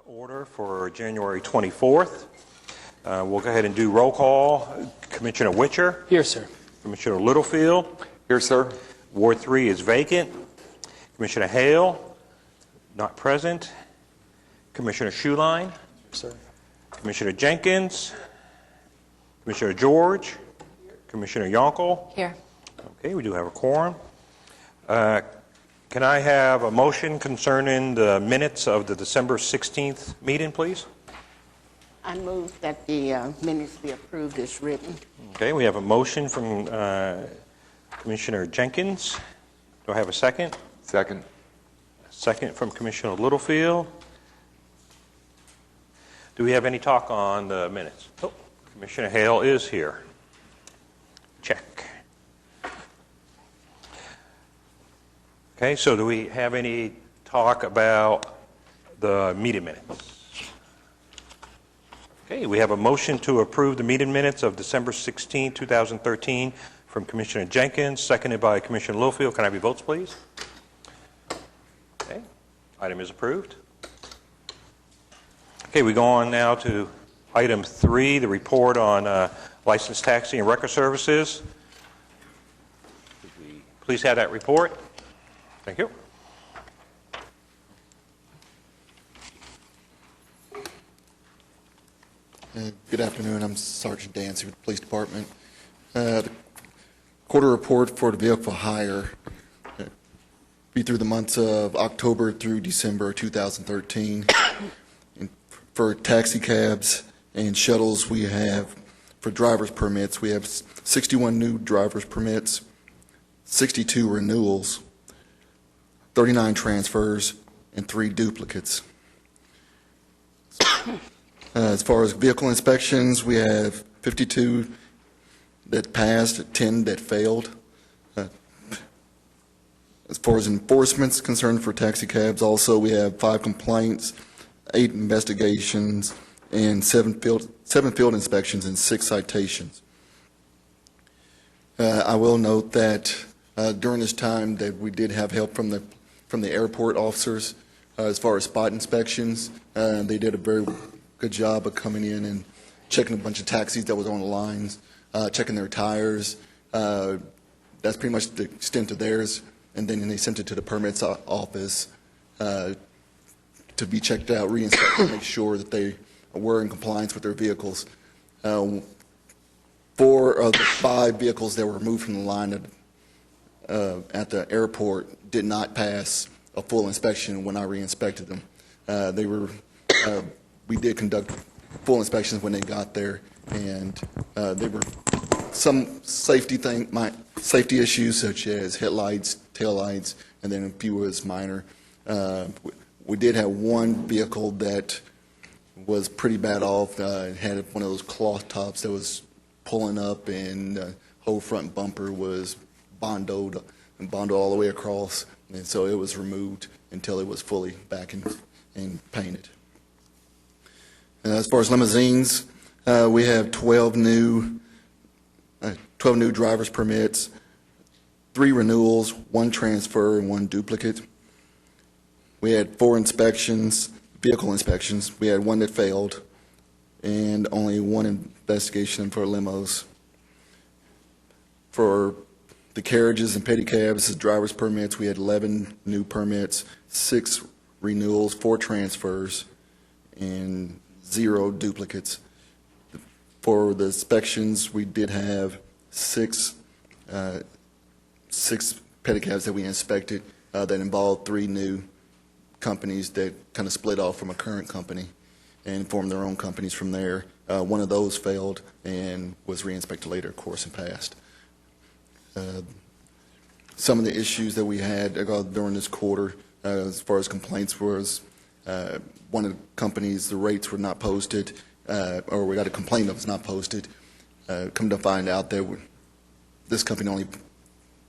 order for January 24th. We'll go ahead and do roll call. Commissioner Witcher. Here, sir. Commissioner Littlefield. Here, sir. Ward 3 is vacant. Commissioner Hale, not present. Commissioner Schuline. Sir. Commissioner Jenkins. Commissioner George. Commissioner Yonkel. Here. Okay, we do have a quorum. Can I have a motion concerning the minutes of the December 16th meeting, please? I move that the minutes be approved as written. Okay, we have a motion from Commissioner Jenkins. Do I have a second? Second. Second from Commissioner Littlefield. Do we have any talk on the minutes? Oh, Commissioner Hale is here. Check. Okay, so do we have any talk about the meeting minutes? Okay, we have a motion to approve the meeting minutes of December 16, 2013 from Commissioner Jenkins, seconded by Commissioner Littlefield. Can I have your votes, please? Okay, item is approved. Okay, we go on now to item 3, the report on licensed taxi and record services. Please have that report. Thank you. Good afternoon. I'm Sergeant Dancy with the Police Department. The quarter report for the vehicle hire be through the months of October through December 2013. And for taxi cabs and shuttles, we have, for driver's permits, we have 61 new driver's permits, 62 renewals, 39 transfers, and 3 duplicates. As far as vehicle inspections, we have 52 that passed, 10 that failed. As far as enforcement's concerned for taxi cabs, also we have 5 complaints, 8 investigations, and 7 field inspections and 6 citations. I will note that during this time that we did have help from the airport officers as far as spot inspections. They did a very good job of coming in and checking a bunch of taxis that was on the lines, checking their tires. That's pretty much the extent of theirs. And then they sent it to the permits office to be checked out, re-inspected, to make sure that they were in compliance with their vehicles. 4 of the 5 vehicles that were removed from the line at the airport did not pass a full inspection when I re-inspected them. We did conduct full inspections when they got there, and there were some safety issues such as headlights, taillights, and then a few was minor. We did have one vehicle that was pretty bad off. It had one of those cloth tops that was pulling up, and the whole front bumper was bondoed all the way across, and so it was removed until it was fully back and painted. As far as limousines, we have 12 new driver's permits, 3 renewals, 1 transfer, and 1 duplicate. We had 4 inspections, vehicle inspections. We had 1 that failed, and only 1 investigation for limos. For the carriages and pedicabs, the driver's permits, we had 11 new permits, 6 renewals, 4 transfers, and 0 duplicates. For the inspections, we did have 6 pedicabs that we inspected that involved 3 new companies that kind of split off from a current company and formed their own companies from there. 1 of those failed and was re-inspected later, of course, and passed. Some of the issues that we had during this quarter, as far as complaints, was one of the companies, the rates were not posted, or we got a complaint that was not posted. Come to find out that this company only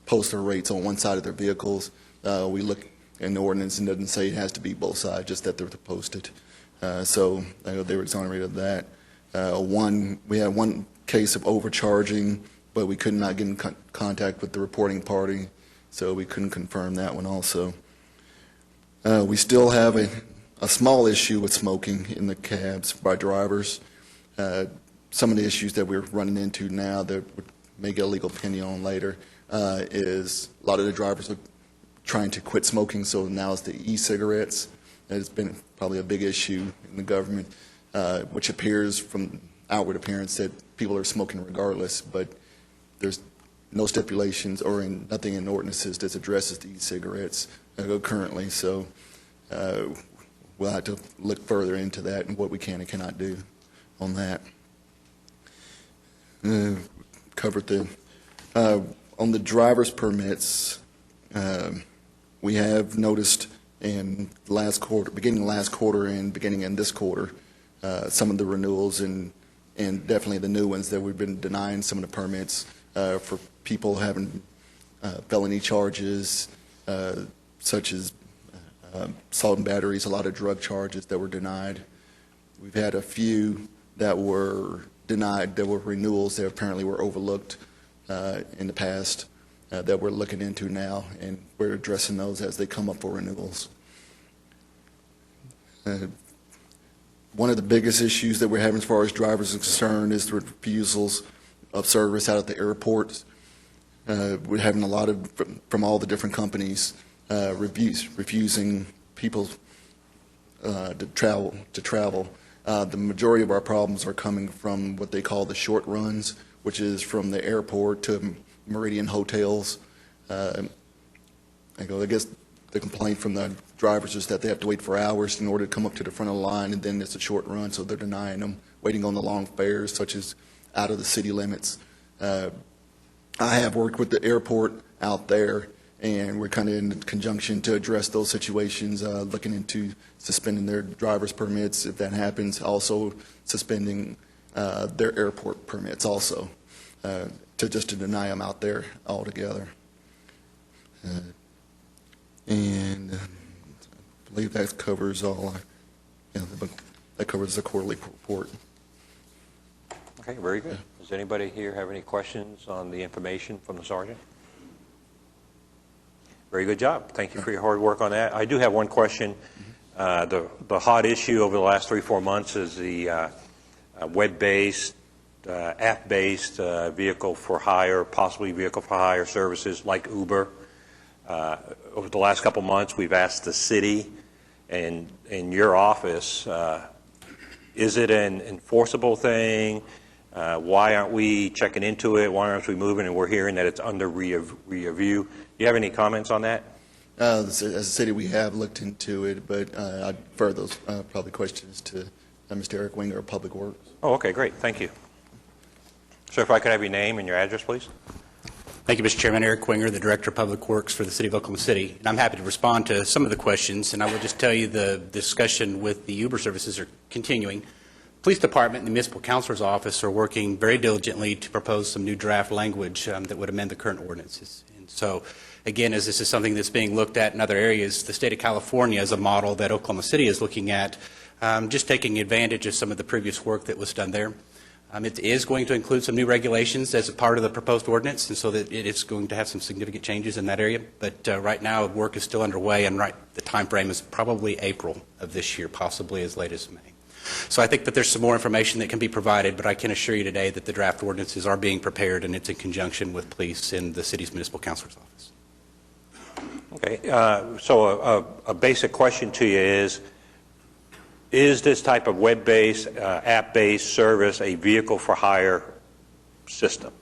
posts their rates on one side of their vehicles. We look in the ordinance and it doesn't say it has to be both sides, just that they're posted. So they were exonerated of that. We had 1 case of overcharging, but we could not get in contact with the reporting party, so we couldn't confirm that one also. We still have a small issue with smoking in the cabs by drivers. Some of the issues that we're running into now that we may get a legal opinion on later is a lot of the drivers are trying to quit smoking, so now it's the e-cigarettes. It's been probably a big issue in the government, which appears from outward appearance that people are smoking regardless, but there's no stipulations or nothing in ordinances that addresses the e-cigarettes currently, so we'll have to look further into that and what we can and cannot do on that. Covered the on the driver's permits. We have noticed in last quarter, beginning last quarter and beginning in this quarter, some of the renewals and definitely the new ones that we've been denying some of the permits for people having felony charges, such as assault and batteries, a lot of drug charges that were denied. We've had a few that were denied, that were renewals that apparently were overlooked in the past that we're looking into now, and we're addressing those as they come up for renewals. One of the biggest issues that we're having as far as drivers are concerned is the refusals of service out at the airports. We're having a lot of, from all the different companies, refusing people to travel. The majority of our problems are coming from what they call the short runs, which is from the airport to Meridian hotels. I guess the complaint from the drivers is that they have to wait for hours in order to come up to the front of the line, and then it's a short run, so they're denying them, waiting on the long fares, such as out of the city limits. I have worked with the airport out there, and we're kind of in conjunction to address those situations, looking into suspending their driver's permits if that happens, also suspending their airport permits also, to deny them out there altogether. And I believe that covers all. That covers the quarterly report. Okay, very good. Does anybody here have any questions on the information from the sergeant? Very good job. Thank you for your hard work on that. I do have one question. The hot issue over the last 3-4 months is the web-based, app-based vehicle for hire, possibly vehicle for hire services like Uber. Over the last couple months, we've asked the city and in your office, is it an enforceable thing? Why aren't we checking into it? Why aren't we moving? And we're hearing that it's under review. Do you have any comments on that? As a city, we have looked into it, but I'd defer those probably questions to Mr. Eric Winger of Public Works. Oh, okay, great. Thank you. Sir, if I could have your name and your address, please. Thank you, Mr. Chairman. Eric Winger, the Director of Public Works for the City of Oklahoma City. And I'm happy to respond to some of the questions, and I will just tell you the discussion with the Uber services are continuing. Police Department and the Municipal Counselor's Office are working very diligently to propose some new draft language that would amend the current ordinances. And so, again, as this is something that's being looked at in other areas, the state of California is a model that Oklahoma City is looking at, just taking advantage of some of the previous work that was done there. It is going to include some new regulations as a part of the proposed ordinance, and so that it is going to have some significant changes in that area. But right now, work is still underway, and the time frame is probably April of this year, possibly as late as May. So I think that there's some more information that can be provided, but I can assure you today that the draft ordinances are being prepared, and it's in conjunction with police in the city's municipal counselor's office. Okay, so a basic question to you is this type of web-based, app-based service a vehicle for hire system?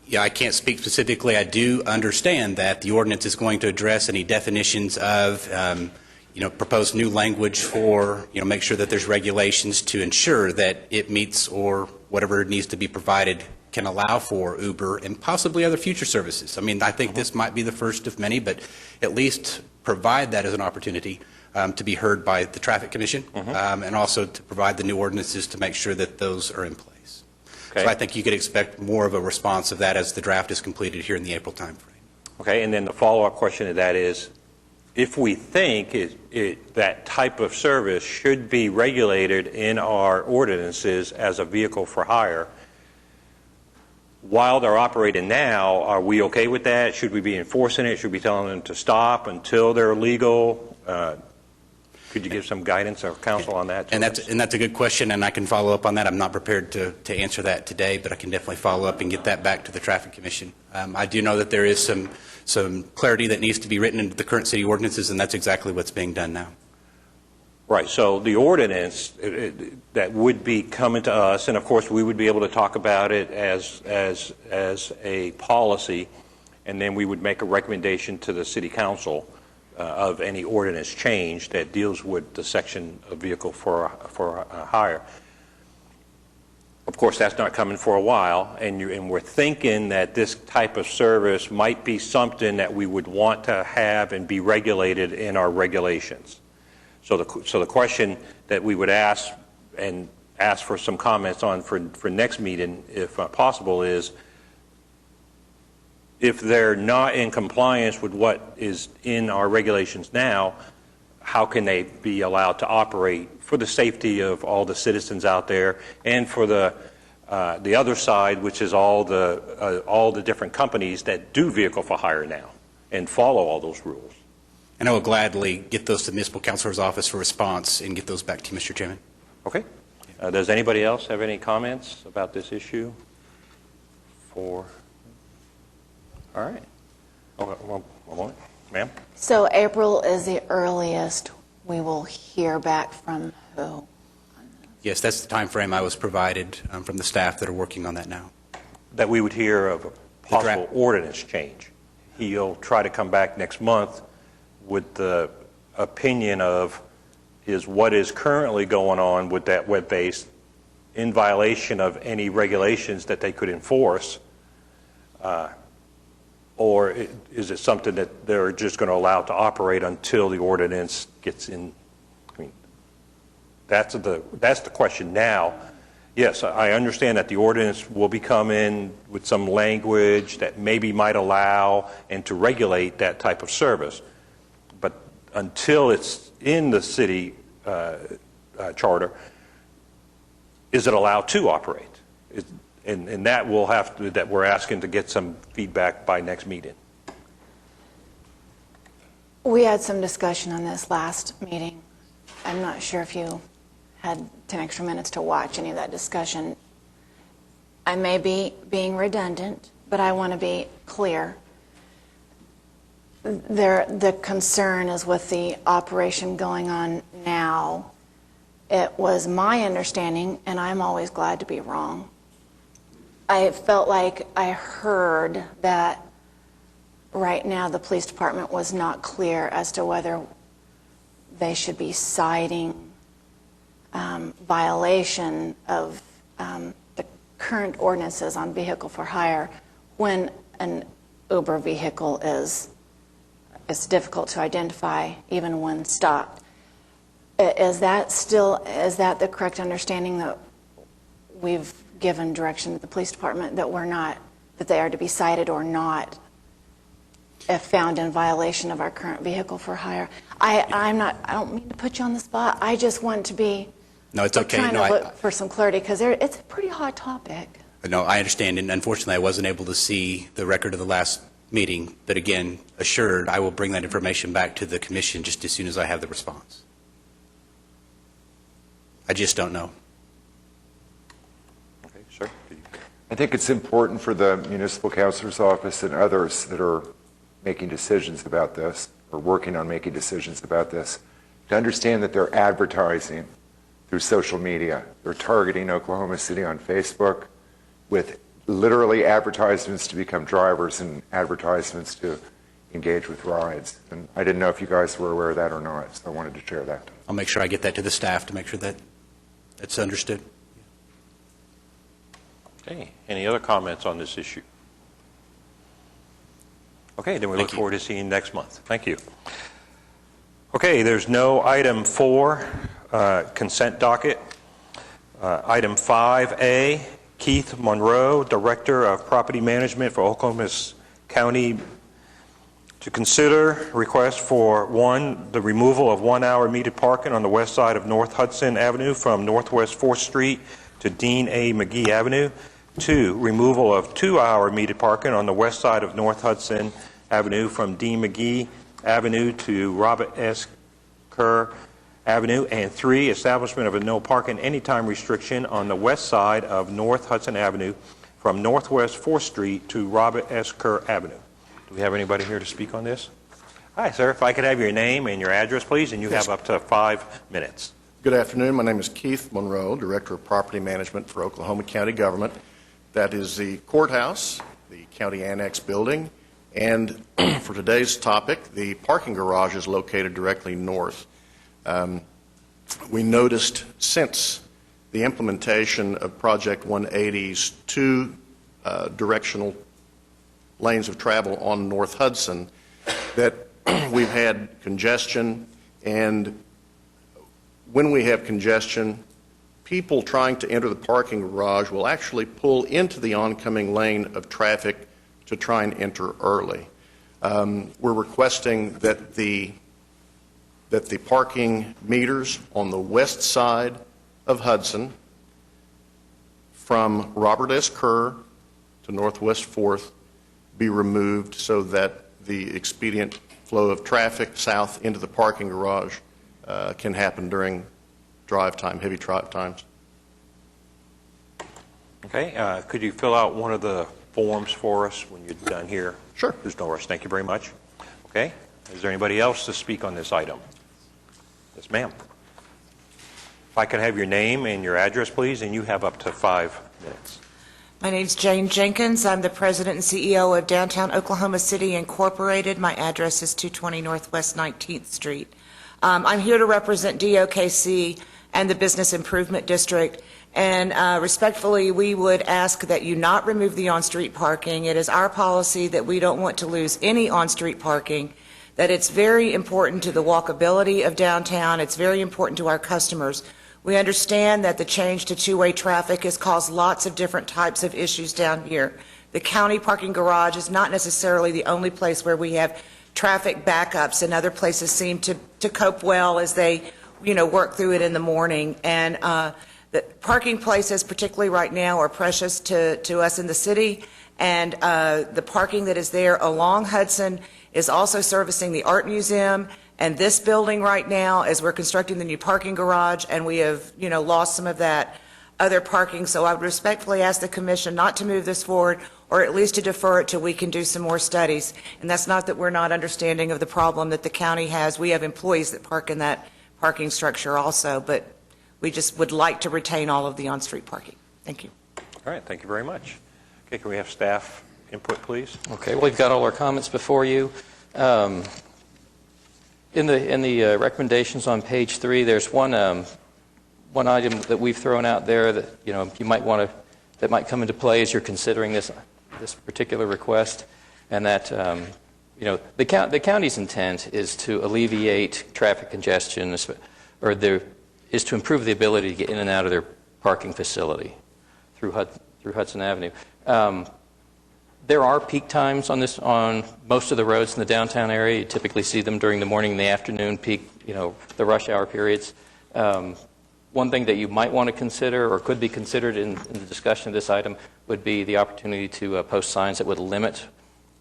Yeah, I can't speak specifically. I do understand that the ordinance is going to address any definitions of propose new language for, make sure that there's regulations to ensure that it meets or whatever needs to be provided can allow for Uber and possibly other future services. I mean, I think this might be the first of many, but at least provide that as an opportunity to be heard by the Traffic Commission, and also to provide the new ordinances to make sure that those are in place. Okay. So I think you could expect more of a response of that as the draft is completed here in the April timeframe. Okay, and then the follow-up question to that is, if we think that type of service should be regulated in our ordinances as a vehicle for hire, while they're operating now, are we okay with that? Should we be enforcing it? Should we be telling them to stop until they're legal? Could you give some guidance or counsel on that? And that's a good question, and I can follow up on that. I'm not prepared to answer that today, but I can definitely follow up and get that back to the Traffic Commission. I do know that there is some clarity that needs to be written into the current city ordinances, and that's exactly what's being done now. Right, so the ordinance that would be coming to us, and of course, we would be able to talk about it as a policy, and then we would make a recommendation to the city council of any ordinance change that deals with the section of vehicle for hire. Of course, that's not coming for a while, and we're thinking that this type of service might be something that we would want to have and be regulated in our regulations. So the question that we would ask for some comments on for next meeting, if possible, is if they're not in compliance with what is in our regulations now, how can they be allowed to operate for the safety of all the citizens out there and for the other side, which is all the different companies that do vehicle for hire now and follow all those rules. And I will gladly get those to the Municipal Councilor's Office for response and get those back to you, Mr. Chairman. Okay. Does anybody else have any comments about this issue? All right. Oh, well, one moment. Ma'am? So April is the earliest we will hear back from who? Yes, that's the time frame I was provided from the staff that are working on that now. That we would hear of a possible ordinance change. He'll try to come back next month with the opinion of is what is currently going on with that web-based in violation of any regulations that they could enforce, or is it something that they're just going to allow to operate until the ordinance gets in? I mean, that's the question now. Yes, I understand that the ordinance will be coming with some language that maybe might allow and to regulate that type of service. But until it's in the city charter, is it allowed to operate? And that will have to, that we're asking to get some feedback by next meeting. We had some discussion on this last meeting. I'm not sure if you had 10 extra minutes to watch any of that discussion. I may be being redundant, but I want to be clear. The concern is with the operation going on now. It was my understanding, and I'm always glad to be wrong. I felt like I heard that right now the police department was not clear as to whether they should be citing violation of the current ordinances on vehicle for hire when an Uber vehicle is difficult to identify even when stopped. Is that the correct understanding, that we've given direction to the police department that they are to be cited or not if found in violation of our current vehicle for hire? I don't mean to put you on the spot. I just want to be okay. trying to look for some clarity, because it's a pretty hot topic. No, I understand, and unfortunately I wasn't able to see the record of the last meeting, but again, assured I will bring that information back to the commission just as soon as I have the response. I just don't know. Okay, sir. I think it's important for the Municipal Councilor's Office and others that are making decisions about this, or working on making decisions about this, to understand that they're advertising through social media. They're targeting Oklahoma City on Facebook with literally advertisements to become drivers and advertisements to engage with rides. And I didn't know if you guys were aware of that or not, so I wanted to share that. I'll make sure I get that to the staff to make sure that it's understood. Okay, any other comments on this issue? Okay, then we look forward to seeing you next month. Thank you. Okay, there's no item 4, consent docket. Item 5A, Keith Monroe, Director of Property Management for Oklahoma County, to consider request for 1, the removal of 1-hour metered parking on the west side of North Hudson Avenue from Northwest 4th Street to Dean A. McGee Avenue. 2, removal of 2-hour metered parking on the west side of North Hudson Avenue from Dean McGee Avenue to Robert S. Kerr Avenue, and 3, establishment of a no parking anytime restriction on the west side of North Hudson Avenue from Northwest 4th Street to Robert S. Kerr Avenue. Do we have anybody here to speak on this? Hi, sir. If I could have your name and your address, please, and you have up to 5 minutes. Good afternoon. My name is Keith Monroe, Director of Property Management for Oklahoma County Government. That is the courthouse, the county annex building, and for today's topic, the parking garage is located directly north. We noticed since the implementation of Project 180's 2 directional lanes of travel on North Hudson that we've had congestion, and when we have congestion, people trying to enter the parking garage will actually pull into the oncoming lane of traffic to try and enter early. We're requesting that the parking meters on the west side of Hudson from Robert S. Kerr to Northwest 4th be removed so that the expedient flow of traffic south into the parking garage can happen during drive time, heavy drive times. Okay. Could you fill out one of the forms for us when you're done here? Sure. There's no rush. Thank you very much. Okay. Is there anybody else to speak on this item? Yes, ma'am. If I could have your name and your address, please, and you have up to 5 minutes. My name's Jane Jenkins. I'm the president and CEO of Downtown Oklahoma City Incorporated. My address is 220 Northwest 19th Street. I'm here to represent DOKC and the Business Improvement District. And respectfully, we would ask that you not remove the on-street parking. It is our policy that we don't want to lose any on-street parking, that it's very important to the walkability of downtown. It's very important to our customers. We understand that the change to two-way traffic has caused lots of different types of issues down here. The county parking garage is not necessarily the only place where we have traffic backups, and other places seem to cope well as they, work through it in the morning. And the parking places, particularly right now, are precious to us in the city, and the parking that is there along Hudson is also servicing the Art Museum and this building right now as we're constructing the new parking garage, and we have, lost some of that other parking. So I would respectfully ask the commission not to move this forward, or at least to defer it till we can do some more studies. And that's not that we're not understanding of the problem that the county has. We have employees that park in that parking structure also, but we just would like to retain all of the on-street parking. Thank you. All right. Thank you very much. Okay. Can we have staff input, please? Okay. Well, we've got all our comments before you. In the recommendations on page 3, there's one item that we've thrown out there that you might want to, that might come into play as you're considering this particular request, and that the county's intent is to alleviate traffic congestion, or is to improve the ability to get in and out of their parking facility through Hudson Avenue. There are peak times on most of the roads in the downtown area. You typically see them during the morning and the afternoon peak, the rush hour periods. One thing that you might want to consider, or could be considered in the discussion of this item, would be the opportunity to post signs that would limit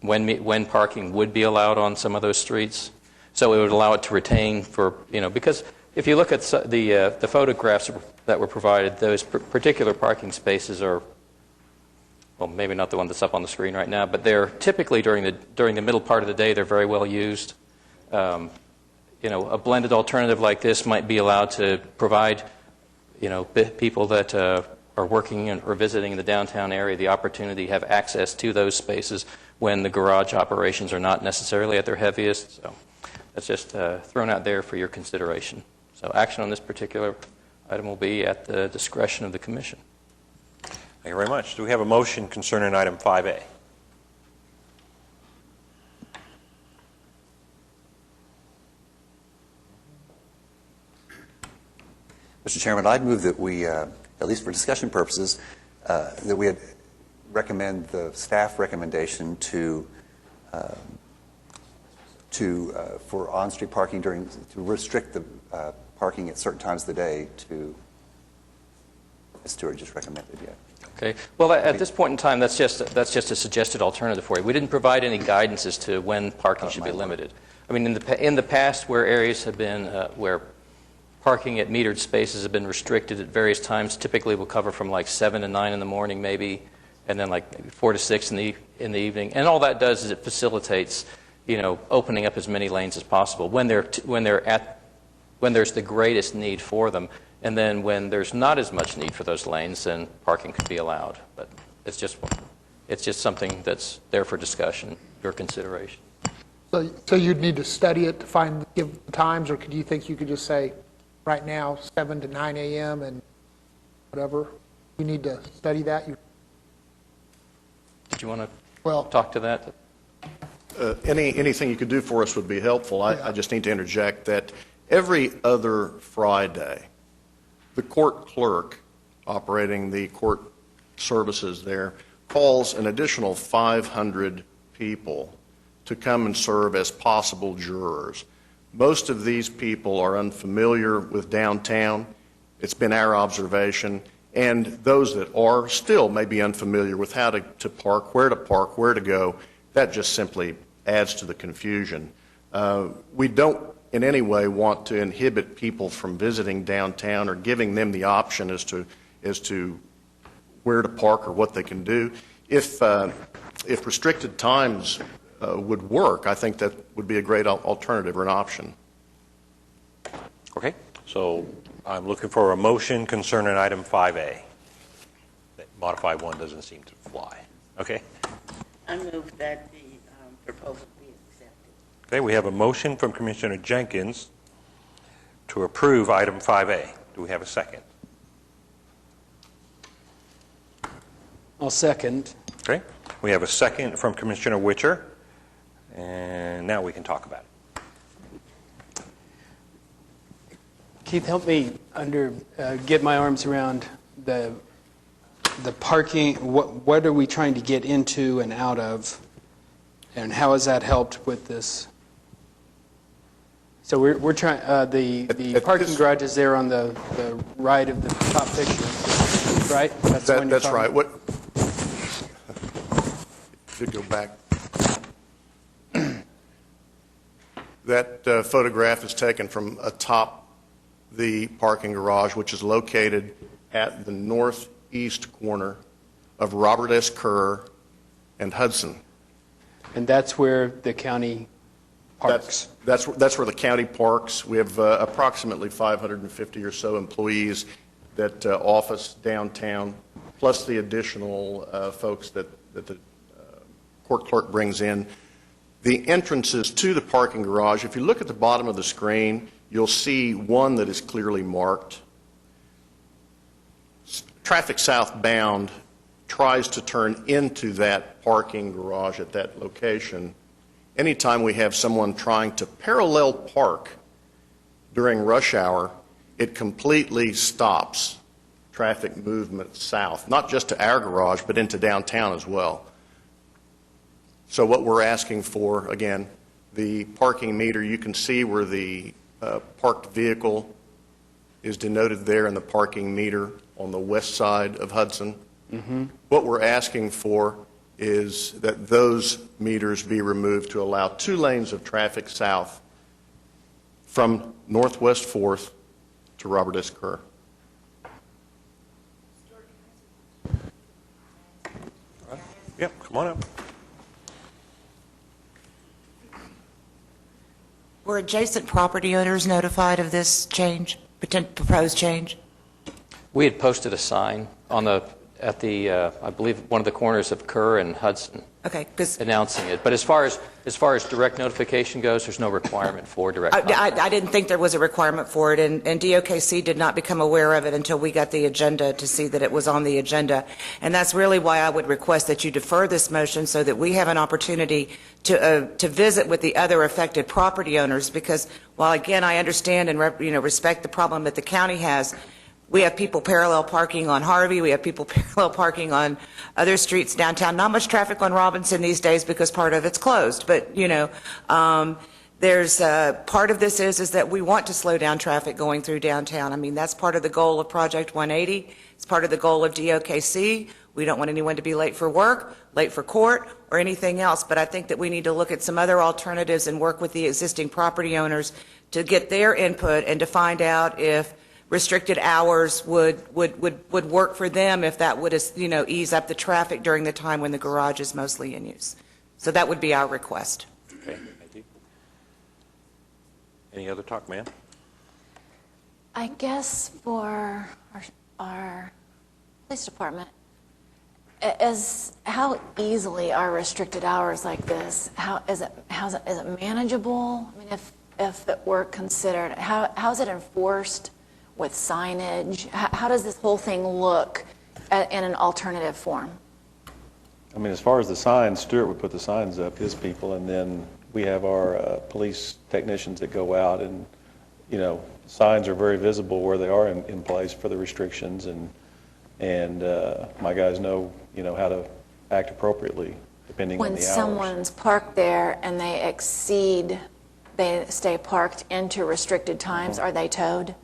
when parking would be allowed on some of those streets. So it would allow it to retain because if you look at the photographs that were provided, those particular parking spaces are, well, maybe not the one that's up on the screen right now, but they're typically during the middle part of the day, they're very well used. A blended alternative like this might be allowed to provide, people that are working or visiting in the downtown area the opportunity to have access to those spaces when the garage operations are not necessarily at their heaviest. So that's just thrown out there for your consideration. So action on this particular item will be at the discretion of the commission. Thank you very much. Do we have a motion concerning item 5A? Mr. Chairman, I'd move that we, at least for discussion purposes, that we recommend the staff recommendation for on-street parking to restrict the parking at certain times of the day to, as Stuart just recommended. Yeah. Okay. Well, at this point in time, that's just a suggested alternative for you. We didn't provide any guidance as to when parking should be limited. I mean, in the past, where areas have been where parking at metered spaces have been restricted at various times. Typically, will cover from like 7 to 9 in the morning, maybe, and then like maybe 4 to 6 in the evening. And all that does is it facilitates, opening up as many lanes as possible when there's the greatest need for them. And then when there's not as much need for those lanes, then parking could be allowed. But it's just something that's there for discussion or consideration. So you'd need to study it to give the times, or do you think you could just say, right now, 7 to 9 a.m. and whatever? You need to study that? Did you want to Well, talk to that? Anything you could do for us would be helpful. I just need to interject that every other Friday, the court clerk operating the court services there calls an additional 500 people to come and serve as possible jurors. Most of these people are unfamiliar with downtown. It's been our observation. And those that are still may be unfamiliar with how to park, where to go. That just simply adds to the confusion. We don't in any way want to inhibit people from visiting downtown or giving them the option as to where to park or what they can do. If restricted times would work, I think that would be a great alternative or an option. Okay, so I'm looking for a motion concerning item 5A. That modified one doesn't seem to fly. Okay. I move that the proposal be accepted. Okay, we have a motion from Commissioner Jenkins to approve item 5A. Do we have a second? I'll second. Okay, we have a second from Commissioner Witcher, and now we can talk about it. Keith, help me get my arms around the parking. What are we trying to get into and out of, and how has that helped with this? So we're trying the parking garage is there on the right of the top picture, right? That's the one you're That's talking right. about? Should go back. That photograph is taken from atop the parking garage, which is located at the northeast corner of Robert S. Kerr and Hudson. And that's where the county parks. That's where the county parks. We have approximately 550 or so employees that office downtown, plus the additional folks that the court clerk brings in. The entrances to the parking garage, if you look at the bottom of the screen, you'll see one that is clearly marked. Traffic southbound tries to turn into that parking garage at that location. Anytime we have someone trying to parallel park during rush hour, it completely stops traffic movement south, not just to our garage, but into downtown as well. So what we're asking for, again, the parking meter, you can see where the parked vehicle is denoted there in the parking meter on the west side of Hudson. Mm-hmm. What we're asking for is that those meters be removed to allow 2 lanes of traffic south from Northwest 4th to Robert S. Kerr. Yep, come on up. Were adjacent property owners notified of this change, proposed change? We had posted a sign on at the I believe one of the corners of Kerr and Hudson. Okay, because announcing it. But as far as direct notification goes, there's no requirement for direct notification. I didn't think there was a requirement for it, and DOKC did not become aware of it until we got the agenda to see that it was on the agenda. And that's really why I would request that you defer this motion so that we have an opportunity to visit with the other affected property owners, because while, again, I understand and respect the problem that the county has, we have people parallel parking on Harvey. We have people parallel parking on other streets downtown. Not much traffic on Robinson these days because part of it's closed. But, there's part of this is that we want to slow down traffic going through downtown. I mean, that's part of the goal of Project 180. It's part of the goal of DOKC. We don't want anyone to be late for work, late for court, or anything else, but I think that we need to look at some other alternatives and work with the existing property owners to get their input and to find out if restricted hours would work for them, if that would, ease up the traffic during the time when the garage is mostly in use. So that would be our request. Okay, thank you. Any other talk, ma'am? I guess for our police department, how easily are restricted hours like this? Is it manageable? I mean, if it were considered, how is it enforced with signage? How does this whole thing look in an alternative form? I mean, as far as the signs, Stuart would put the signs up, his people, and then we have our police technicians that go out, and, signs are very visible where they are in place for the restrictions, and my guys know, how to act appropriately depending on the hours. When someone's parked there and they stay parked into restricted times, are they towed?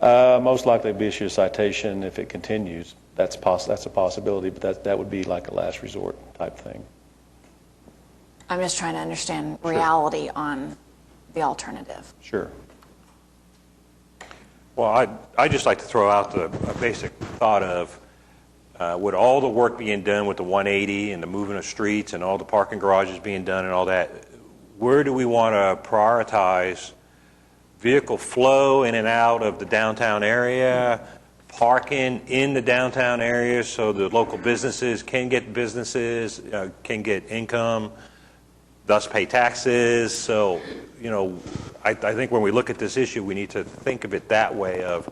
Most likely be issue a citation if it continues. That's a possibility, but that would be like a last resort type thing. I'm just trying to understand reality on the alternative. Sure. Well, I'd just like to throw out a basic thought of, with all the work being done with the 180 and the moving of streets and all the parking garages being done and all that, where do we want to prioritize vehicle flow in and out of the downtown area, parking in the downtown area so the local businesses can get income, thus pay taxes? So, I think when we look at this issue, we need to think of it that way of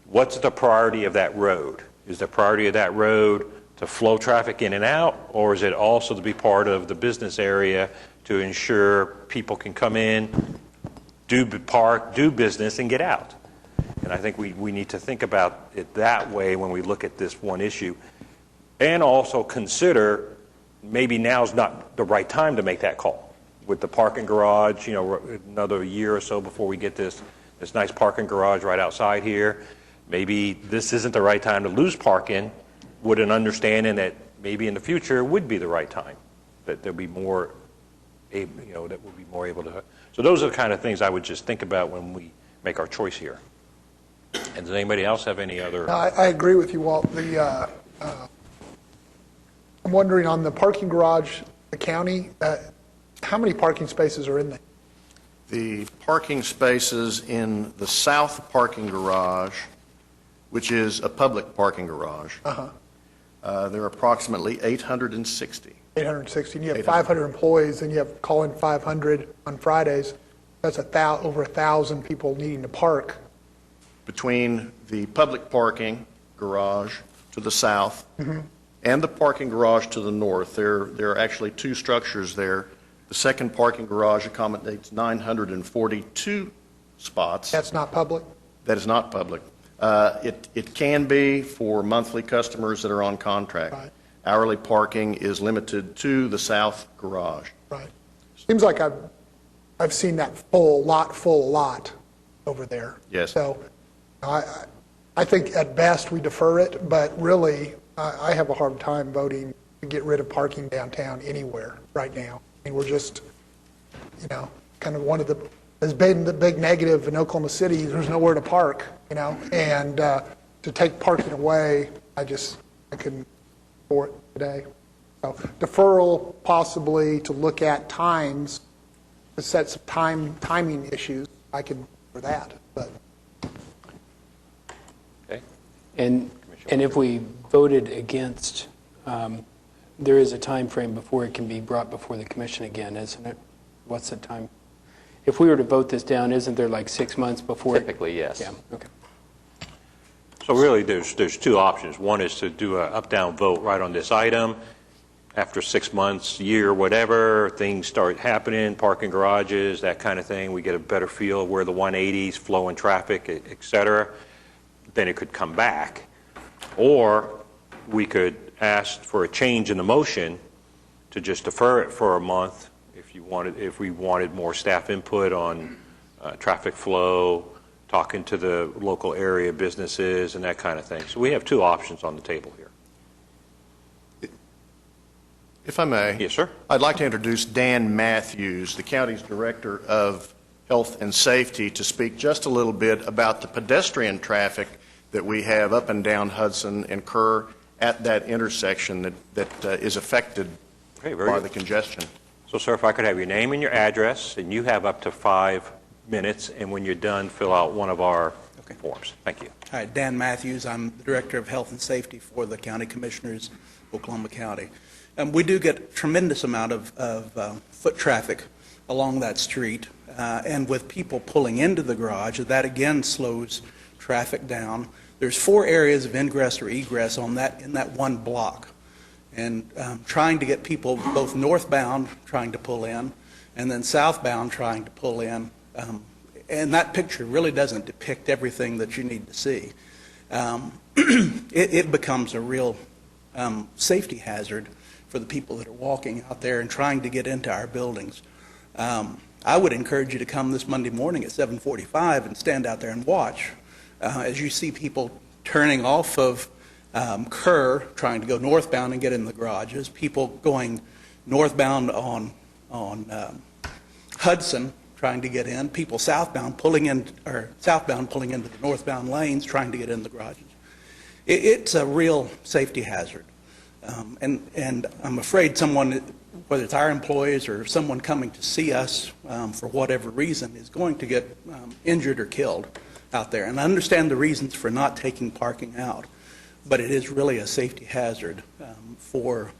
what's the priority of that road? Is the priority of that road to flow traffic in and out, or is it also to be part of the business area to ensure people can come in, do business, and get out? And I think we need to think about it that way when we look at this one issue, and also consider maybe now's not the right time to make that call. With the parking garage, another year or so before we get this nice parking garage right outside here, maybe this isn't the right time to lose parking, with an understanding that maybe in the future would be the right time, that there'll be more, that we'll be more able to. So those are the kind of things I would just think about when we make our choice here. And does anybody else have any other? I agree with you, Walt. I'm wondering on the parking garage, the county, how many parking spaces are in there? The parking spaces in the south parking garage, which is a public parking garage, there are approximately 860. 860, and you have 500 employees, and you have call in 500 on Fridays. That's over 1,000 people needing to park. Between the public parking garage to the south and the parking garage to the north, there are actually two structures there. The second parking garage accommodates 942 spots. That's not public? That is not public. It can be for monthly customers that are on contract. Right. Hourly parking is limited to the south garage. Right. Seems like I've seen that full lot over there. Yes. So I think at best we defer it, but really I have a hard time voting to get rid of parking downtown anywhere right now. I mean, we're just, kind of one of has been the big negative in Oklahoma City. There's nowhere to park, and to take parking away, I couldn't for it today. So deferral possibly to look at times, to set some timing issues. I could for that, but. Okay. And if we voted against, there is a time frame before it can be brought before the commission again, isn't it? What's the time? If we were to vote this down, isn't there like 6 months before? Typically, yes. Yeah, okay. So really, there's two options. One is to do an up-down vote right on this item. After 6 months, year, whatever, things start happening, parking garages, that kind of thing. We get a better feel of where the 180s, flowing traffic, et cetera. Then it could come back. Or we could ask for a change in the motion to just defer it for a month if we wanted more staff input on traffic flow, talking to the local area businesses and that kind of thing. So we have two options on the table here. If I may. Yes, sir. I'd like to introduce Dan Matthews, the county's Director of Health and Safety, to speak just a little bit about the pedestrian traffic that we have up and down Hudson and Kerr at that intersection that is affected Okay, very by good. the congestion. So, sir, if I could have your name and your address, and you have up to 5 minutes, and when you're done, fill out one of our forms. Thank you. Hi, Dan Matthews. I'm the Director of Health and Safety for the County Commissioners, Oklahoma County. We do get a tremendous amount of foot traffic along that street, and with people pulling into the garage, that again slows traffic down. There's 4 areas of ingress or egress in that one block, and trying to get people both northbound trying to pull in, and then southbound trying to pull in. And that picture really doesn't depict everything that you need to see. It becomes a real safety hazard for the people that are walking out there and trying to get into our buildings. I would encourage you to come this Monday morning at 7:45 and stand out there and watch as you see people turning off of Kerr, trying to go northbound and get in the garages, people going northbound on Hudson, trying to get in, people southbound pulling into the northbound lanes, trying to get in the garages. It's a real safety hazard. And I'm afraid someone, whether it's our employees or someone coming to see us for whatever reason, is going to get injured or killed out there. And I understand the reasons for not taking parking out, but it is really a safety hazard for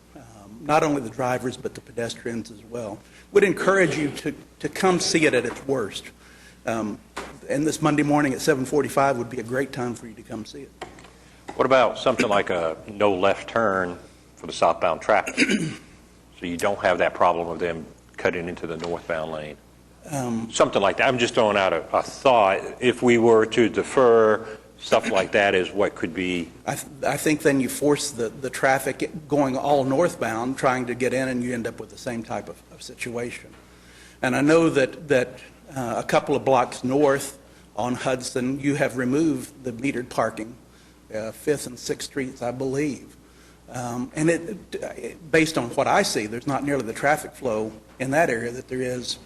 not only the drivers but the pedestrians as well. Would encourage you to come see it at its worst. And this Monday morning at 7:45 would be a great time for you to come see it. What about something like a no left turn for the southbound traffic? So you don't have that problem of them cutting into the northbound lane? Something like that. I'm just throwing out a thought. If we were to defer, stuff like that is what could be. I think then you force the traffic going all northbound, trying to get in, and you end up with the same type of situation. And I know that a couple of blocks north on Hudson, you have removed the metered parking, 5th and 6th Streets, I believe. And based on what I see, there's not nearly the traffic flow in that area that there is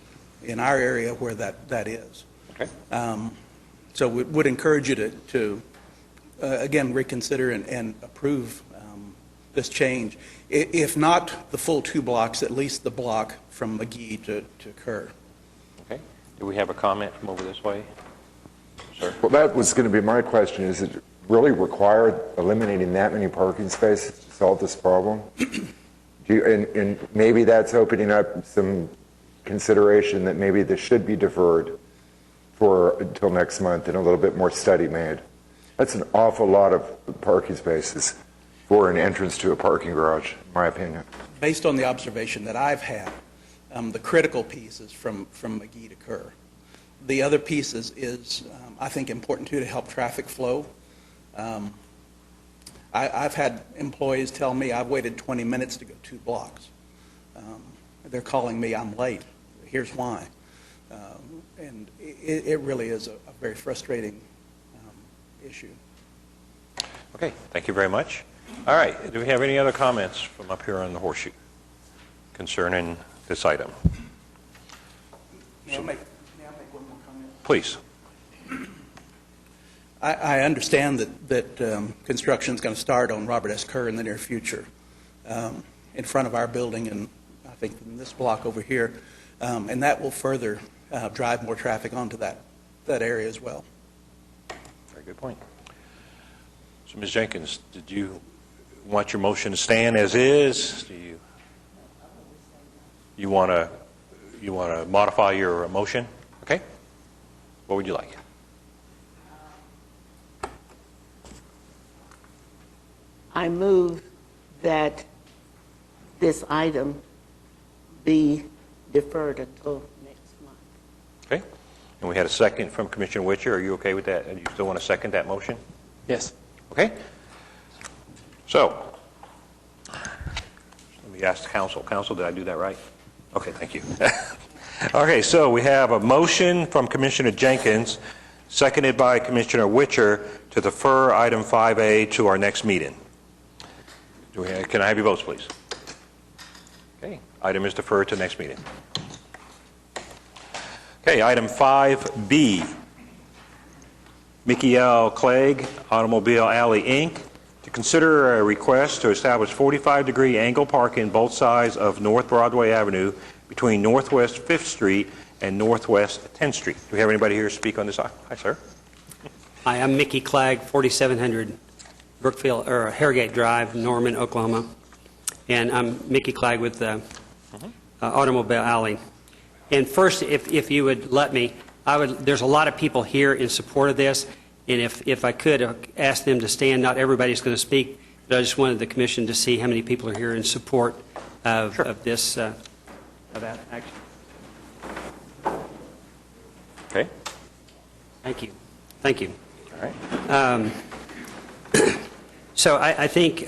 in our area where that is. Okay. So we would encourage you to again, reconsider and approve this change. If not the full 2 blocks, at least the block from McGee to Kerr. Okay. Do we have a comment from over this way? Sir? Well, that was going to be my question. Is it really required eliminating that many parking spaces to solve this problem? And maybe that's opening up some consideration that maybe this should be deferred until next month and a little bit more study made. That's an awful lot of parking spaces for an entrance to a parking garage, in my opinion. Based on the observation that I've had, the critical piece is from McGee to Kerr. The other piece is I think, important too, to help traffic flow. I've had employees tell me I've waited 20 minutes to go 2 blocks. They're calling me, I'm late. Here's why. And it really is a very frustrating issue. Okay, thank you very much. All right, do we have any other comments from up here on the horseshoe concerning this item? May I make one more comment? Please. I understand that construction is going to start on Robert S. Kerr in the near future in front of our building and I think in this block over here, and that will further drive more traffic onto that area as well. Very good point. So, Ms. Jenkins, did you want your motion to stand as is? Do you want to modify your motion? Okay. What would you like? I move that this item be deferred until next month. Okay. And we had a second from Commissioner Witcher. Are you okay with that? And you still want to second that motion? Yes. Okay. So, let me ask the council. Council, did I do that right? Okay, thank you. Okay, so we have a motion from Commissioner Jenkins, seconded by Commissioner Witcher, to defer item 5A to our next meeting. Can I have your votes, please? Okay, item is deferred to next meeting. Okay, item 5B, Mickey L. Clegg, Automobile Alley, Inc., to consider a request to establish 45-degree angle parking both sides of North Broadway Avenue between Northwest 5th Street and Northwest 10th Street. Do we have anybody here to speak on this? Hi, sir. Hi, I'm Mickey Clegg, 4700 Brookfield or Harrogate Drive, Norman, Oklahoma. And I'm Mickey Clegg with Automobile Alley. And first, if you would let me, there's a lot of people here in support of this, and if I could ask them to stand. Not everybody's going to speak, but I just wanted the commission to see how many people are here in support of this of that action. Okay. Thank you. Thank you. All right. So I think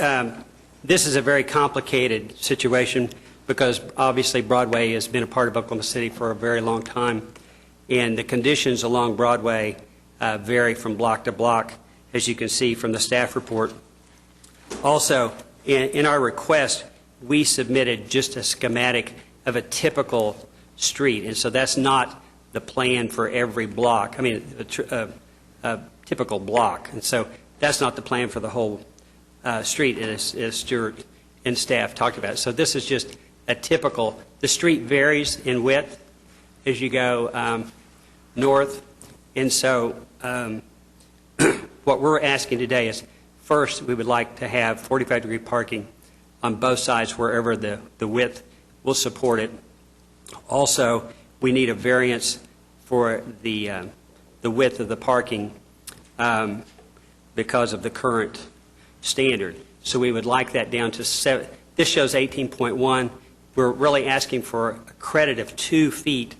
this is a very complicated situation because obviously Broadway has been a part of Oklahoma City for a very long time, and the conditions along Broadway vary from block to block, as you can see from the staff report. Also, in our request, we submitted just a schematic of a typical street, and so that's not the plan for every block. I mean, a typical block, and so that's not the plan for the whole street, as Stuart and staff talked about. So this is just a typical. The street varies in width as you go north, and so what we're asking today is, first, we would like to have 45-degree parking on both sides wherever the width will support it. Also, we need a variance for the width of the parking because of the current standard. So we would like that down to 7. This shows 18.1. We're really asking for a credit of 2 feet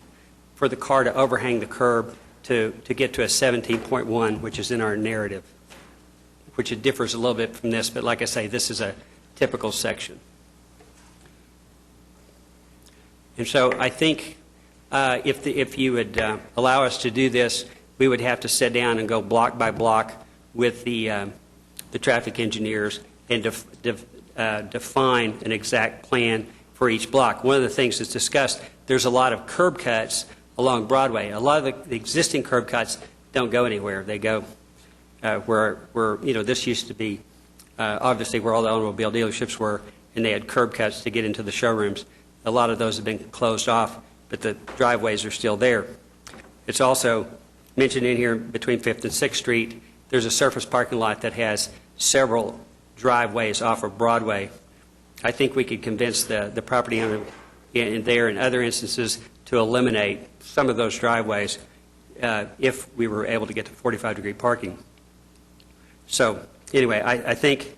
for the car to overhang the curb to get to a 17.1, which is in our narrative, which it differs a little bit from this, but like I say, this is a typical section. And so I think if you would allow us to do this, we would have to sit down and go block by block with the traffic engineers and define an exact plan for each block. One of the things that's discussed, there's a lot of curb cuts along Broadway. A lot of the existing curb cuts don't go anywhere. They go where this used to be obviously where all the automobile dealerships were, and they had curb cuts to get into the showrooms. A lot of those have been closed off, but the driveways are still there. It's also mentioned in here between 5th and 6th Street, there's a surface parking lot that has several driveways off of Broadway. I think we could convince the property owner in there and other instances to eliminate some of those driveways if we were able to get to 45-degree parking. So anyway, I think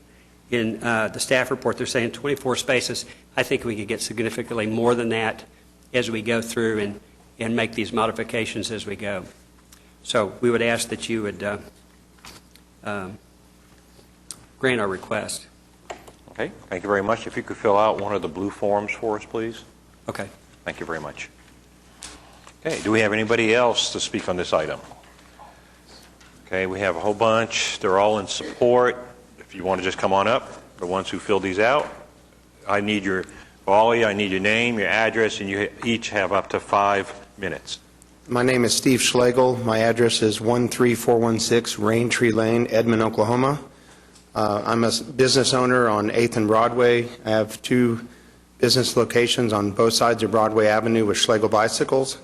in the staff report they're saying 24 spaces. I think we could get significantly more than that as we go through and make these modifications as we go. So we would ask that you would grant our request. Okay, thank you very much. If you could fill out one of the blue forms for us, please. Okay. Thank you very much. Okay, do we have anybody else to speak on this item? Okay, we have a whole bunch. They're all in support. If you want to just come on up, the ones who filled these out. I need your name, your address, and you each have up to 5 minutes. My name is Steve Schlegel. My address is 13416 Raintree Lane, Edmond, Oklahoma. I'm a business owner on 8th and Broadway. I have 2 business locations on both sides of Broadway Avenue with Schlegel Bicycles,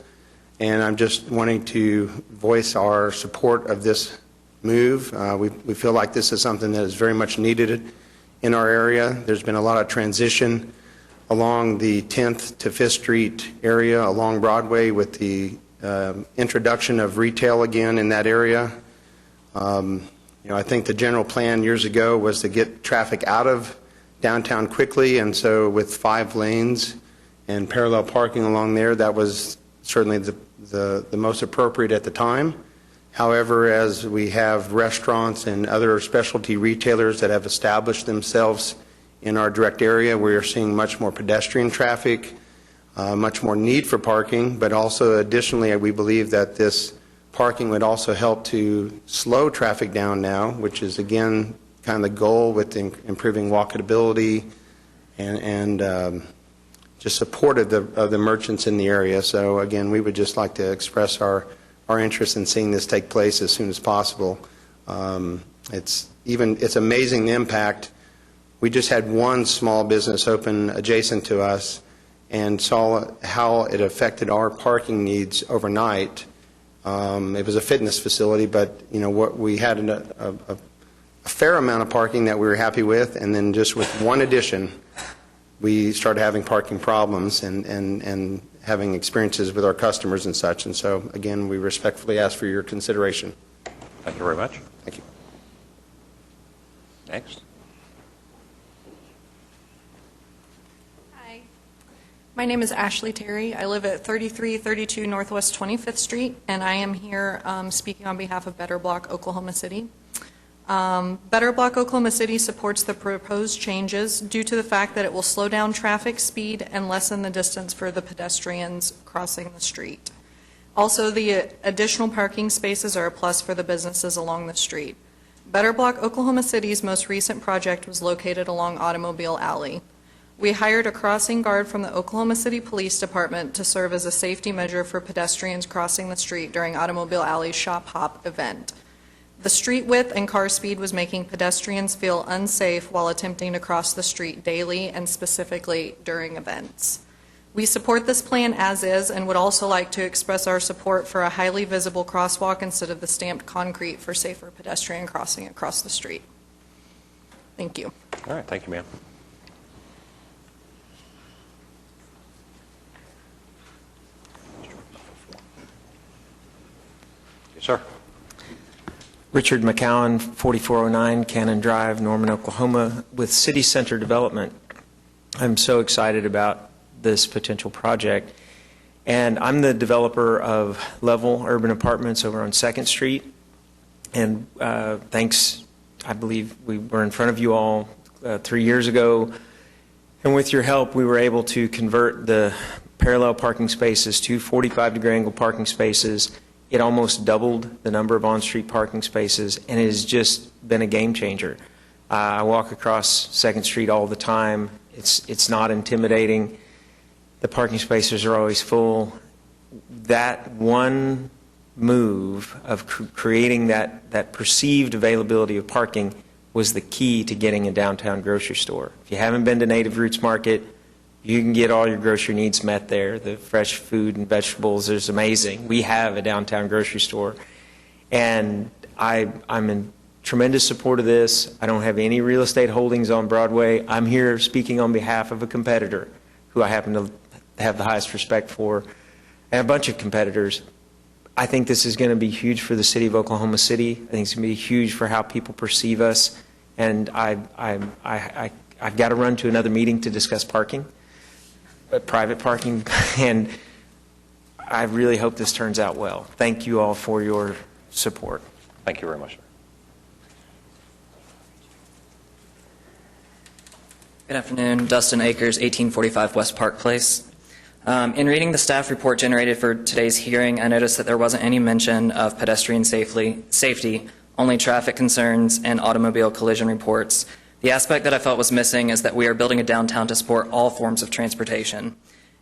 and I'm just wanting to voice our support of this move. We feel like this is something that is very much needed in our area. There's been a lot of transition along the 10th to 5th Street area along Broadway with the introduction of retail again in that area. I think the general plan years ago was to get traffic out of downtown quickly, and so with 5 lanes and parallel parking along there, that was certainly the most appropriate at the time. However, as we have restaurants and other specialty retailers that have established themselves in our direct area, we are seeing much more pedestrian traffic, much more need for parking, but also additionally we believe that this parking would also help to slow traffic down now, which is again kind of the goal with improving walkability and just supportive of the merchants in the area. So again, we would just like to express our interest in seeing this take place as soon as possible. It's amazing the impact. We just had one small business open adjacent to us and saw how it affected our parking needs overnight. It was a fitness facility, but what we had a fair amount of parking that we were happy with, and then just with one addition, we started having parking problems and having experiences with our customers and such. And so, again, we respectfully ask for your consideration. Thank you very much. Thank you. Next. Hi. My name is Ashley Terry. I live at 3332 Northwest 25th Street, and I am here speaking on behalf of Better Block Oklahoma City. Better Block Oklahoma City supports the proposed changes due to the fact that it will slow down traffic speed and lessen the distance for the pedestrians crossing the street. Also, the additional parking spaces are a plus for the businesses along the street. Better Block Oklahoma City's most recent project was located along Automobile Alley. We hired a crossing guard from the Oklahoma City Police Department to serve as a safety measure for pedestrians crossing the street during Automobile Alley's Shop Hop event. The street width and car speed was making pedestrians feel unsafe while attempting to cross the street daily and specifically during events. We support this plan as is and would also like to express our support for a highly visible crosswalk instead of the stamped concrete for safer pedestrian crossing across the street. Thank you. All right, thank you, ma'am. Yes, sir. Richard McCowan, 4409 Cannon Drive, Norman, Oklahoma, with City Center Development. I'm so excited about this potential project. And I'm the developer of Level Urban Apartments over on 2nd Street. And thanks, I believe we were in front of you all 3 years ago. And with your help, we were able to convert the parallel parking spaces to 45-degree angle parking spaces. It almost doubled the number of on-street parking spaces, and it has just been a game changer. I walk across 2nd Street all the time. It's not intimidating. The parking spaces are always full. That one move of creating that perceived availability of parking was the key to getting a downtown grocery store. If you haven't been to Native Roots Market, you can get all your grocery needs met there. The fresh food and vegetables is amazing. We have a downtown grocery store. And I'm in tremendous support of this. I don't have any real estate holdings on Broadway. I'm here speaking on behalf of a competitor who I happen to have the highest respect for, and a bunch of competitors. I think this is going to be huge for the city of Oklahoma City. I think it's going to be huge for how people perceive us. And I've got to run to another meeting to discuss parking. Private parking, and I really hope this turns out well. Thank you all for your support. Thank you very much, sir. Good afternoon. Dustin Akers, 1845 West Park Place. In reading the staff report generated for today's hearing, I noticed that there wasn't any mention of pedestrian safety, only traffic concerns and automobile collision reports. The aspect that I felt was missing is that we are building a downtown to support all forms of transportation.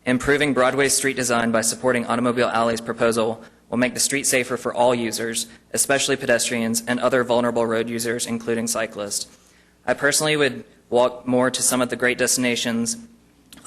Improving Broadway's street design by supporting Automobile Alley's proposal will make the street safer for all users, especially pedestrians and other vulnerable road users, including cyclists. I personally would walk more to some of the great destinations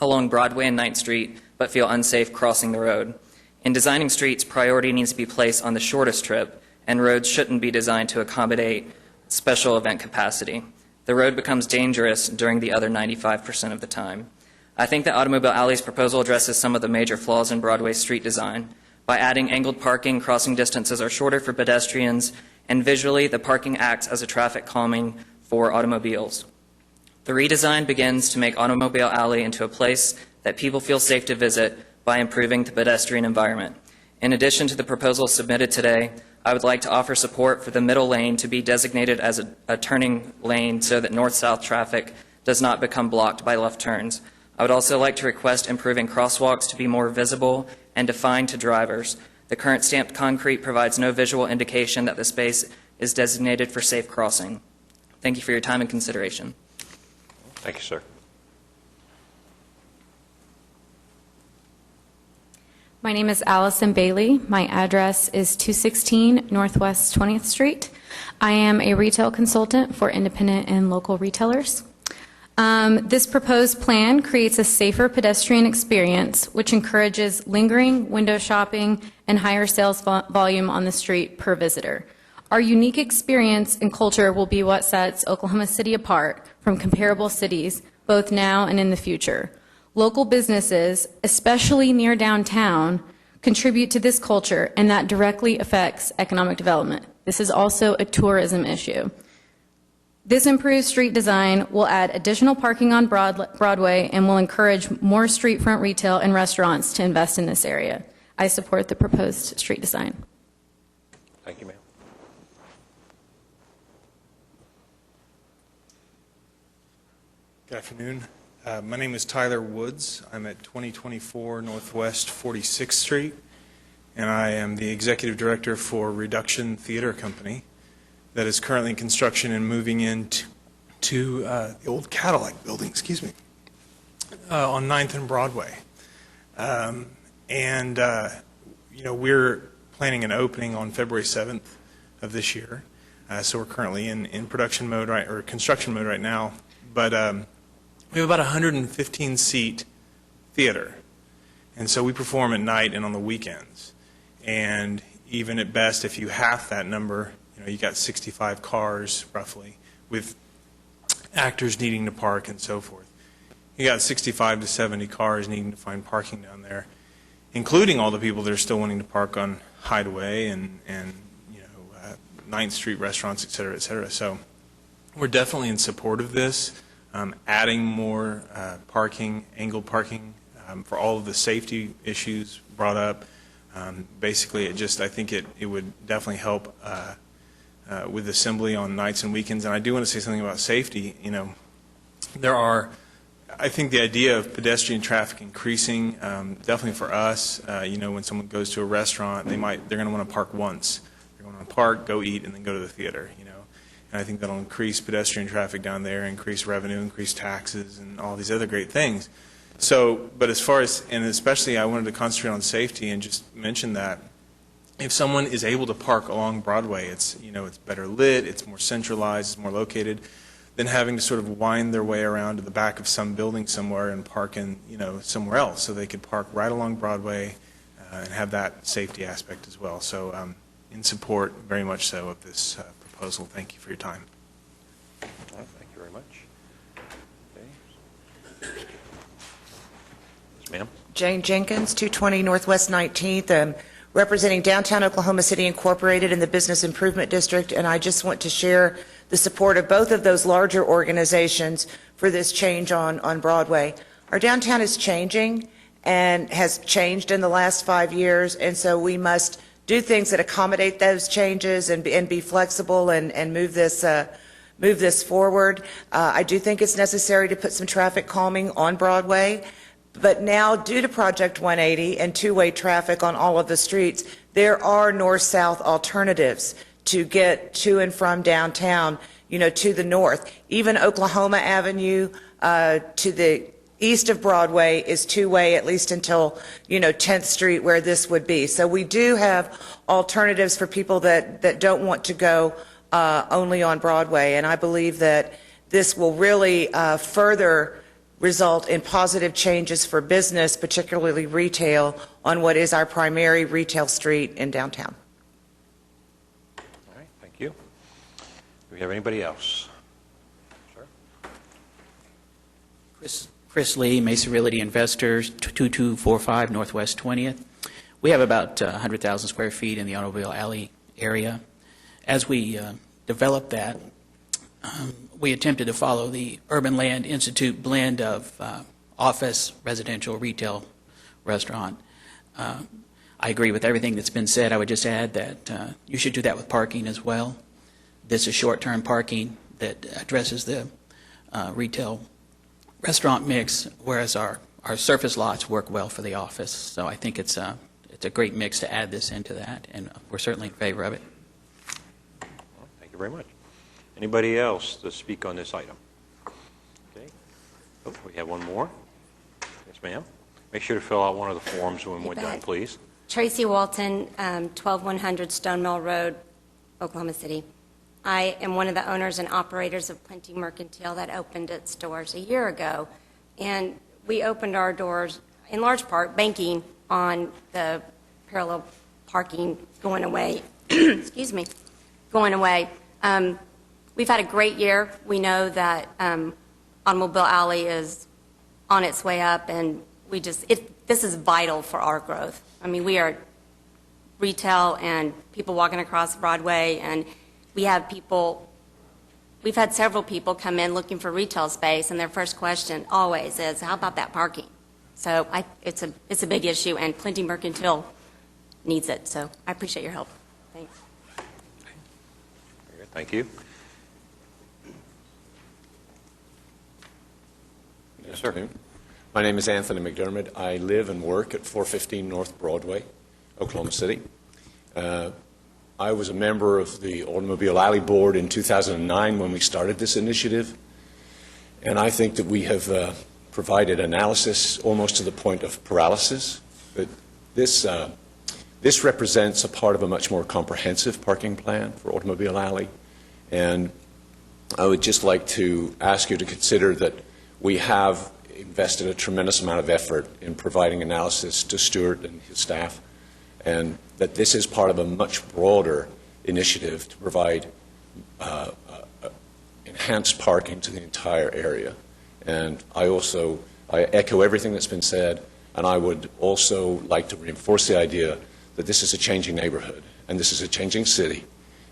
along Broadway and 9th Street, but feel unsafe crossing the road. In designing streets, priority needs to be placed on the shortest trip, and roads shouldn't be designed to accommodate special event capacity. The road becomes dangerous during the other 95% of the time. I think that Automobile Alley's proposal addresses some of the major flaws in Broadway's street design. By adding angled parking, crossing distances are shorter for pedestrians, and visually, the parking acts as a traffic calming for automobiles. The redesign begins to make Automobile Alley into a place that people feel safe to visit by improving the pedestrian environment. In addition to the proposals submitted today, I would like to offer support for the middle lane to be designated as a turning lane so that north-south traffic does not become blocked by left turns. I would also like to request improving crosswalks to be more visible and defined to drivers. The current stamped concrete provides no visual indication that the space is designated for safe crossing. Thank you for your time and consideration. Thank you, sir. My name is Allison Bailey. My address is 216 Northwest 20th Street. I am a retail consultant for independent and local retailers. This proposed plan creates a safer pedestrian experience, which encourages lingering, window shopping, and higher sales volume on the street per visitor. Our unique experience and culture will be what sets Oklahoma City apart from comparable cities, both now and in the future. Local businesses, especially near downtown, contribute to this culture, and that directly affects economic development. This is also a tourism issue. This improved street design will add additional parking on Broadway and will encourage more street front retail and restaurants to invest in this area. I support the proposed street design. Thank you, ma'am. Good afternoon. My name is Tyler Woods. I'm at 2024 Northwest 46th Street, and I am the Executive Director for Reduction Theater Company that is currently in construction and moving into the old Cadillac building, on 9th and Broadway. We're planning an opening on February 7th of this year. So we're currently in production mode, or construction mode right now. But we have about 115-seat theater, and so we perform at night and on the weekends. And even at best, if you half that number, you got 65 cars roughly, with actors needing to park and so forth. You got 65 to 70 cars needing to find parking down there, including all the people that are still wanting to park on Hideaway and 9th Street restaurants, et cetera, et cetera. So we're definitely in support of this. Adding more parking, angled parking, for all of the safety issues brought up. Basically, I think it would definitely help with assembly on nights and weekends. And I do want to say something about safety. I think the idea of pedestrian traffic increasing, definitely for us, when someone goes to a restaurant, they're going to want to park once. They're going to want to park, go eat, and then go to the theater, And I think that'll increase pedestrian traffic down there, increase revenue, increase taxes, and all these other great things. So, but as far as, and especially I wanted to concentrate on safety and just mention that if someone is able to park along Broadway, it's better lit, it's more centralized, it's more located than having to sort of wind their way around to the back of some building somewhere and park in, somewhere else. So they could park right along Broadway and have that safety aspect as well. So in support, very much so, of this proposal. Thank you for your time. All right, thank you very much. Okay. Yes, ma'am. Jane Jenkins, 220 Northwest 19th, representing Downtown Oklahoma City Incorporated in the Business Improvement District, and I just want to share the support of both of those larger organizations for this change on Broadway. Our downtown is changing and has changed in the last 5 years, and so we must do things that accommodate those changes and be flexible and move this forward. I do think it's necessary to put some traffic calming on Broadway, but now due to Project 180 and two-way traffic on all of the streets, there are north-south alternatives to get to and from downtown, to the north. Even Oklahoma Avenue to the east of Broadway is two-way, at least until, 10th Street, where this would be. So we do have alternatives for people that don't want to go only on Broadway, and I believe that this will really further result in positive changes for business, particularly retail, on what is our primary retail street in downtown. All right, thank you. Do we have anybody else? Sir? Chris Lee, Mesa Realty Investors, 2245 Northwest 20th. We have about 100,000 square feet in the Automobile Alley area. As we developed that, we attempted to follow the Urban Land Institute blend of office, residential, retail, restaurant. I agree with everything that's been said. I would just add that you should do that with parking as well. This is short-term parking that addresses the retail restaurant mix, whereas our surface lots work well for the office. So I think it's a great mix to add this into that, and we're certainly in favor of it. Well, thank you very much. Anybody else to speak on this item? Okay. Oh, we have one more. Yes, ma'am. Make sure to fill out one of the forms when we're done, bet. please. Tracy Walton, 12100 Stone Mill Road, Oklahoma City. I am one of the owners and operators of Plenty Mercantile that opened its doors a year ago. And we opened our doors, in large part, banking on the parallel parking going away. Excuse me, going away. We've had a great year. We know that Automobile Alley is on its way up, and this is vital for our growth. I mean, we are retail and people walking across Broadway, and we've had several people come in looking for retail space, and their first question always is, how about that parking? So it's a big issue, and Plenty Mercantile needs it. So I appreciate your help. Thanks. Very good. Thank you. Yes, sir. My name is Anthony McDermott. I live and work at 415 North Broadway, Oklahoma City. I was a member of the Automobile Alley Board in 2009 when we started this initiative, and I think that we have provided analysis almost to the point of paralysis. But this represents a part of a much more comprehensive parking plan for Automobile Alley, and I would just like to ask you to consider that we have invested a tremendous amount of effort in providing analysis to Stuart and his staff, and that this is part of a much broader initiative to provide enhanced parking to the entire area. And I echo everything that's been said, and I would also like to reinforce the idea that this is a changing neighborhood, and this is a changing city,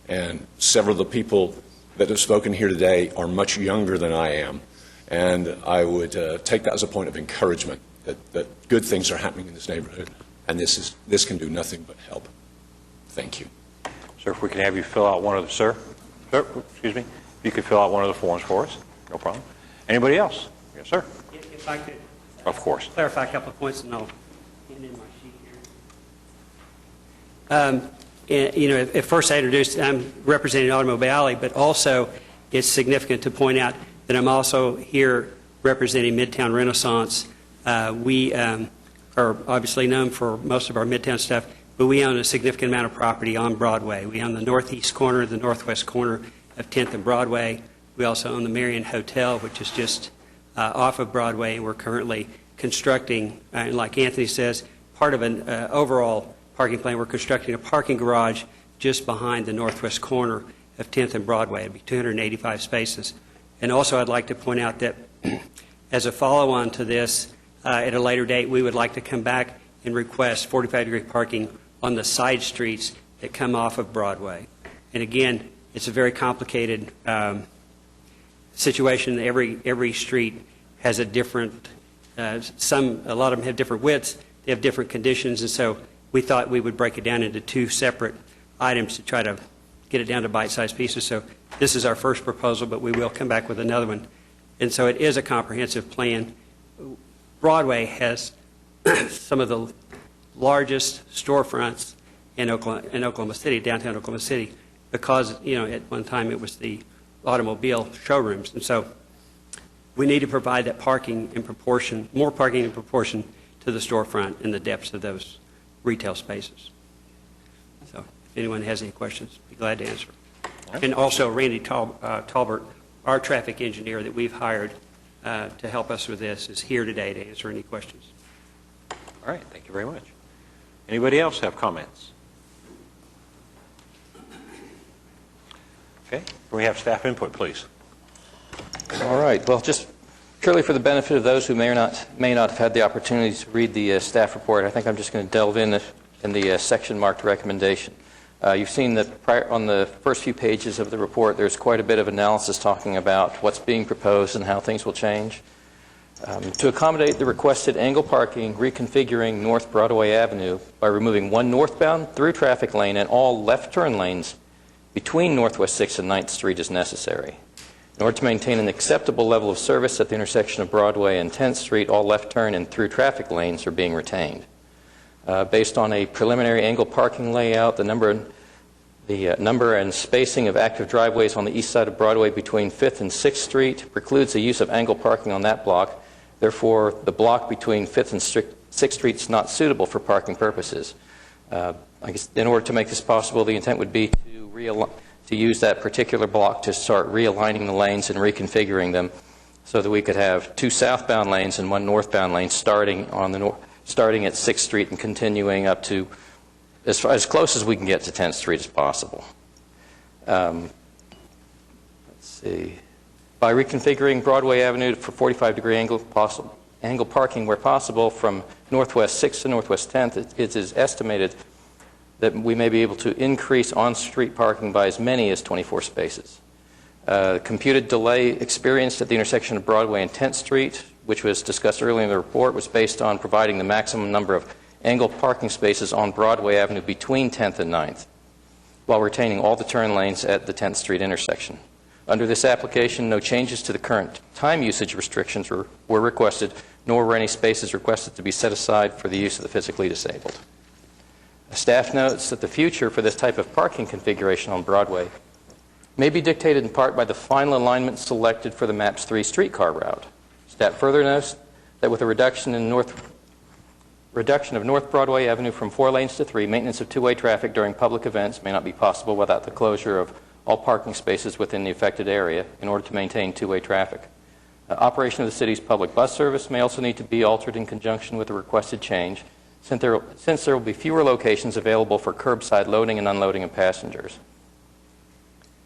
and several of the people that have spoken here today are much younger than I am. And I would take that as a point of encouragement that good things are happening in this neighborhood, and this can do nothing but help. Thank you. Sir, if we can have you fill out one of the, sir, excuse me, if you could fill out one of the forms for us, no problem. Anybody else? Yes, sir. If I could. Of course. Clarify a couple of points, and I'll hand in my sheet here. At first I introduced, I'm representing Automobile Alley, but also it's significant to point out that I'm also here representing Midtown Renaissance. We are obviously known for most of our Midtown stuff, but we own a significant amount of property on Broadway. We own the northeast corner, the northwest corner of 10th and Broadway. We also own the Marion Hotel, which is just off of Broadway. We're currently constructing, and like Anthony says, part of an overall parking plan. We're constructing a parking garage just behind the northwest corner of 10th and Broadway. It'll be 285 spaces. And also I'd like to point out that as a follow-on to this, at a later date, we would like to come back and request 45-degree parking on the side streets that come off of Broadway. And again, it's a very complicated situation. Every street has a different, a lot of them have different widths, they have different conditions, and so we thought we would break it down into two separate items to try to get it down to bite-sized pieces. So this is our first proposal, but we will come back with another one. And so it is a comprehensive plan. Broadway has some of the largest storefronts in Oklahoma City, downtown Oklahoma City, because, at one time it was the automobile showrooms. And so we need to provide that parking in proportion, more parking in proportion to the storefront and the depths of those retail spaces. So if anyone has any questions, I'd be glad to answer. Right. And also Randy Talbert, our traffic engineer that we've hired to help us with this, is here today to answer any questions. All right, thank you very much. Anybody else have comments? Okay, can we have staff input, please? All right, well, just purely for the benefit of those who may not have had the opportunity to read the staff report, I think I'm just going to delve in the section marked recommendation. You've seen that on the first few pages of the report, there's quite a bit of analysis talking about what's being proposed and how things will change. To accommodate the requested angle parking, reconfiguring North Broadway Avenue by removing one northbound through traffic lane and all left turn lanes between Northwest 6th and 9th Street is necessary. In order to maintain an acceptable level of service at the intersection of Broadway and 10th Street, all left turn and through traffic lanes are being retained. Based on a preliminary angle parking layout, the number and spacing of active driveways on the east side of Broadway between 5th and 6th Street precludes the use of angle parking on that block. Therefore, the block between 5th and 6th Street's not suitable for parking purposes. I guess in order to make this possible, the intent would be to use that particular block to start realigning the lanes and reconfiguring them so that we could have 2 southbound lanes and 1 northbound lane starting at 6th Street and continuing up to as close as we can get to 10th Street as possible. Let's see. By reconfiguring Broadway Avenue for 45-degree angle parking where possible from Northwest 6th to Northwest 10th, it is estimated that we may be able to increase on-street parking by as many as 24 spaces. Computed delay experienced at the intersection of Broadway and 10th Street, which was discussed earlier in the report, was based on providing the maximum number of angled parking spaces on Broadway Avenue between 10th and 9th, while retaining all the turn lanes at the 10th Street intersection. Under this application, no changes to the current time usage restrictions were requested, nor were any spaces requested to be set aside for the use of the physically disabled. Staff notes that the future for this type of parking configuration on Broadway may be dictated in part by the final alignment selected for the MAPS 3 streetcar route. Staff further notes that with a reduction of North Broadway Avenue from 4 lanes to 3, maintenance of two-way traffic during public events may not be possible without the closure of all parking spaces within the affected area in order to maintain two-way traffic. Operation of the city's public bus service may also need to be altered in conjunction with the requested change, since there will be fewer locations available for curbside loading and unloading of passengers.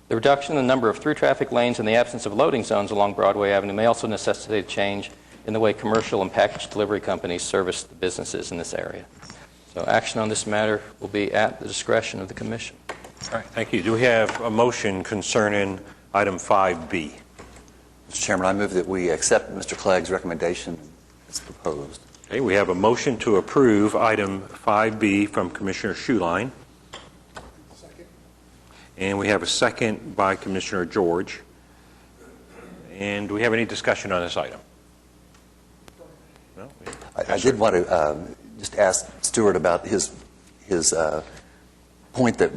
The reduction in the number of through traffic lanes and the absence of loading zones along Broadway Avenue may also necessitate a change in the way commercial and package delivery companies service the businesses in this area. So action on this matter will be at the discretion of the Commission. All right, thank you. Do we have a motion concerning item 5B? Mr. Chairman, I move that we accept Mr. Clegg's recommendation as proposed. Okay, we have a motion to approve item 5B from Commissioner Schuline. Second. And we have a second by Commissioner George. And do we have any discussion on this item? No? I did want to just ask Stuart about his point that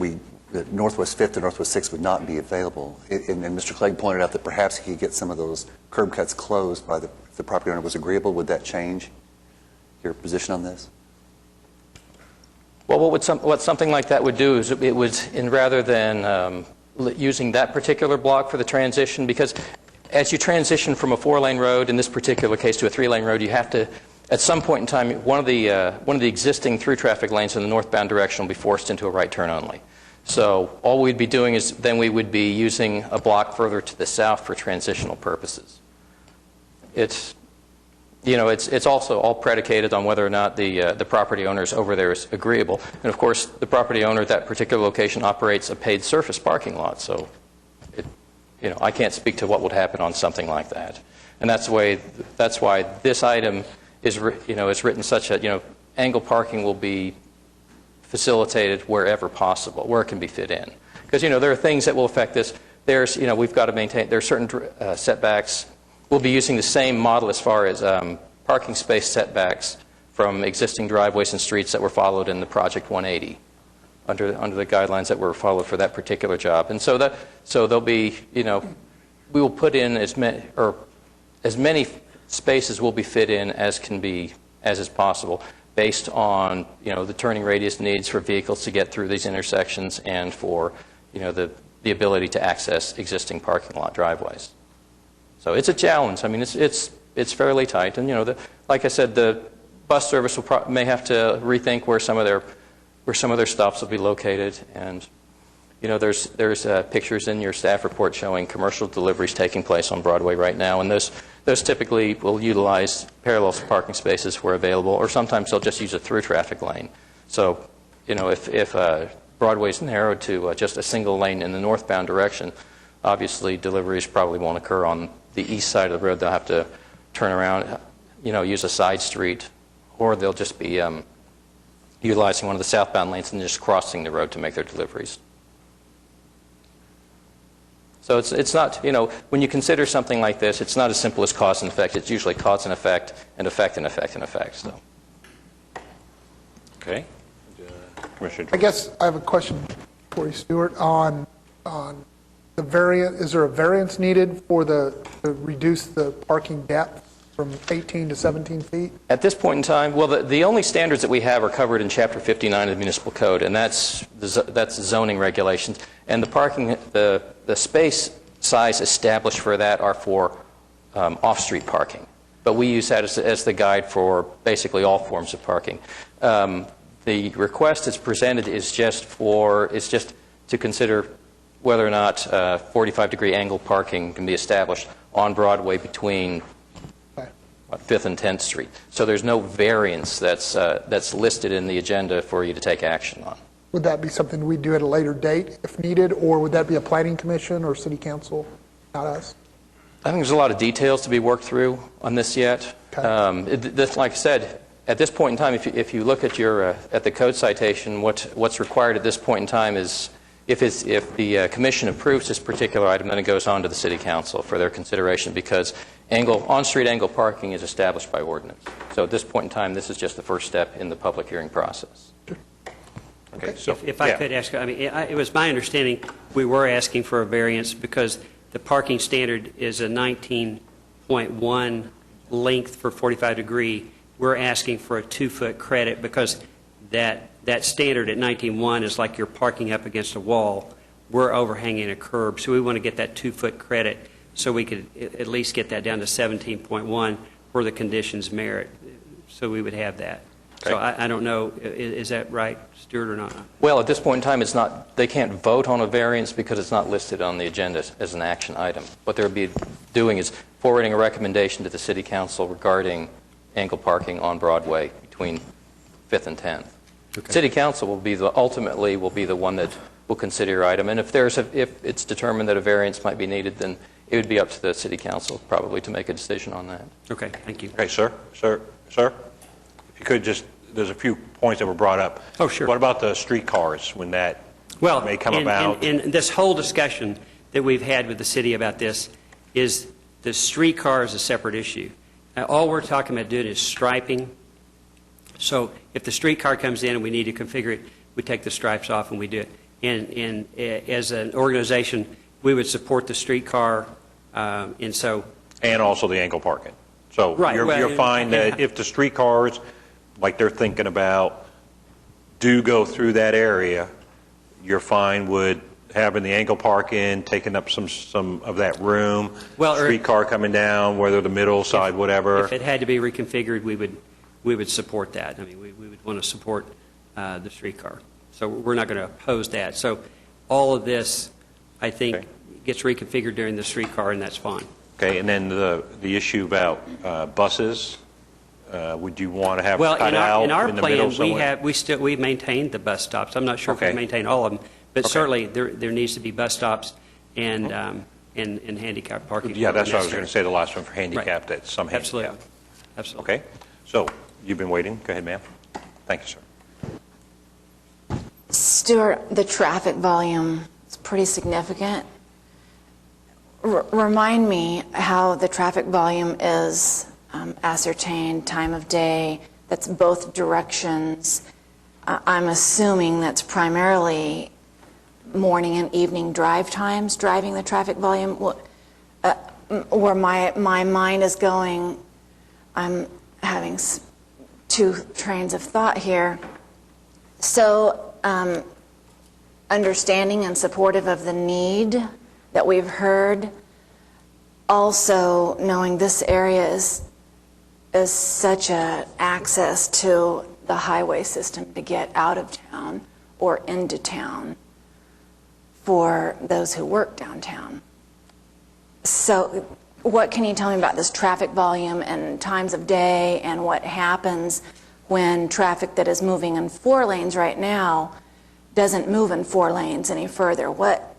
Northwest 5th and Northwest 6th would not be available. And Mr. Clegg pointed out that perhaps he could get some of those curb cuts closed by if the property owner was agreeable. Would that change your position on this? Well, what something like that would do is it would, rather than using that particular block for the transition, because as you transition from a 4-lane road, in this particular case, to a 3-lane road, you have to, at some point in time, one of the existing through traffic lanes in the northbound direction will be forced into a right turn only. So all we'd be doing is then we would be using a block further to the south for transitional purposes. It's also all predicated on whether or not the property owners over there is agreeable. And of course, the property owner at that particular location operates a paid surface parking lot. So, I can't speak to what would happen on something like that. And that's why this item is written such that angle parking will be facilitated wherever possible, where it can be fit in. Because there are things that will affect this. There's we've got to maintain. There are certain setbacks. We'll be using the same model as far as parking space setbacks from existing driveways and streets that were followed in the Project 180 under the guidelines that were followed for that particular job. And so there'll be, we will put in as many spaces will be fit in as is possible based on, the turning radius needs for vehicles to get through these intersections and for, the ability to access existing parking lot driveways. So it's a challenge. I mean, it's fairly tight, and like I said, the bus service may have to rethink where some of their stops will be located. And there's pictures in your staff report showing commercial deliveries taking place on Broadway right now, and those typically will utilize parallel parking spaces where available, or sometimes they'll just use a through traffic lane. So if Broadway's narrowed to just a single lane in the northbound direction, obviously deliveries probably won't occur on the east side of the road. They'll have to turn around, use a side street, or they'll just be utilizing one of the southbound lanes and just crossing the road to make their deliveries. So it's not, when you consider something like this, it's not as simple as cause and effect. It's usually cause and effect, and effect and effect and effect. So. Okay. Commissioner. I guess I have a question for you, Stuart, on the variant. Is there a variance needed for to reduce the parking depth from 18 to 17 feet? At this point in time, well, the only standards that we have are covered in Chapter 59 of the Municipal Code, and that's zoning regulations. And the parking, the space size established for that are for off-street parking. But we use that as the guide for basically all forms of parking. The request that's presented is just to consider whether or not 45-degree angle parking can be established on Broadway between 5th and 10th Street. So there's no variance that's listed in the agenda for you to take action on. Would that be something we'd do at a later date if needed, or would that be a planning commission or city council, not us? I think there's a lot of details to be worked through on this yet. Like I said, at this point in time, if you look at at the code citation, what's required at this point in time is if the commission approves this particular item, then it goes on to the city council for their consideration, because on-street angle parking is established by ordinance. So at this point in time, this is just the first step in the public hearing process. Okay, so If I could ask, I mean, it was my understanding we were asking for a variance because the parking standard is a 19.1 length for 45-degree. We're asking for a 2-foot credit because that standard at 19.1 is like you're parking up against a wall. We're overhanging a curb, so we want to get that 2-foot credit so we could at least get that down to 17.1 where the conditions merit. So we would have that. Okay. So I don't know, is that right, Stuart, or not? Well, at this point in time, it's not. They can't vote on a variance because it's not listed on the agenda as an action item. What they'll be doing is forwarding a recommendation to the City Council regarding angle parking on Broadway between 5th and 10th. Okay. City Council ultimately will be the one that will consider your item, and if it's determined that a variance might be needed, then it would be up to the City Council probably to make a decision on that. Okay, thank you. Okay, sir. If you could just, there's a few points that were brought up. Oh, sure. What about the streetcars when that may come about? And this whole discussion that we've had with the city about this is the streetcar is a separate issue. All we're talking about doing is striping. So if the streetcar comes in and we need to configure it, we take the stripes off and we do it. And as an organization, we would support the streetcar, and also the angle parking. So right, you're fine that if the streetcars, like they're thinking about, do go through that area, you're fine with having the angle parking, taking up some of that room, streetcar coming down, whether the middle side, whatever. If it had to be reconfigured, we would support that. I mean, we would want to support the streetcar. So we're not going to oppose that. So all of this, I think, gets reconfigured during the streetcar, and that's fine. Okay, and then the issue about buses, would you want to have cut out in our in the middle plan, somewhere? we maintain the bus stops. I'm not sure if we maintain all of them, but certainly there needs to be bus stops and handicap parking. Yeah, that's what I was going to say, the last one for handicap, that's some handicap. Absolutely. Okay, so you've been waiting. Go ahead, ma'am. Thank you, sir. Stuart, the traffic volume is pretty significant. Remind me how the traffic volume is ascertained, time of day, that's both directions. I'm assuming that's primarily morning and evening drive times driving the traffic volume. Where my mind is going, I'm having two trains of thought here. So, understanding and supportive of the need that we've heard, also knowing this area is such a access to the highway system to get out of town or into town for those who work downtown. So what can you tell me about this traffic volume and times of day and what happens when traffic that is moving in 4 lanes right now doesn't move in 4 lanes any further? What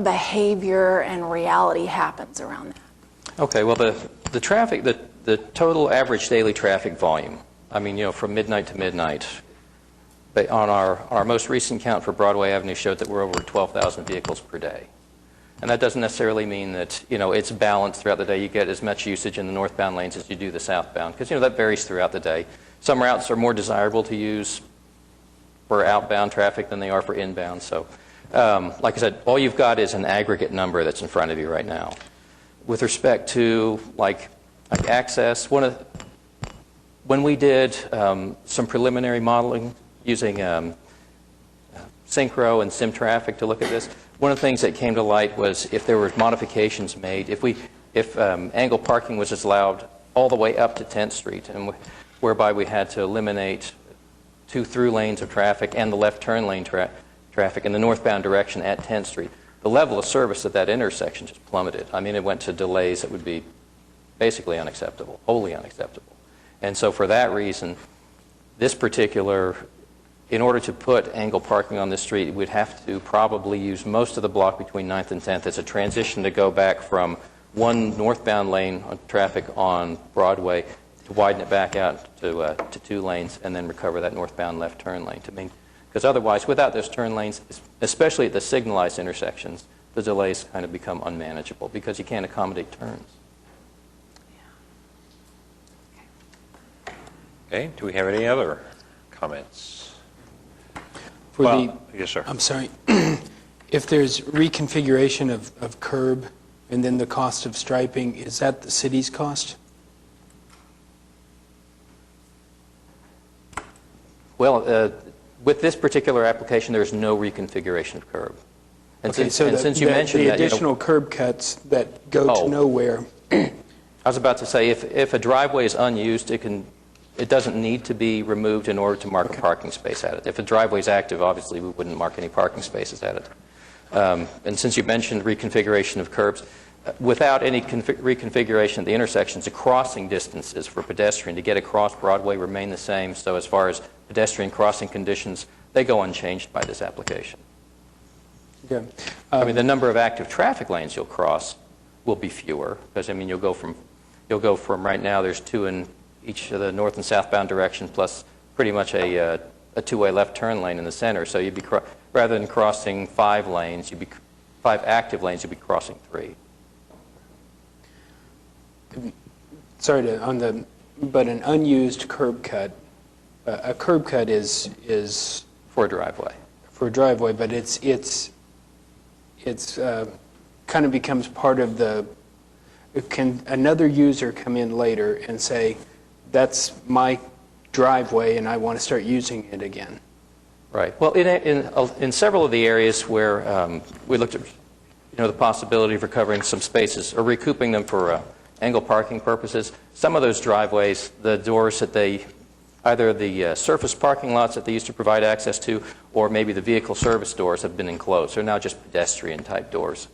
behavior and reality happens around that? Okay, well, the traffic, the total average daily traffic volume, I mean, from midnight to midnight, but on our most recent count for Broadway Avenue showed that we're over 12,000 vehicles per day. And that doesn't necessarily mean that, it's balanced throughout the day. You get as much usage in the northbound lanes as you do the southbound, because, that varies throughout the day. Some routes are more desirable to use for outbound traffic than they are for inbound. So, like I said, all you've got is an aggregate number that's in front of you right now. With respect to, like access. When we did some preliminary modeling using Synchro and SimTraffic to look at this, one of the things that came to light was if there were modifications made, if angle parking was allowed all the way up to 10th Street, and whereby we had to eliminate 2 through lanes of traffic and the left turn lane traffic in the northbound direction at 10th Street, the level of service at that intersection just plummeted. I mean, it went to delays that would be basically unacceptable, wholly unacceptable. And so for that reason, this particular, in order to put angle parking on this street, we'd have to probably use most of the block between 9th and 10th as a transition to go back from one northbound lane of traffic on Broadway to widen it back out to 2 lanes and then recover that northbound left turn lane. Because otherwise, without those turn lanes, especially at the signalized intersections, the delays kind of become unmanageable because you can't accommodate turns. Okay, do we have any other comments? Yes, sir. I'm sorry. If there's reconfiguration of curb and then the cost of striping, is that the city's cost? Well, with this particular application, there's no reconfiguration of curb. And Okay, since you mentioned the that, additional curb cuts that go to nowhere. I was about to say, if a driveway is unused, it doesn't need to be removed in order to mark a parking space at it. If a driveway is active, obviously we wouldn't mark any parking spaces at it. And since you mentioned reconfiguration of curbs, without any reconfiguration of the intersections, the crossing distances for pedestrian to get across Broadway remain the same. So as far as pedestrian crossing conditions, they go unchanged by this application. Okay. I mean, the number of active traffic lanes you'll cross will be fewer because, I mean, you'll go from right now there's 2 in each of the north and southbound direction plus pretty much a 2-way left turn lane in the center. So you'd be rather than crossing 5 lanes, 5 active lanes, you'd be crossing 3. Sorry but an unused curb cut, a curb cut is for a driveway. For a driveway, but it's kind of becomes part of the. Can another user come in later and say, "That's my driveway, and I want to start using it again"? Right. Well, in several of the areas where we looked at, the possibility of recovering some spaces or recouping them for angle parking purposes, some of those driveways, the doors that either the surface parking lots that they used to provide access to, or maybe the vehicle service doors have been enclosed. They're now just pedestrian-type doors.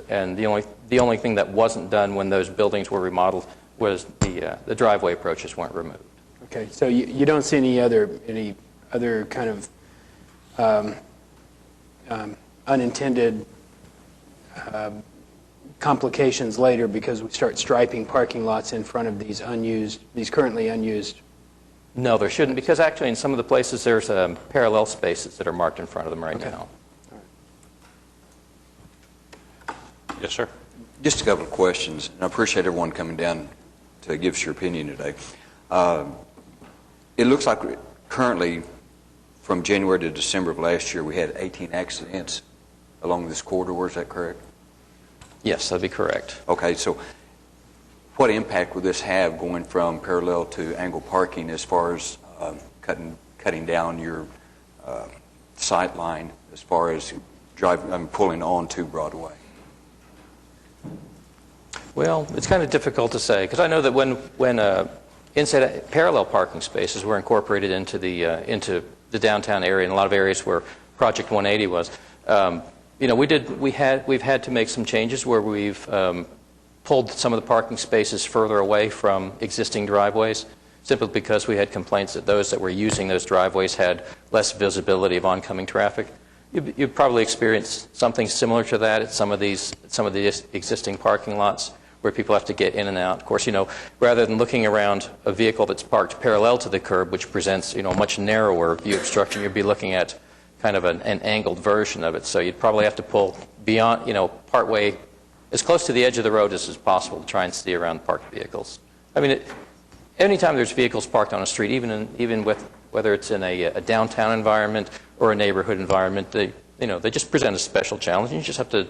And the only thing that wasn't done when those buildings were remodeled was the driveway approaches weren't removed. Okay, so you don't see any other kind of unintended complications later because we start striping parking lots in front of these currently unused. No, there shouldn't, because actually in some of the places there's parallel spaces that are marked in front of them right now. Yes, sir. Just a couple of questions, and I appreciate everyone coming down to give us your opinion today. It looks like currently, from January to December of last year, we had 18 accidents along this corridor. Is that correct? Yes, that'd be correct. Okay, so what impact would this have going from parallel to angle parking as far as cutting down your sight line as far as pulling onto Broadway? Well, it's kind of difficult to say because I know that when inside parallel parking spaces were incorporated into the downtown area and a lot of areas where Project 180 was, we've had to make some changes where we've pulled some of the parking spaces further away from existing driveways simply because we had complaints that those that were using those driveways had less visibility of oncoming traffic. You've probably experienced something similar to that at some of the existing parking lots where people have to get in and out. Of course, rather than looking around a vehicle that's parked parallel to the curb, which presents, a much narrower view obstruction, you'd be looking at kind of an angled version of it. So you'd probably have to pull beyond, partway as close to the edge of the road as possible to try and see around parked vehicles. I mean, anytime there's vehicles parked on a street, even with whether it's in a downtown environment or a neighborhood environment, they just present a special challenge, and you just have to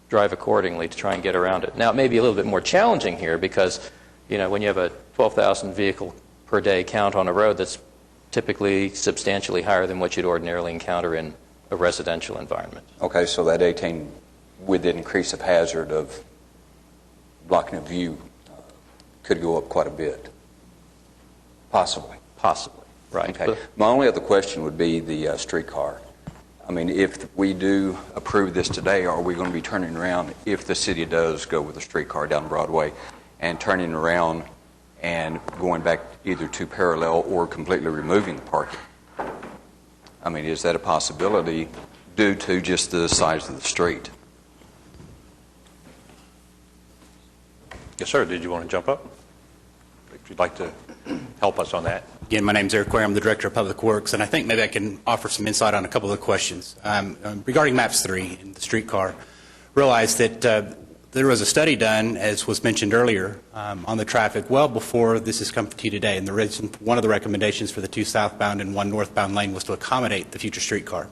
drive accordingly to try and get around it. Now, it may be a little bit more challenging here because when you have a 12,000 vehicle per day count on a road, that's typically substantially higher than what you'd ordinarily encounter in a residential environment. Okay, so that 18, with the increase of hazard of blocking a view, could go up quite a bit. Possibly. Possibly, right. Okay. My only other question would be the streetcar. I mean, if we do approve this today, are we going to be turning around, if the city does go with a streetcar down Broadway, and turning around and going back either to parallel or completely removing the parking? I mean, is that a possibility due to just the size of the street? Yes, sir. Did you want to jump up? If you'd like to help us on that. Again, my name's Eric Quare. I'm the Director of Public Works, and I think maybe I can offer some insight on a couple of the questions. Regarding MAPS 3 and the streetcar, realize that there was a study done, as was mentioned earlier, on the traffic well before this has come to you today, and one of the recommendations for the 2 southbound and 1 northbound lane was to accommodate the future streetcar.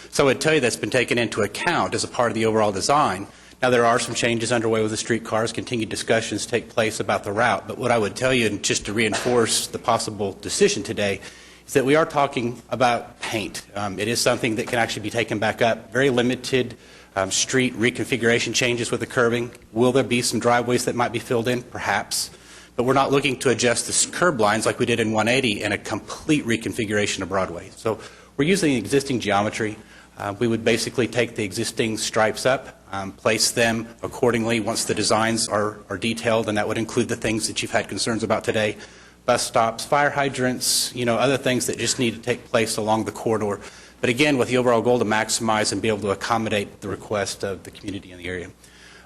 So I would tell you that's been taken into account as a part of the overall design. Now, there are some changes underway with the streetcars. Continued discussions take place about the route. But what I would tell you, and just to reinforce the possible decision today, is that we are talking about paint. It is something that can actually be taken back up. Very limited street reconfiguration changes with the curbing. Will there be some driveways that might be filled in? Perhaps. But we're not looking to adjust the curb lines like we did in 180 and a complete reconfiguration of Broadway. So we're using existing geometry. We would basically take the existing stripes up, place them accordingly once the designs are detailed, and that would include the things that you've had concerns about today: bus stops, fire hydrants, other things that just need to take place along the corridor. But again, with the overall goal to maximize and be able to accommodate the request of the community in the area.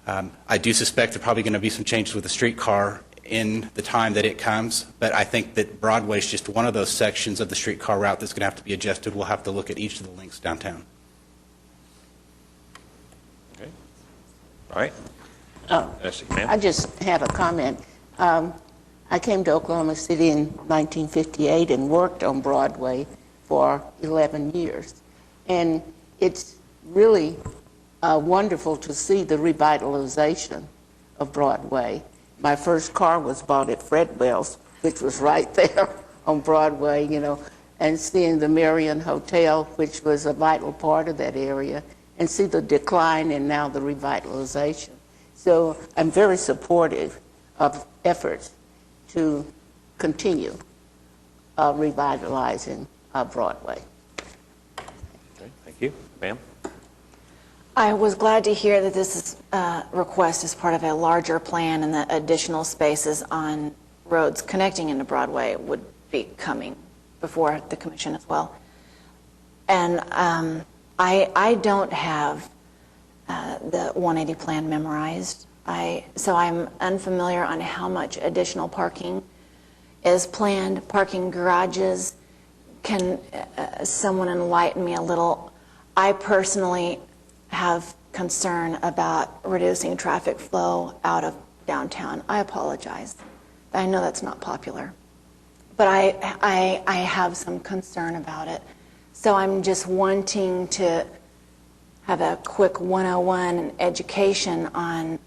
I do suspect there are probably going to be some changes with the streetcar in the time that it comes, but I think that Broadway is just one of those sections of the streetcar route that's going to have to be adjusted. We'll have to look at each of the links downtown. All right. I just have a comment. I came to Oklahoma City in 1958 and worked on Broadway for 11 years. And it's really wonderful to see the revitalization of Broadway. My first car was bought at Fredwell's, which was right there on Broadway, and seeing the Marion Hotel, which was a vital part of that area, and see the decline and now the revitalization. So I'm very supportive of efforts to continue revitalizing Broadway. Okay, thank you. Ma'am? I was glad to hear that this request is part of a larger plan and that additional spaces on roads connecting into Broadway would be coming before the commission as well. And I don't have the 180 plan memorized, so I'm unfamiliar on how much additional parking is planned, parking garages. Can someone enlighten me a little? I personally have concern about reducing traffic flow out of downtown. I apologize. I know that's not popular, but I have some concern about it. So I'm just wanting to have a quick 101 and education on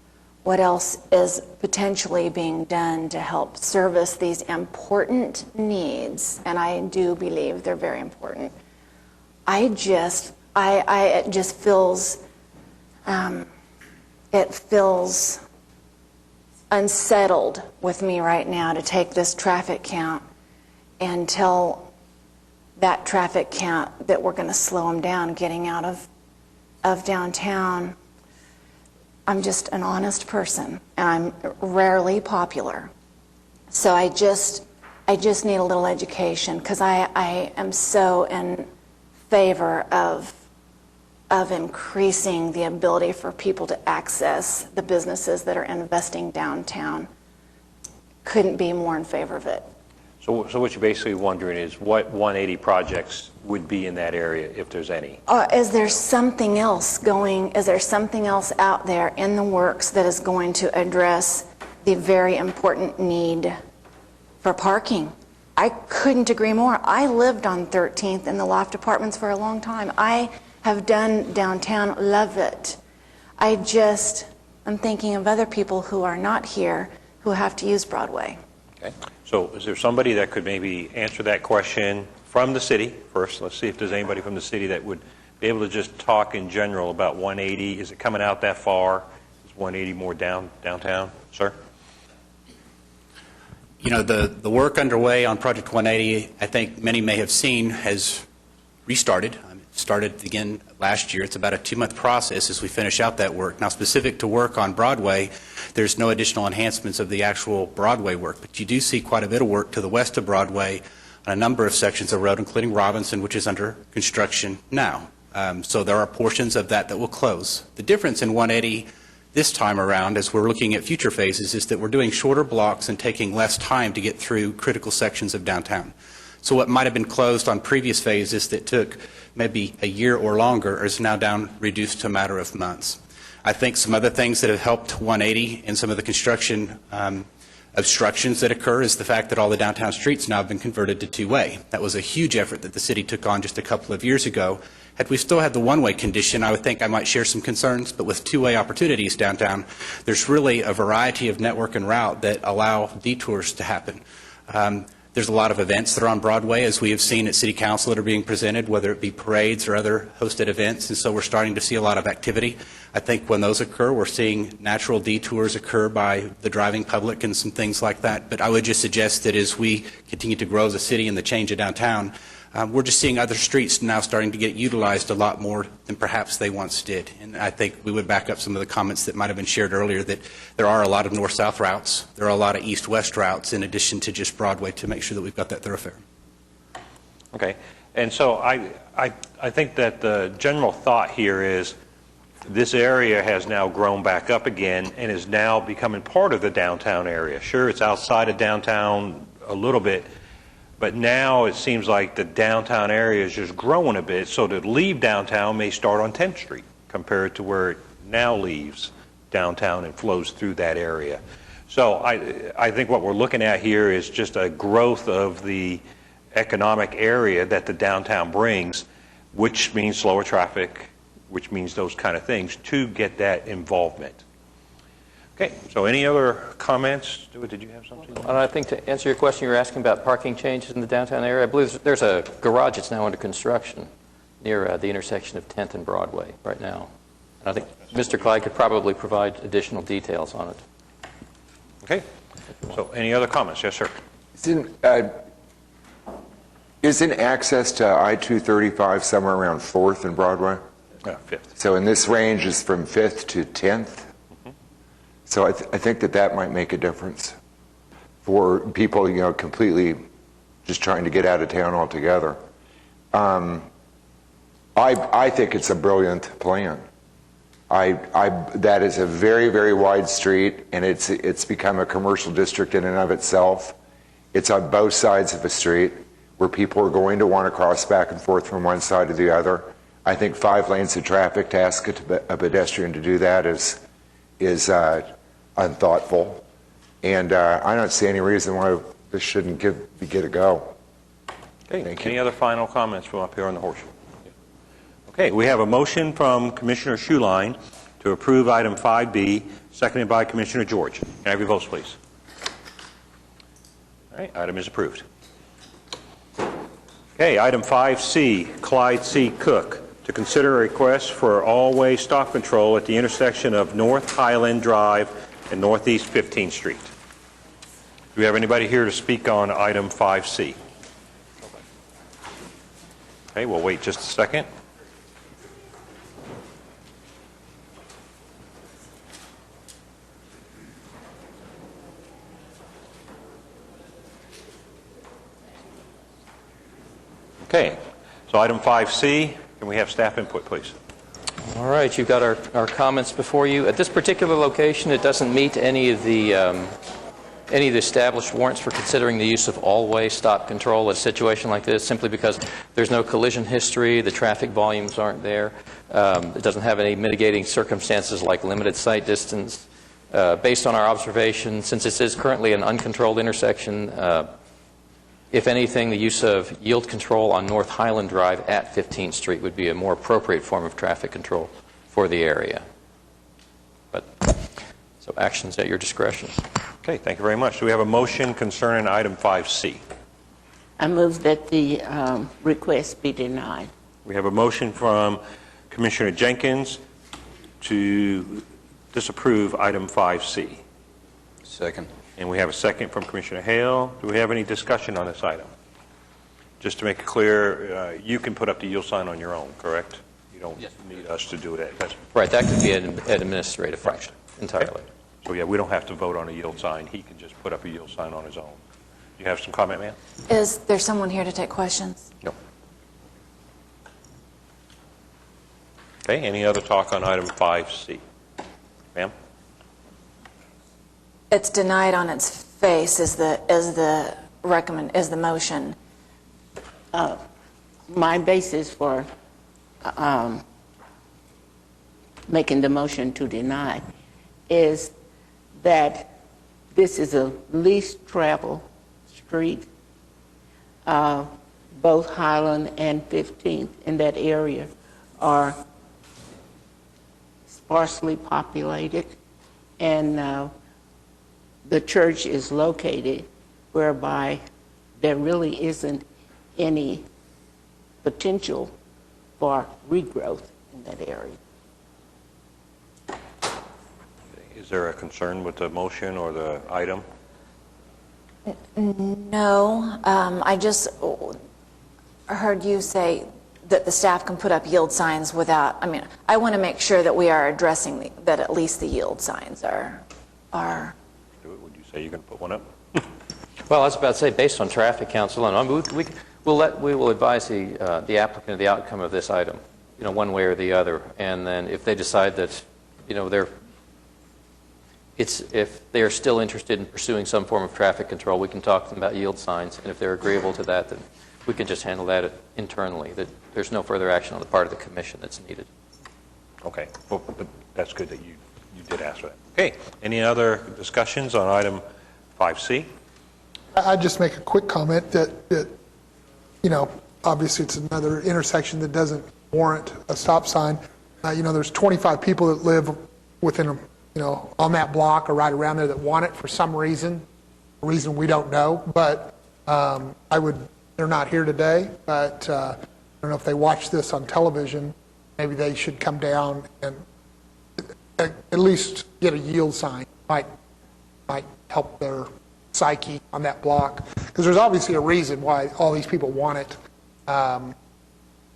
what else is potentially being done to help service these important needs, and I do believe they're very important. It just feels, it feels unsettled with me right now to take this traffic count and tell that traffic count that we're going to slow them down getting out of downtown. I'm just an honest person, and I'm rarely popular. So I just need a little education, because I am so in favor of increasing the ability for people to access the businesses that are investing downtown. Couldn't be more in favor of it. So what you're basically wondering is what 180 projects would be in that area, if there's any? Is there something else out there in the works that is going to address the very important need for parking? I couldn't agree more. I lived on 13th in the loft apartments for a long time. I have done downtown, love it. I'm thinking of other people who are not here who have to use Broadway. Okay. So is there somebody that could maybe answer that question from the city first? Let's see if there's anybody from the city that would be able to just talk in general about 180. Is it coming out that far? Is 180 more downtown? Sir? You know, the work underway on Project 180, I think many may have seen, has restarted. It started again last year. It's about a 2-month process as we finish out that work. Now, specific to work on Broadway, there's no additional enhancements of the actual Broadway work, but you do see quite a bit of work to the west of Broadway on a number of sections of road, including Robinson, which is under construction now. So there are portions of that that will close. The difference in 180 this time around, as we're looking at future phases, is that we're doing shorter blocks and taking less time to get through critical sections of downtown. So what might have been closed on previous phases that took maybe a year or longer is now reduced to a matter of months. I think some other things that have helped 180 in some of the construction obstructions that occur is the fact that all the downtown streets now have been converted to two-way. That was a huge effort that the city took on just a couple of years ago. Had we still had the one-way condition, I would think I might share some concerns, but with two-way opportunities downtown, there's really a variety of network and route that allow detours to happen. There's a lot of events that are on Broadway, as we have seen at City Council, that are being presented, whether it be parades or other hosted events, and so we're starting to see a lot of activity. I think when those occur, we're seeing natural detours occur by the driving public and some things like that. But I would just suggest that as we continue to grow as a city and the change of downtown, we're just seeing other streets now starting to get utilized a lot more than perhaps they once did. And I think we would back up some of the comments that might have been shared earlier, that there are a lot of north-south routes, there are a lot of east-west routes in addition to just Broadway, to make sure that we've got that thoroughfare. Okay. And so I think that the general thought here is this area has now grown back up again and is now becoming part of the downtown area. Sure, it's outside of downtown a little bit, but now it seems like the downtown area is just growing a bit, so to leave downtown may start on 10th Street compared to where it now leaves downtown and flows through that area. So I think what we're looking at here is just a growth of the economic area that the downtown brings, which means slower traffic, which means those kind of things, to get that involvement. Okay, so any other comments? Did you have something? And I think to answer your question, you were asking about parking changes in the downtown area. I believe there's a garage that's now under construction near the intersection of 10th and Broadway right now. And I think Mr. Clyde could probably provide additional details on it. Okay, so any other comments? Yes, sir. Isn't access to I-235 somewhere around 4th and Broadway? 5th. So in this range is from 5th to 10th? So I think that might make a difference for people, completely just trying to get out of town altogether. I think it's a brilliant plan. That is a very, very wide street, and it's become a commercial district in and of itself. It's on both sides of the street where people are going to want to cross back and forth from one side to the other. I think 5 lanes of traffic to ask a pedestrian to do that is unthoughtful, and I don't see any reason why this shouldn't get a go. Okay. Any other final comments from up here on the horseshoe? Okay, we have a motion from Commissioner Schuline to approve item 5B, seconded by Commissioner George. Can I have your votes, please? All right, item is approved. Okay, item 5C, Clyde C. Cook, to consider a request for all-way stop control at the intersection of North Highland Drive and Northeast 15th Street. Do we have anybody here to speak on item 5C? Okay, we'll wait just a second. Okay, so item 5C, can we have staff input, please? All right, you've got our comments before you. At this particular location, it doesn't meet any of the established warrants for considering the use of all-way stop control in a situation like this, simply because there's no collision history, the traffic volumes aren't there. It doesn't have any mitigating circumstances like limited sight distance. Based on our observation, since this is currently an uncontrolled intersection, if anything, the use of yield control on North Highland Drive at 15th Street would be a more appropriate form of traffic control for the area. But So actions at your discretion. Okay, thank you very much. Do we have a motion concerning item 5C? I move that the request be denied. We have a motion from Commissioner Jenkins to disapprove item 5C. Second. And we have a second from Commissioner Hale. Do we have any discussion on this item? Just to make it clear, you can put up the yield sign on your own, correct? You don't need us to do that. That's Right, that could be an administrative function entirely. So, yeah, we don't have to vote on a yield sign. He can just put up a yield sign on his own. You have some comment, ma'am? Is there someone here to take questions? No. Okay, any other talk on item 5C? Ma'am? It's denied on its face is the motion. My basis for making the motion to deny is that this is a least traveled street. Both Highland and 15th in that area are sparsely populated, and the church is located whereby there really isn't any potential for regrowth in that area. Is there a concern with the motion or the item? No, I just heard you say that the staff can put up yield signs without, I want to make sure that we are addressing that at least the yield signs are. Would you say you're going to put one up? Well, I was about to say, based on traffic count alone, we will advise the applicant of the outcome of this item, one way or the other, and then if they decide that, if they are still interested in pursuing some form of traffic control, we can talk to them about yield signs, and if they're agreeable to that, then we can just handle that internally. That there's no further action on the part of the commission that's needed. Okay, well, but that's good that you did ask for that. Okay, any other discussions on item 5C? I'd just make a quick comment that obviously it's another intersection that doesn't warrant a stop sign. There's 25 people that live within on that block or right around there that want it for some reason, a reason we don't know. But they're not here today, but I don't know if they watch this on television, maybe they should come down and at least get a yield sign. Might help their psyche on that block, because there's obviously a reason why all these people want it.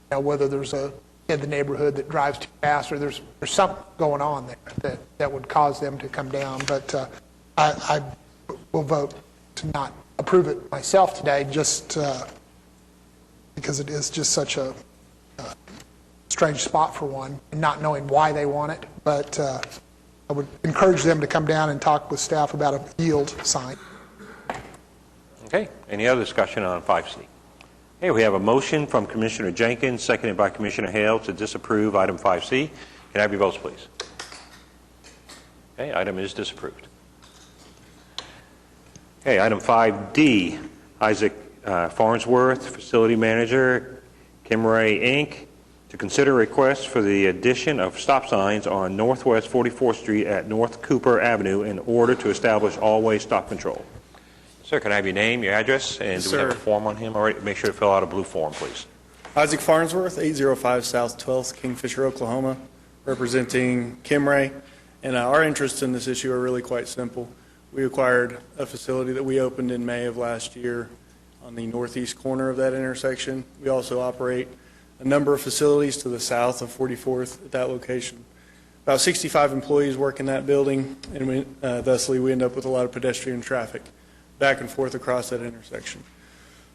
Whether there's a kid in the neighborhood that drives too fast, or there's something going on there that would cause them to come down. But I will vote to not approve it myself today, just because it is just such a strange spot for one, and not knowing why they want it. But I would encourage them to come down and talk with staff about a yield sign. Okay, any other discussion on 5C? Okay, we have a motion from Commissioner Jenkins, seconded by Commissioner Hale, to disapprove item 5C. Can I have your votes, please? Okay, item is disapproved. Okay, item 5D, Isaac Farnsworth, Facility Manager, Kimray Inc., to consider requests for the addition of stop signs on Northwest 44th Street at North Cooper Avenue in order to establish all-way stop control. Sir, can I have your name, your address, and do we have a form on him? All right, make sure to fill out a blue form, please. Isaac Farnsworth, 805 South 12th, Kingfisher, Oklahoma, representing Kimray. And our interests in this issue are really quite simple. We acquired a facility that we opened in May of last year on the northeast corner of that intersection. We also operate a number of facilities to the south of 44th at that location. About 65 employees work in that building, and thusly we end up with a lot of pedestrian traffic back and forth across that intersection.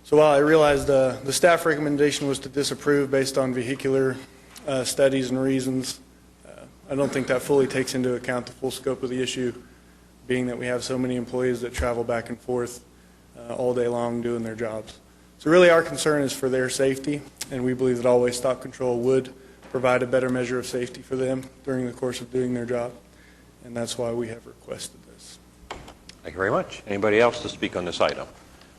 So while I realized the staff recommendation was to disapprove based on vehicular studies and reasons, I don't think that fully takes into account the full scope of the issue, being that we have so many employees that travel back and forth all day long doing their jobs. So really our concern is for their safety, and we believe that all-way stop control would provide a better measure of safety for them during the course of doing their job, and that's why we have requested this. Thank you very much. Anybody else to speak on this item?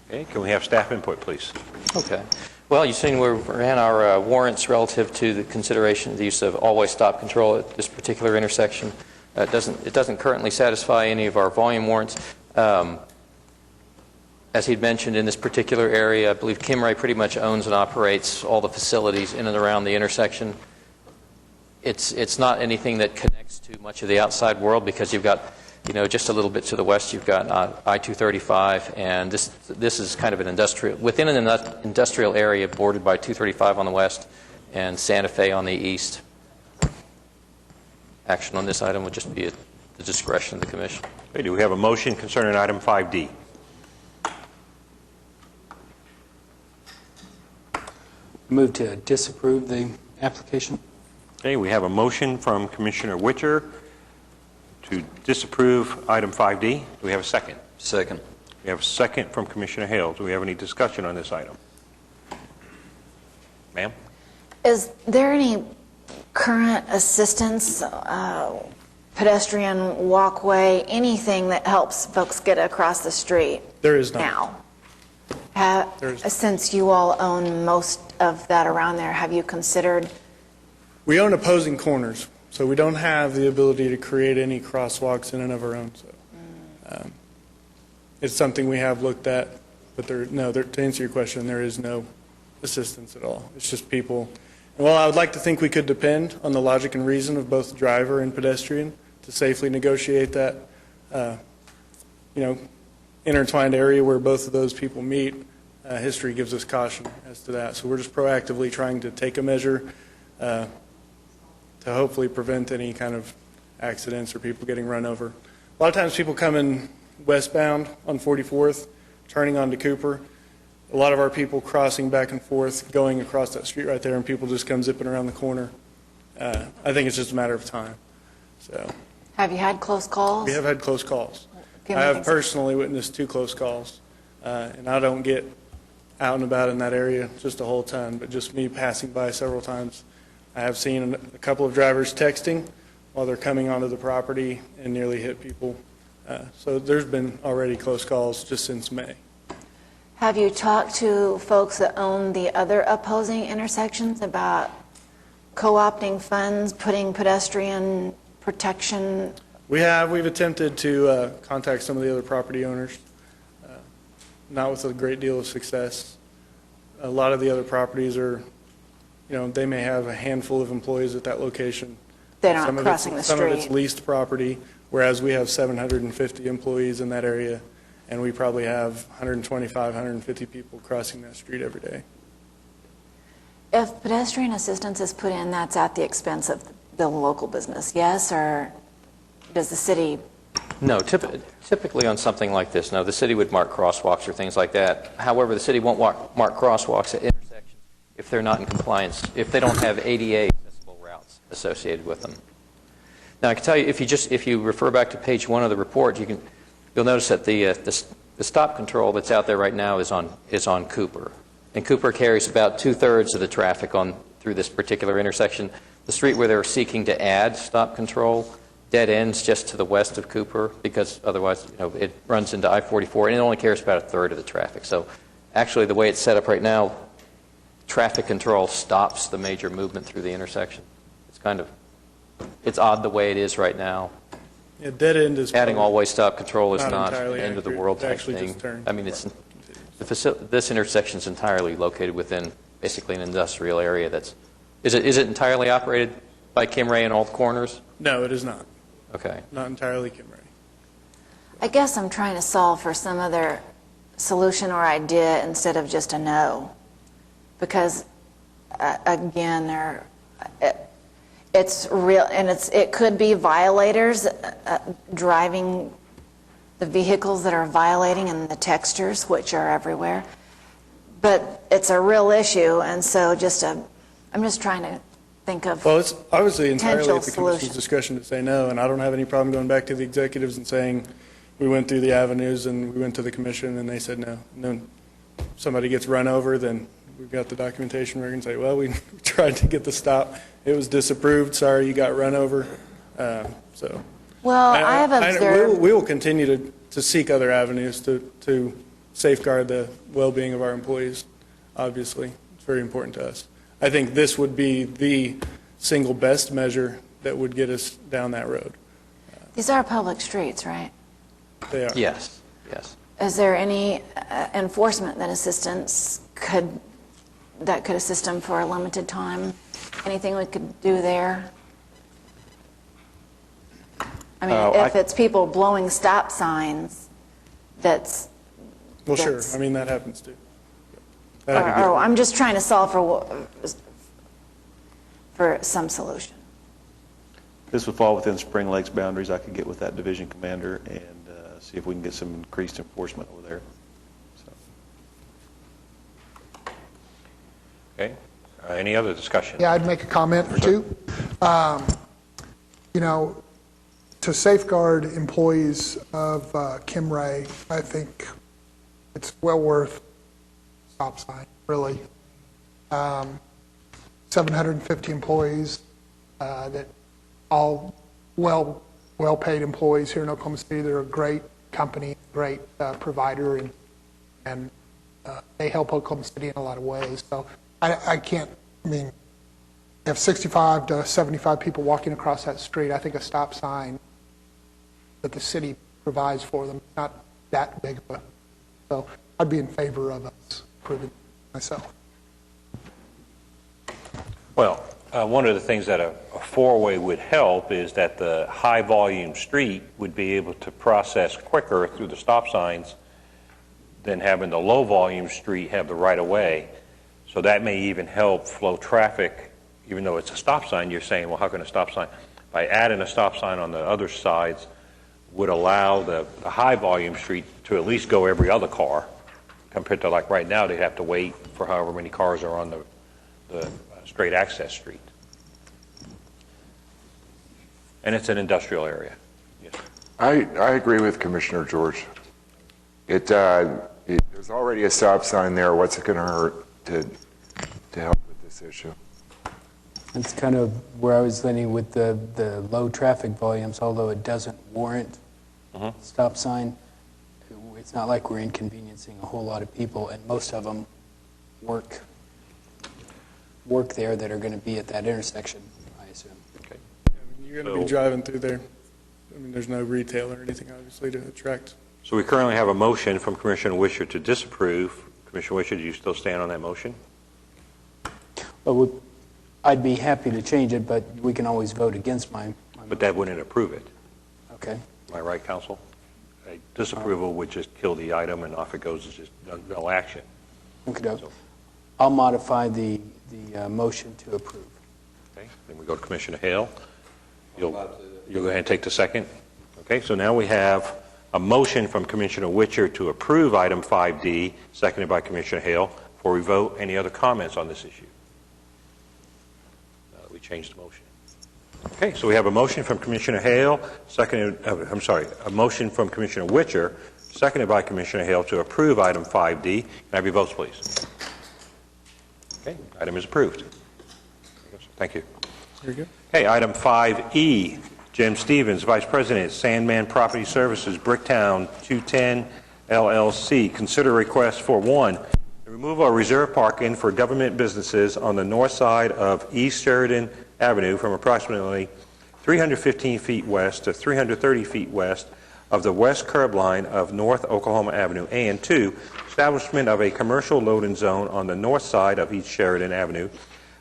Okay, can we have staff input, please? Okay. Well, you've seen we ran our warrants relative to the consideration of the use of all-way stop control at this particular intersection. It doesn't currently satisfy any of our volume warrants. As he'd mentioned, in this particular area, I believe Kimray pretty much owns and operates all the facilities in and around the intersection. It's not anything that connects to much of the outside world because you've got, just a little bit to the west, you've got I-235, and this is kind of an within an industrial area bordered by 235 on the west and Santa Fe on the east. Action on this item would just be at the discretion of the commission. Okay, do we have a motion concerning item 5D? Move to disapprove the application. Okay, we have a motion from Commissioner Witcher to disapprove item 5D. Do we have a second? Second. We have a second from Commissioner Hale. Do we have any discussion on this item? Ma'am? Is there any current assistance, pedestrian walkway, anything that helps folks get across the street? There is not. Now? There's- Since you all own most of that around there, have you considered? We own opposing corners, so we don't have the ability to create any crosswalks in and of our own. So it's something we have looked at, but to answer your question, there is no assistance at all. It's just people. Well, I would like to think we could depend on the logic and reason of both driver and pedestrian to safely negotiate that, intertwined area where both of those people meet. History gives us caution as to that. So we're just proactively trying to take a measure to hopefully prevent any kind of accidents or people getting run over. A lot of times people come in westbound on 44th, turning onto Cooper. A lot of our people crossing back and forth, going across that street right there, and people just come zipping around the corner. I think it's just a matter of time. So Have you had close calls? we have had close calls. Give me I have an personally witnessed 2 close calls, and I don't get out and about in that area just a whole ton, but just me passing by several times. I have seen a couple of drivers texting while they're coming onto the property and nearly hit people. So there's been already close calls just since May. Have you talked to folks that own the other opposing intersections about co-opting funds, putting pedestrian protection? We've attempted to contact some of the other property owners, not with a great deal of success. A lot of the other properties are, they may have a handful of employees at that location. They're not crossing the Some of it's street. leased property, whereas we have 750 employees in that area, and we probably have 125, 150 people crossing that street every day. If pedestrian assistance is put in, that's at the expense of the local business, yes? Or does the city? No, typically on something like this, no, the city would mark crosswalks or things like that. However, the city won't mark crosswalks at intersections if they're not in compliance, if they don't have ADA accessible routes associated with them. Now, I can tell you, if you refer back to page 1 of the report, you'll notice that the stop control that's out there right now is on Cooper, and Cooper carries about 2/3 of the traffic through this particular intersection. The street where they're seeking to add stop control dead ends just to the west of Cooper, because otherwise, it runs into I-44, and it only carries about 1/3 of the traffic. So, actually, the way it's set up right now, traffic control stops the major movement through the intersection. It's odd the way it is right now. Yeah, dead end is Adding all-way stop control is not not entirely end of the accurate. world It type actually thing. just turns. I mean, this intersection is entirely located within basically an industrial area. Is it entirely operated by Kimray in all corners? No, it is not. Okay. Not entirely Kimray. I guess I'm trying to solve for some other solution or idea instead of just a no. Because, again, it's real, and it could be violators driving the vehicles that are violating and the textures, which are everywhere. But it's a real issue, and so I'm just trying to think of Well, it's obviously entirely potential at the commission's solutions. discretion to say no, and I don't have any problem going back to the executives and saying, we went through the avenues and we went to the commission and they said no. And then somebody gets run over, then we've got the documentation where we can say, well, we tried to get the stop. It was disapproved. Sorry, you got run over. So. Well, I have observed. We will continue to seek other avenues to safeguard the well-being of our employees, obviously. It's very important to us. I think this would be the single best measure that would get us down that road. These are public streets, right? They are. Yes, yes. Is there any enforcement that could assist them for a limited time? Anything we could do there? I mean, if it's people blowing stop signs, that's... Well, sure. I mean, that happens too. Or I'm just trying to solve for some solution. This would fall within Spring Lake's boundaries. I could get with that division commander and see if we can get some increased enforcement over there. So. Okay. Any other discussion? Yeah, I'd make a comment or two. You know, to safeguard employees of Kimray, I think it's well worth stop sign, really. 750 employees that all well-paid employees here in Oklahoma City. They're a great company, great provider, and they help Oklahoma City in a lot of ways. So I mean, you have 65 to 75 people walking across that street. I think a stop sign that the city provides for them, not that big of a, so I'd be in favor of us approving myself. Well, one of the things that a four-way would help is that the high-volume street would be able to process quicker through the stop signs than having the low-volume street have the right-of-way. So that may even help flow traffic, even though it's a stop sign. You're saying, well, how can a stop sign? By adding a stop sign on the other sides would allow the high-volume street to at least go every other car, compared to like right now, they'd have to wait for however many cars are on the straight access street. And it's an industrial area. Yes. I agree with Commissioner George. There's already a stop sign there. What's it going to hurt to help with this issue? That's kind of where I was leaning with the low traffic volumes, although it doesn't warrant stop sign. It's not like we're inconveniencing a whole lot of people, and most of them work there that are going to be at that intersection, I assume. Okay. You're going to be driving through there. I mean, there's no retail or anything, obviously, to attract. So we currently have a motion from Commissioner Wisher to disapprove. Commissioner Wisher, do you still stand on that motion? Well, I'd be happy to change it, but we can always vote against my But that wouldn't approve it. Okay. Am I right, counsel? A disapproval would just kill the item, and off it goes. It's just no action. Okay. I'll modify the motion to approve. Okay. Then we go to Commissioner Hale. You'll go ahead and take the second. Okay. So now we have a motion from Commissioner Wisher to approve item 5D, seconded by Commissioner Hale. Before we vote, any other comments on this issue? We changed the motion. Okay, so we have a motion from Commissioner Hale, a motion from Commissioner Wisher, seconded by Commissioner Hale to approve item 5D. Can I have your votes, please? Okay, item is approved. Thank you. Very good. Okay, item 5E, Jim Stevens, Vice President, Sandman Property Services, Bricktown 210 LLC. Consider request for 1, the removal of reserve parking for government businesses on the north side of East Sheridan Avenue from approximately 315 feet west to 330 feet west of the west curb line of North Oklahoma Avenue, and 2, establishment of a commercial loading zone on the north side of East Sheridan Avenue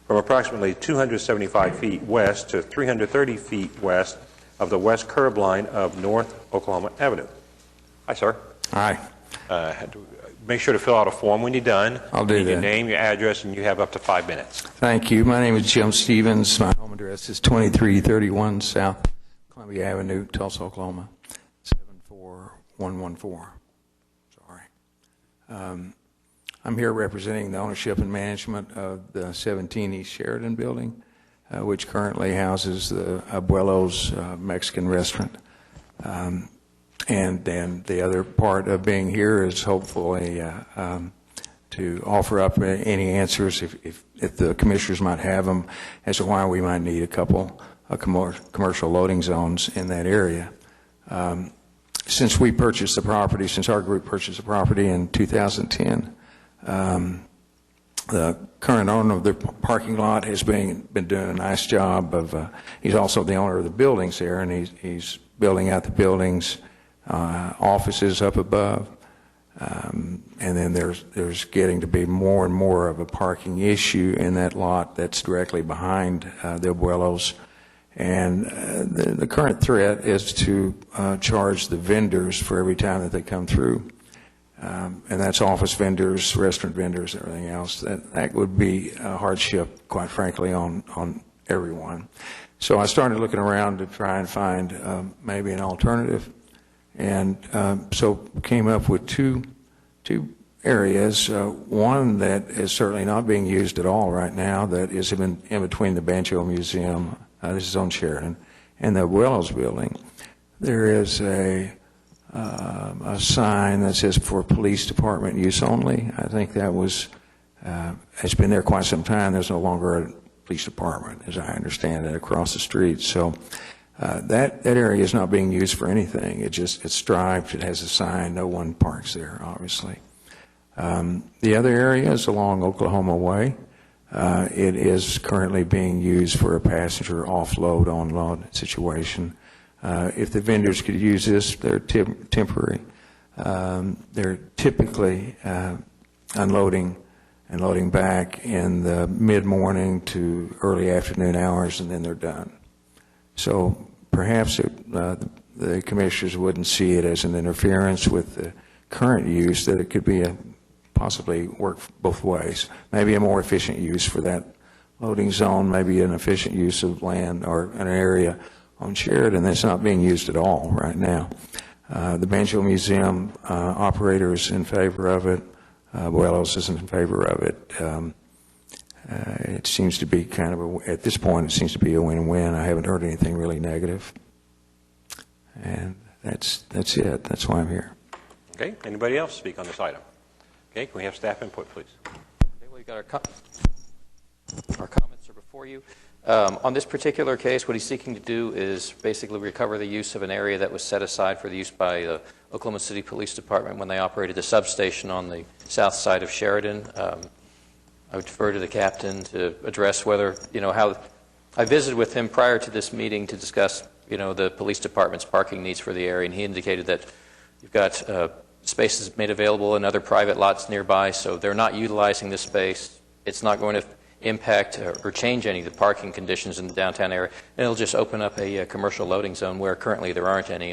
from approximately 275 feet west to 330 feet west of the west curb line of North Oklahoma Avenue. Hi, sir. Hi. Make sure to fill out a form when you're done. I'll do that. Your name, your address, and you have up to 5 minutes. Thank you. My name is Jim Stevens. My home address is 2331 South Columbia Avenue, Tulsa, Oklahoma, 74114. Sorry. I'm here representing the ownership and management of the 17 East Sheridan building, which currently houses the Abuelo's Mexican restaurant. And then the other part of being here is hopefully to offer up any answers, if the commissioners might have them, as to why we might need a couple of commercial loading zones in that area. Since we purchased the property, since our group purchased the property in 2010, the current owner of the parking lot has been doing a nice job of, he's also the owner of the buildings there, and he's building out the buildings, offices up above. And then there's getting to be more and more of a parking issue in that lot that's directly behind the Abuelos. And the current threat is to charge the vendors for every time that they come through. And that's office vendors, restaurant vendors, everything else. That would be a hardship, quite frankly, on everyone. So I started looking around to try and find maybe an alternative. And so came up with two areas. One that is certainly not being used at all right now, that is in between the Banjo Museum, this is on Sheridan, and the Abuelos building. There is a sign that says for police department use only. I think that was, it's been there quite some time. There's no longer a police department, as I understand it, across the street. So that area is not being used for anything. It's striped. It has a sign. No one parks there, obviously. The other area is along Oklahoma Way. It is currently being used for a passenger offload, onload situation. If the vendors could use this, they're temporary. They're typically unloading and loading back in the mid-morning to early afternoon hours, and then they're done. So perhaps the commissioners wouldn't see it as an interference with the current use, that it could be possibly work both ways. Maybe a more efficient use for that loading zone, maybe an efficient use of land or an area on Sheridan that's not being used at all right now. The Banjo Museum operator is in favor of it. Abuelos is in favor of it. It seems to be kind of, at this point, it seems to be a win-win. I haven't heard anything really negative. And that's it. That's why I'm here. Okay, anybody else speak on this item? Okay, can we have staff input, please? Okay, well, you've got our comments are before you. On this particular case, what he's seeking to do is basically recover the use of an area that was set aside for the use by the Oklahoma City Police Department when they operated the substation on the south side of Sheridan. I would defer to the captain to address whether, how. I visited with him prior to this meeting to discuss, the police department's parking needs for the area, and he indicated that you've got spaces made available in other private lots nearby, so they're not utilizing this space. It's not going to impact or change any of the parking conditions in the downtown area, and it'll just open up a commercial loading zone where currently there aren't any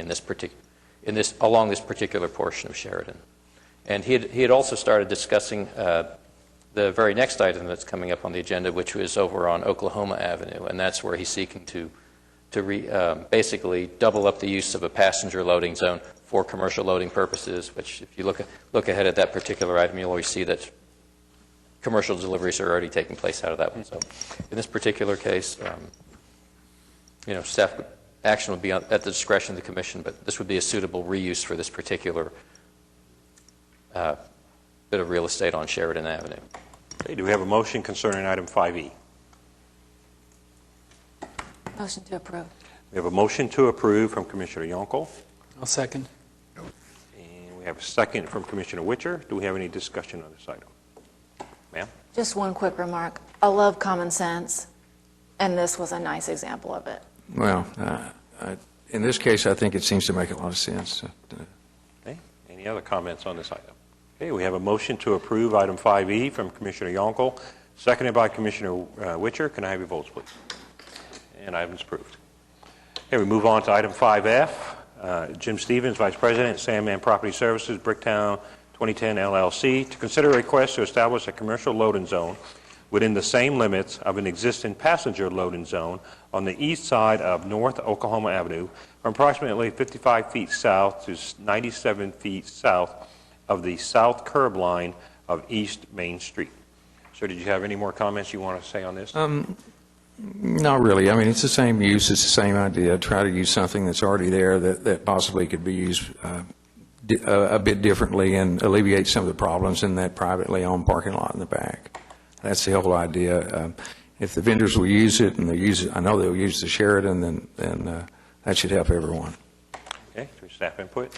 along this particular portion of Sheridan. And he had also started discussing the very next item that's coming up on the agenda, which was over on Oklahoma Avenue, and that's where he's seeking to basically double up the use of a passenger loading zone for commercial loading purposes, which if you look ahead at that particular item, you'll always see that commercial deliveries are already taking place out of that one. So in this particular case, staff action would be at the discretion of the commission, but this would be a suitable reuse for this particular bit of real estate on Sheridan Avenue. Okay, do we have a motion concerning item 5E? Motion to approve. We have a motion to approve from Commissioner Yonkel, I'll second. and we have a second from Commissioner Witcher. Do we have any discussion on this item? Ma'am? Just one quick remark. I love common sense, and this was a nice example of it. Well, in this case, I think it seems to make a lot of sense. Okay, any other comments on this item? Okay, we have a motion to approve item 5E from Commissioner Yonkel, seconded by Commissioner Witcher. Can I have your votes, please? And item's approved. Okay, we move on to item 5F. Jim Stevens, Vice President, Sandman Property Services, Bricktown 2010 LLC, to consider a request to establish a commercial loading zone within the same limits of an existing passenger loading zone on the east side of North Oklahoma Avenue from approximately 55 feet south to 97 feet south of the south curb line of East Main Street. Sir, did you have any more comments you want to say on this? Not really. I mean, it's the same use. It's the same idea. Try to use something that's already there that possibly could be used a bit differently and alleviate some of the problems in that privately owned parking lot in the back. That's the whole idea. If the vendors will use it, and they use it, I know they'll use the Sheridan, then that should help everyone. Okay, through staff input.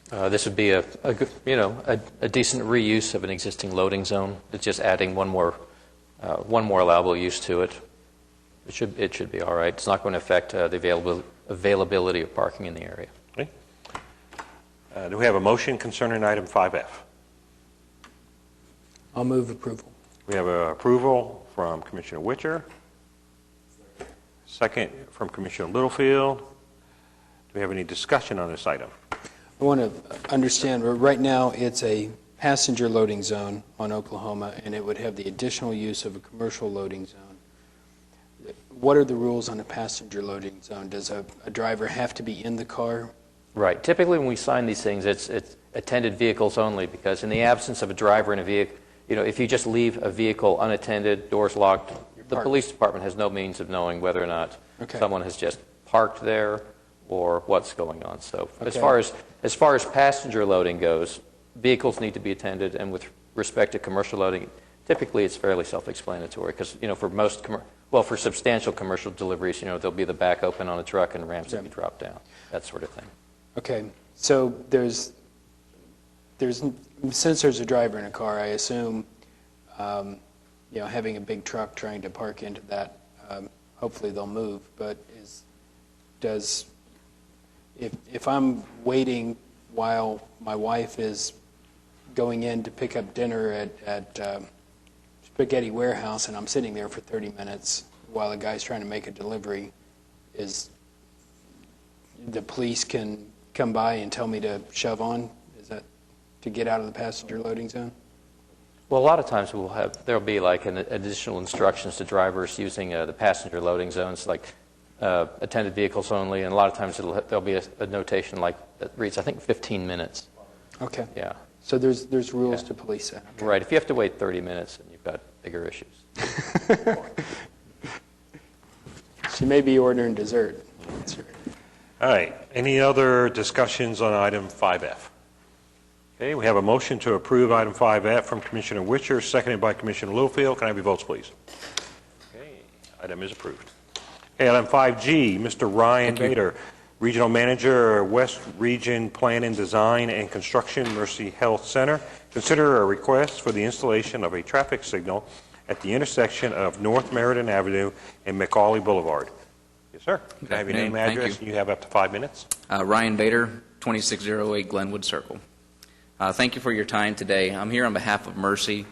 This would be a decent reuse of an existing loading zone. It's just adding one more allowable use to it. It should be all right. It's not going to affect the availability of parking in the area. Okay. Do we have a motion concerning item 5F? I'll move approval. We have approval from Commissioner Witcher. Second from Commissioner Littlefield. Do we have any discussion on this item? I want to understand, right now, it's a passenger loading zone on Oklahoma, and it would have the additional use of a commercial loading zone. What are the rules on a passenger loading zone? Does a driver have to be in the car? Right. Typically, when we sign these things, it's attended vehicles only, because in the absence of a driver in a vehicle, if you just leave a vehicle unattended, doors locked, the police department has no means of knowing whether or not someone has just parked there or what's going on. So as far as passenger loading goes, vehicles need to be attended, and with respect to commercial loading, typically it's fairly self-explanatory, because for substantial commercial deliveries, there'll be the back open on a truck and ramps that be dropped down, that sort of thing. Okay, so since there's a driver in a car, I assume, having a big truck trying to park into that, hopefully they'll move. But if I'm waiting while my wife is going in to pick up dinner at Spaghetti Warehouse, and I'm sitting there for 30 minutes while the guy's trying to make a delivery, is the police can come by and tell me to shove on? Is that to get out of the passenger loading zone? Well, a lot of times there'll be like additional instructions to drivers using the passenger loading zones, like attended vehicles only, and a lot of times there'll be a notation like that reads, I think, 15 minutes. Okay. Yeah. So there's rules to police that. Okay. Right. If you have to wait 30 minutes, then you've got bigger issues. She may be ordering dessert. All right. Any other discussions on item 5F? Okay, we have a motion to approve item 5F from Commissioner Witcher, seconded by Commissioner Littlefield. Can I have your votes, please? Okay, item is approved. Okay, item 5G, Mr. Ryan Bader, Regional Manager, West Region Planning, Design, and Construction, Mercy Health Center. Consider a request for the installation of a traffic signal at the intersection of North Meriden Avenue and McCauley Boulevard. Yes, sir. Can I have your name, address? You have up to 5 minutes. Ryan Bader, 2608 Glenwood Circle. Thank you for your time today. I'm here on behalf of Mercy.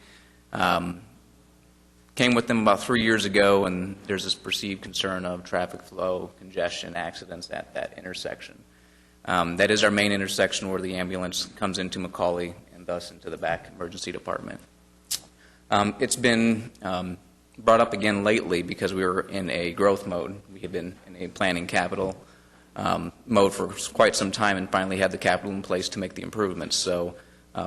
Came with them about 3 years ago, and there's this perceived concern of traffic flow, congestion, accidents at that intersection. That is our main intersection where the ambulance comes into McCauley and thus into the back emergency department. It's been brought up again lately because we were in a growth mode. We had been in a planning capital mode for quite some time and finally had the capital in place to make the improvements. So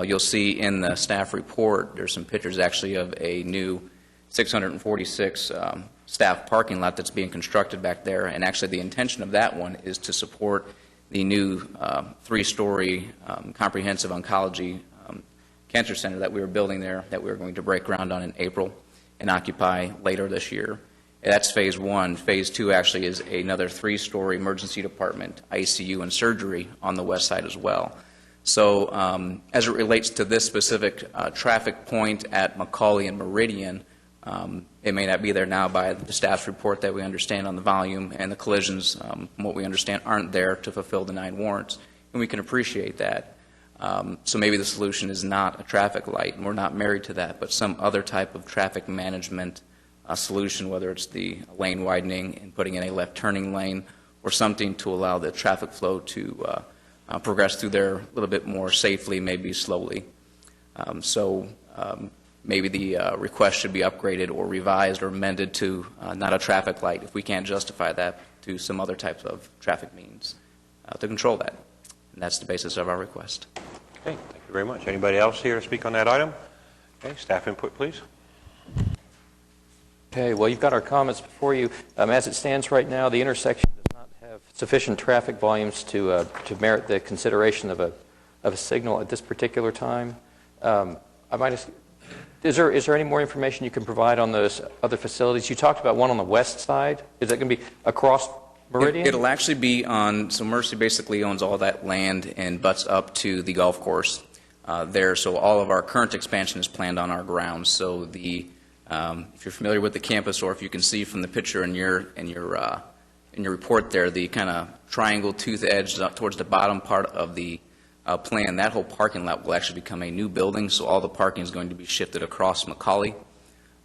you'll see in the staff report, there's some pictures actually of a new 646 staff parking lot that's being constructed back there. And actually the intention of that one is to support the new 3-story comprehensive oncology cancer center that we were building there, that we were going to break ground on in April and occupy later this year. That's phase 1. Phase 2 actually is another 3-story emergency department, ICU, and surgery on the west side as well. So as it relates to this specific traffic point at McCauley and Meridian, it may not be there now by the staff's report that we understand on the volume, and the collisions, from what we understand, aren't there to fulfill the 9 warrants, and we can appreciate that. So maybe the solution is not a traffic light, and we're not married to that, but some other type of traffic management solution, whether it's the lane widening and putting in a left turning lane or something to allow the traffic flow to progress through there a little bit more safely, maybe slowly. Maybe the request should be upgraded or revised or amended to not a traffic light, if we can't justify that, to some other types of traffic means to control that. And that's the basis of our request. Okay, thank you very much. Anybody else here to speak on that item? Okay, staff input, please. Okay, well, you've got our comments before you. As it stands right now, the intersection does not have sufficient traffic volumes to merit the consideration of a signal at this particular time. Is there any more information you can provide on those other facilities? You talked about one on the west side. Is that going to be across Meridian? It'll actually be on, so Mercy basically owns all that land and butts up to the golf course there. So all of our current expansion is planned on our grounds. So if you're familiar with the campus, or if you can see from the picture in your in your report there, the kind of triangle tooth edge towards the bottom part of the plan, that whole parking lot will actually become a new building, so all the parking is going to be shifted across Macaulay.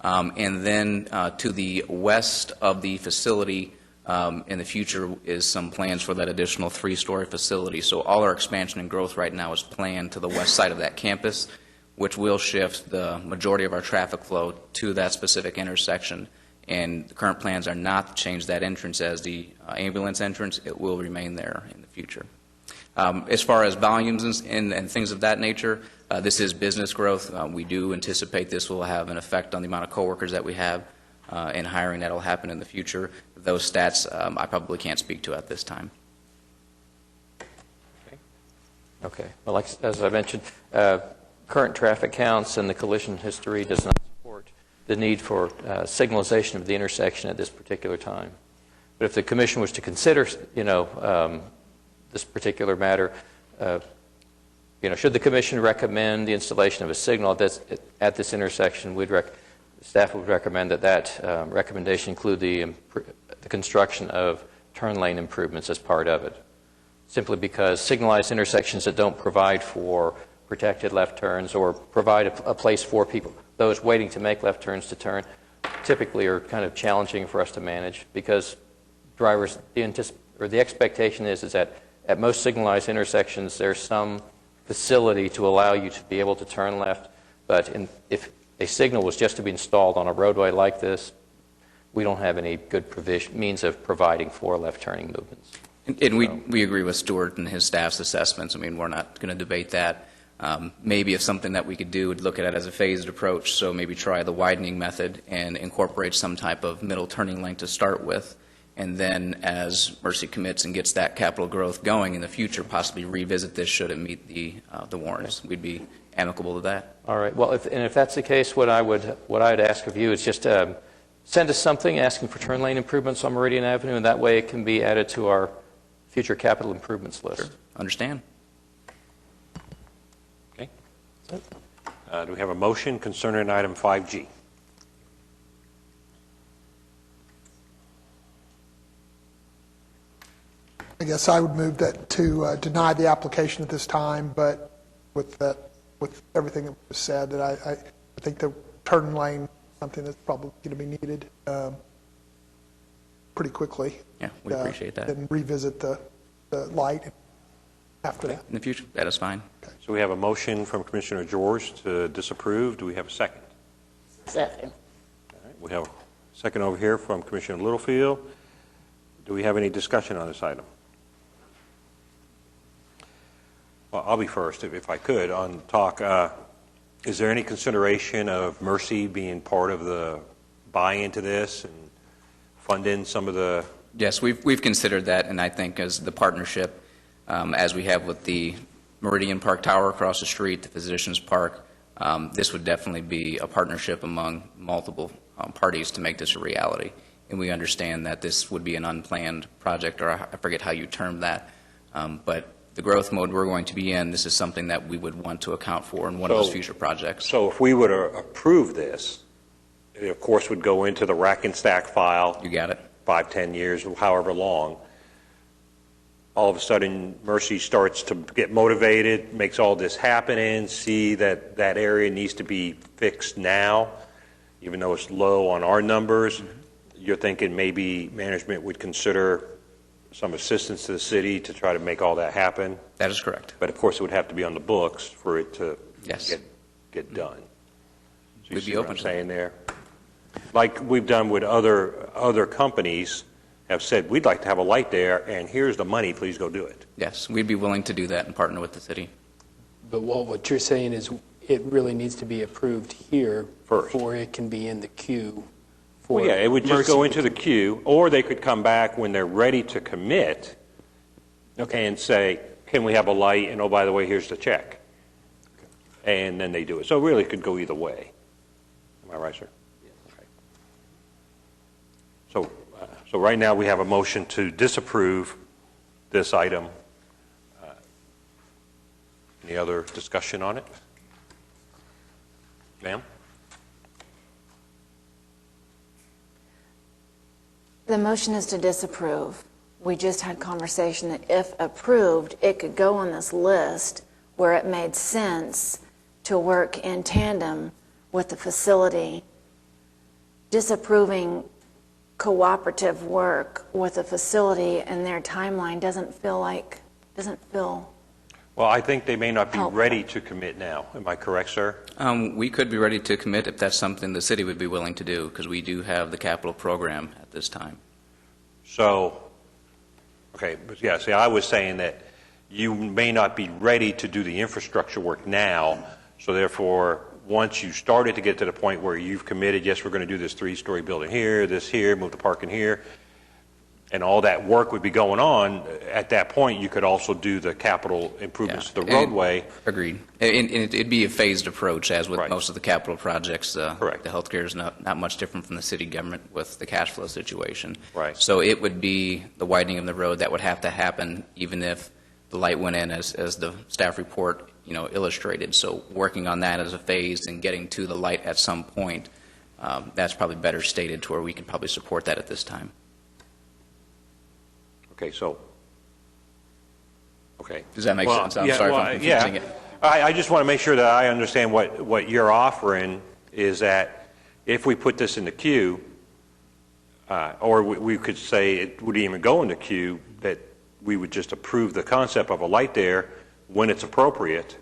And then to the west of the facility in the future is some plans for that additional 3-story facility. So all our expansion and growth right now is planned to the west side of that campus, which will shift the majority of our traffic flow to that specific intersection. And the current plans are not to change that entrance as the ambulance entrance. It will remain there in the future. As far as volumes and things of that nature, this is business growth. We do anticipate this will have an effect on the amount of coworkers that we have and hiring that will happen in the future. Those stats I probably can't speak to at this time. Okay. Well, as I mentioned, current traffic counts and the collision history does not support the need for signalization of the intersection at this particular time. But if the commission was to consider, this particular matter, should the commission recommend the installation of a signal at this intersection, staff would recommend that recommendation include the construction of turn lane improvements as part of it. Simply because signalized intersections that don't provide for protected left turns or provide a place for people, those waiting to make left turns to turn, typically are kind of challenging for us to manage because drivers, the expectation is that at most signalized intersections there's some facility to allow you to be able to turn left, but if a signal was just to be installed on a roadway like this, we don't have any good means of providing for left turning movements. And we agree with Stuart and his staff's assessments. I mean, we're not going to debate that. Maybe if something that we could do would look at it as a phased approach, so maybe try the widening method and incorporate some type of middle turning lane to start with, and then as Mercy commits and gets that capital growth going in the future, possibly revisit this should it meet the warrants. We'd be amicable to that. All right. Well, if that's the case, what I'd ask of you is just send us something asking for turn lane improvements on Meridian Avenue, and that way it can be added to our future capital improvements list. Sure. Understand. Okay. Do we have a motion concerning item 5G? I guess I would move that to deny the application at this time, but with everything that was said, that I think the turn lane is something that's probably going to be needed pretty quickly. Yeah, we appreciate that. And revisit the light after that. In the future, that is fine. Okay. So we have a motion from Commissioner George to disapprove. Do we have a second? Second. All right. We have a second over here from Commissioner Littlefield. Do we have any discussion on this item? Well, I'll be first, if I could, on talk. Is there any consideration of Mercy being part of the buy-in to this and funding some of the... Yes, we've considered that, and I think as the partnership, as we have with the Meridian Park Tower across the street, the Physicians Park, this would definitely be a partnership among multiple parties to make this a reality. And we understand that this would be an unplanned project, or I forget how you termed that, but the growth mode we're going to be in, this is something that we would want to account for in one of those future projects. So if we were to approve this, it of course would go into the rack and stack file. You got it. 5, 10 years, however long. All of a sudden, Mercy starts to get motivated, makes all this happen, and see that that area needs to be fixed now, even though it's low on our numbers. You're thinking maybe management would consider some assistance to the city to try to make all that happen? That is correct. But of course, it would have to be on the books for it to get done. So We'd be open to saying there. Like we've done with other companies, have said, we'd like to have a light there, and here's the money, please go do it. Yes, we'd be willing to do that and partner with the city. But what you're saying is it really needs to be approved here first before it can be in the queue. For Well, yeah, it would just go into the queue, or they could come back when they're ready to commit and say, can we have a light, and oh, by the way, here's the check. And then they do it. So it really could go either way. Am I right, sir? Okay. So right now we have a motion to disapprove this item. Any other discussion on it? Ma'am? The motion is to disapprove. We just had conversation that if approved, it could go on this list where it made sense to work in tandem with the facility. Disapproving cooperative work with the facility and their timeline doesn't feel. Well, I think they may not be Helpful. ready to commit now. Am I correct, sir? We could be ready to commit if that's something the city would be willing to do, because we do have the capital program at this time. So, okay, but yeah, see, I was saying that you may not be ready to do the infrastructure work now, so therefore, once you started to get to the point where you've committed, yes, we're going to do this 3-story building here, this here, move the parking here, and all that work would be going on, at that point, you could also do the capital improvements to the roadway. Agreed. And it'd be a phased approach, as with most of the capital projects. Correct. The healthcare is not much different from the city government with the cash flow situation. Right. So it would be the widening of the road that would have to happen, even if the light went in, as the staff report, illustrated. So working on that as a phase and getting to the light at some point, that's probably better stated to where we can probably support that at this time. Okay, so, okay. Does that make sense? I'm sorry if I'm confusing it. I just want to make sure that I understand what you're offering is that if we put this in the queue, or we could say it wouldn't even go in the queue, that we would just approve the concept of a light there when it's appropriate,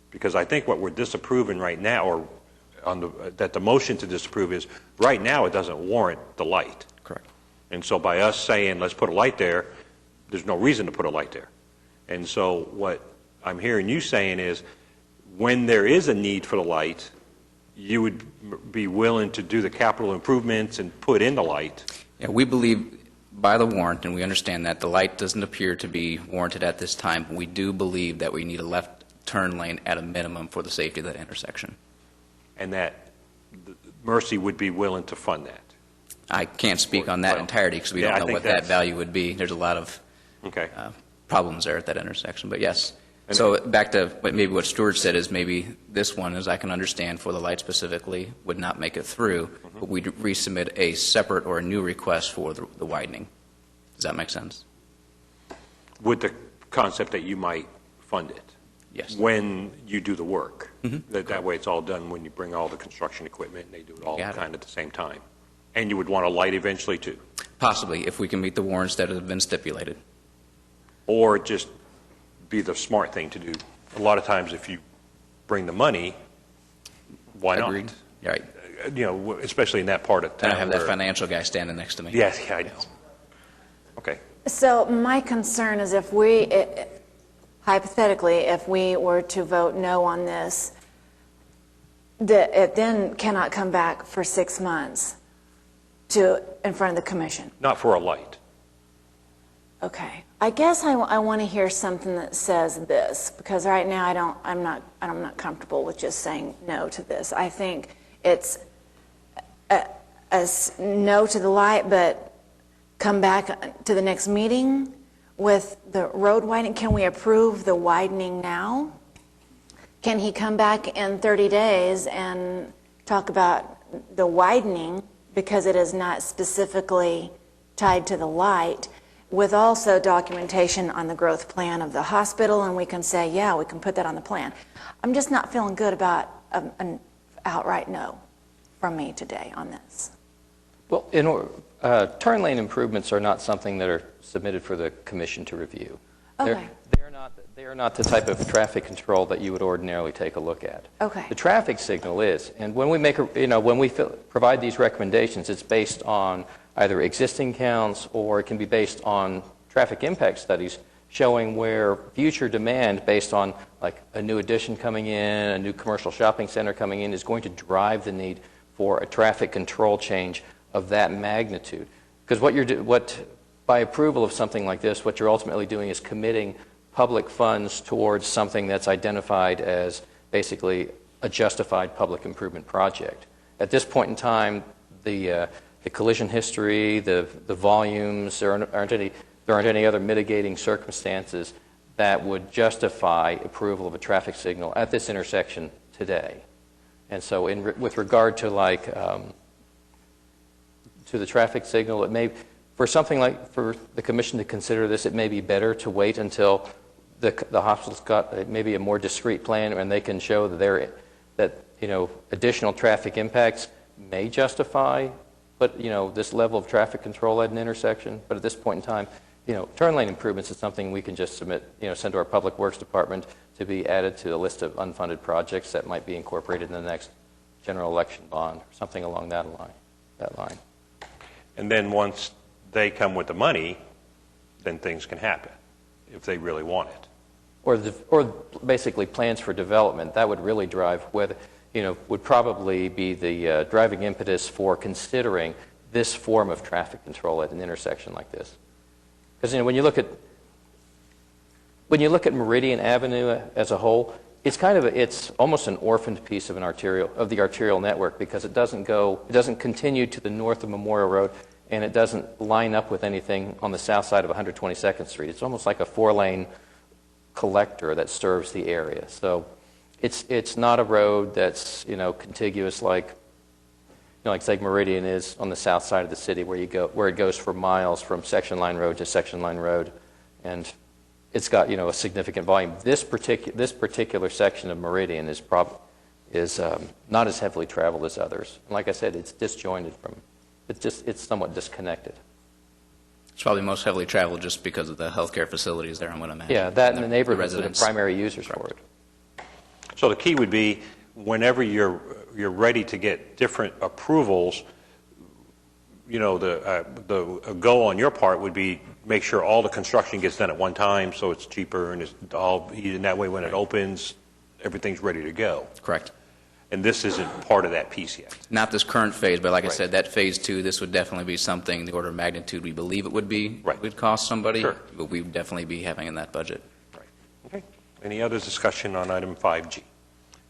because I think what we're disapproving right now, or that the motion to disapprove is, right now it doesn't warrant the light. Correct. And so by us saying, let's put a light there, there's no reason to put a light there. And so what I'm hearing you saying is, when there is a need for the light, you would be willing to do the capital improvements and put in the light. Yeah, we believe by the warrant, and we understand that the light doesn't appear to be warranted at this time, but we do believe that we need a left turn lane at a minimum for the safety of that intersection. And that Mercy would be willing to fund that. I can't speak on that entirety because we don't know what that value would be. There's a lot of problems there at that intersection, but yes. So back to what Stuart said is maybe this one, as I can understand, for the light specifically, would not make it through, but we'd resubmit a separate or a new request for the widening. Does that make sense? With the concept that you might fund it. Yes. When you do the work. That way it's all done when you bring all the construction equipment and they do it all kind of at the same time. And you would want a light eventually too? Possibly, if we can meet the warrants that have been stipulated. Or just be the smart thing to do. A lot of times if you bring the money, why not? Agreed. Right. Especially in that part of town. And I have that financial guy standing next to me. Yes, I know. Okay. So my concern is if we, hypothetically, if we were to vote no on this, it then cannot come back for 6 months in front of the commission. Not for a light. Okay. I guess I want to hear something that says this, because right now I'm not comfortable with just saying no to this. I think it's a no to the light, but come back to the next meeting with the road widening. Can we approve the widening now? Can he come back in 30 days and talk about the widening, because it is not specifically tied to the light, with also documentation on the growth plan of the hospital, and we can say, yeah, we can put that on the plan. I'm just not feeling good about an outright no from me today on this. Well, turn lane improvements are not something that are submitted for the commission to review. Okay. They are not the type of traffic control that you would ordinarily take a look at. Okay. The traffic signal is, and when we provide these recommendations, it's based on either existing counts or it can be based on traffic impact studies showing where future demand based on like a new addition coming in, a new commercial shopping center coming in is going to drive the need for a traffic control change of that magnitude. Because by approval of something like this, what you're ultimately doing is committing public funds towards something that's identified as basically a justified public improvement project. At this point in time, the collision history, the volumes, there aren't any other mitigating circumstances that would justify approval of a traffic signal at this intersection today. And so with regard to to the traffic signal, it for something like, for the commission to consider this, it may be better to wait until the hospital's got maybe a more discrete plan and they can show that additional traffic impacts may justify, but, this level of traffic control at an intersection. But at this point in time, turn lane improvements is something we can just submit, send to our Public Works Department to be added to the list of unfunded projects that might be incorporated in the next general election bond, or something along that line. And then once they come with the money, then things can happen, if they really want it. Or basically plans for development. That would really drive whether, would probably be the driving impetus for considering this form of traffic control at an intersection like this. Because when you look at Meridian Avenue as a whole, it's almost an orphaned piece of the arterial network, because it doesn't continue to the north of Memorial Road, and it doesn't line up with anything on the south side of 122nd Street. It's almost like a 4-lane collector that serves the area. So it's not a road that's contiguous like say Meridian is on the south side of the city, where it goes for miles from section line road to section line road, and it's got a significant volume. This particular section of Meridian is not as heavily traveled as others. And like I said, it's disjointed from. It's somewhat disconnected. It's probably most heavily traveled just because of the healthcare facilities there, I'm going to imagine. Yeah, that and the neighborhoods are the primary users for it. So the key would be, whenever you're ready to get different approvals, the goal on your part would be make sure all the construction gets done at one time, so it's cheaper, and and that way when it opens, everything's ready to go. Correct. And this isn't part of that piece yet. Not this current phase, but like I said, that phase 2, this would definitely be something, the order of magnitude we believe it would be, would cost somebody, but we would definitely be having in that budget. Right. Okay. Any other discussion on item 5G?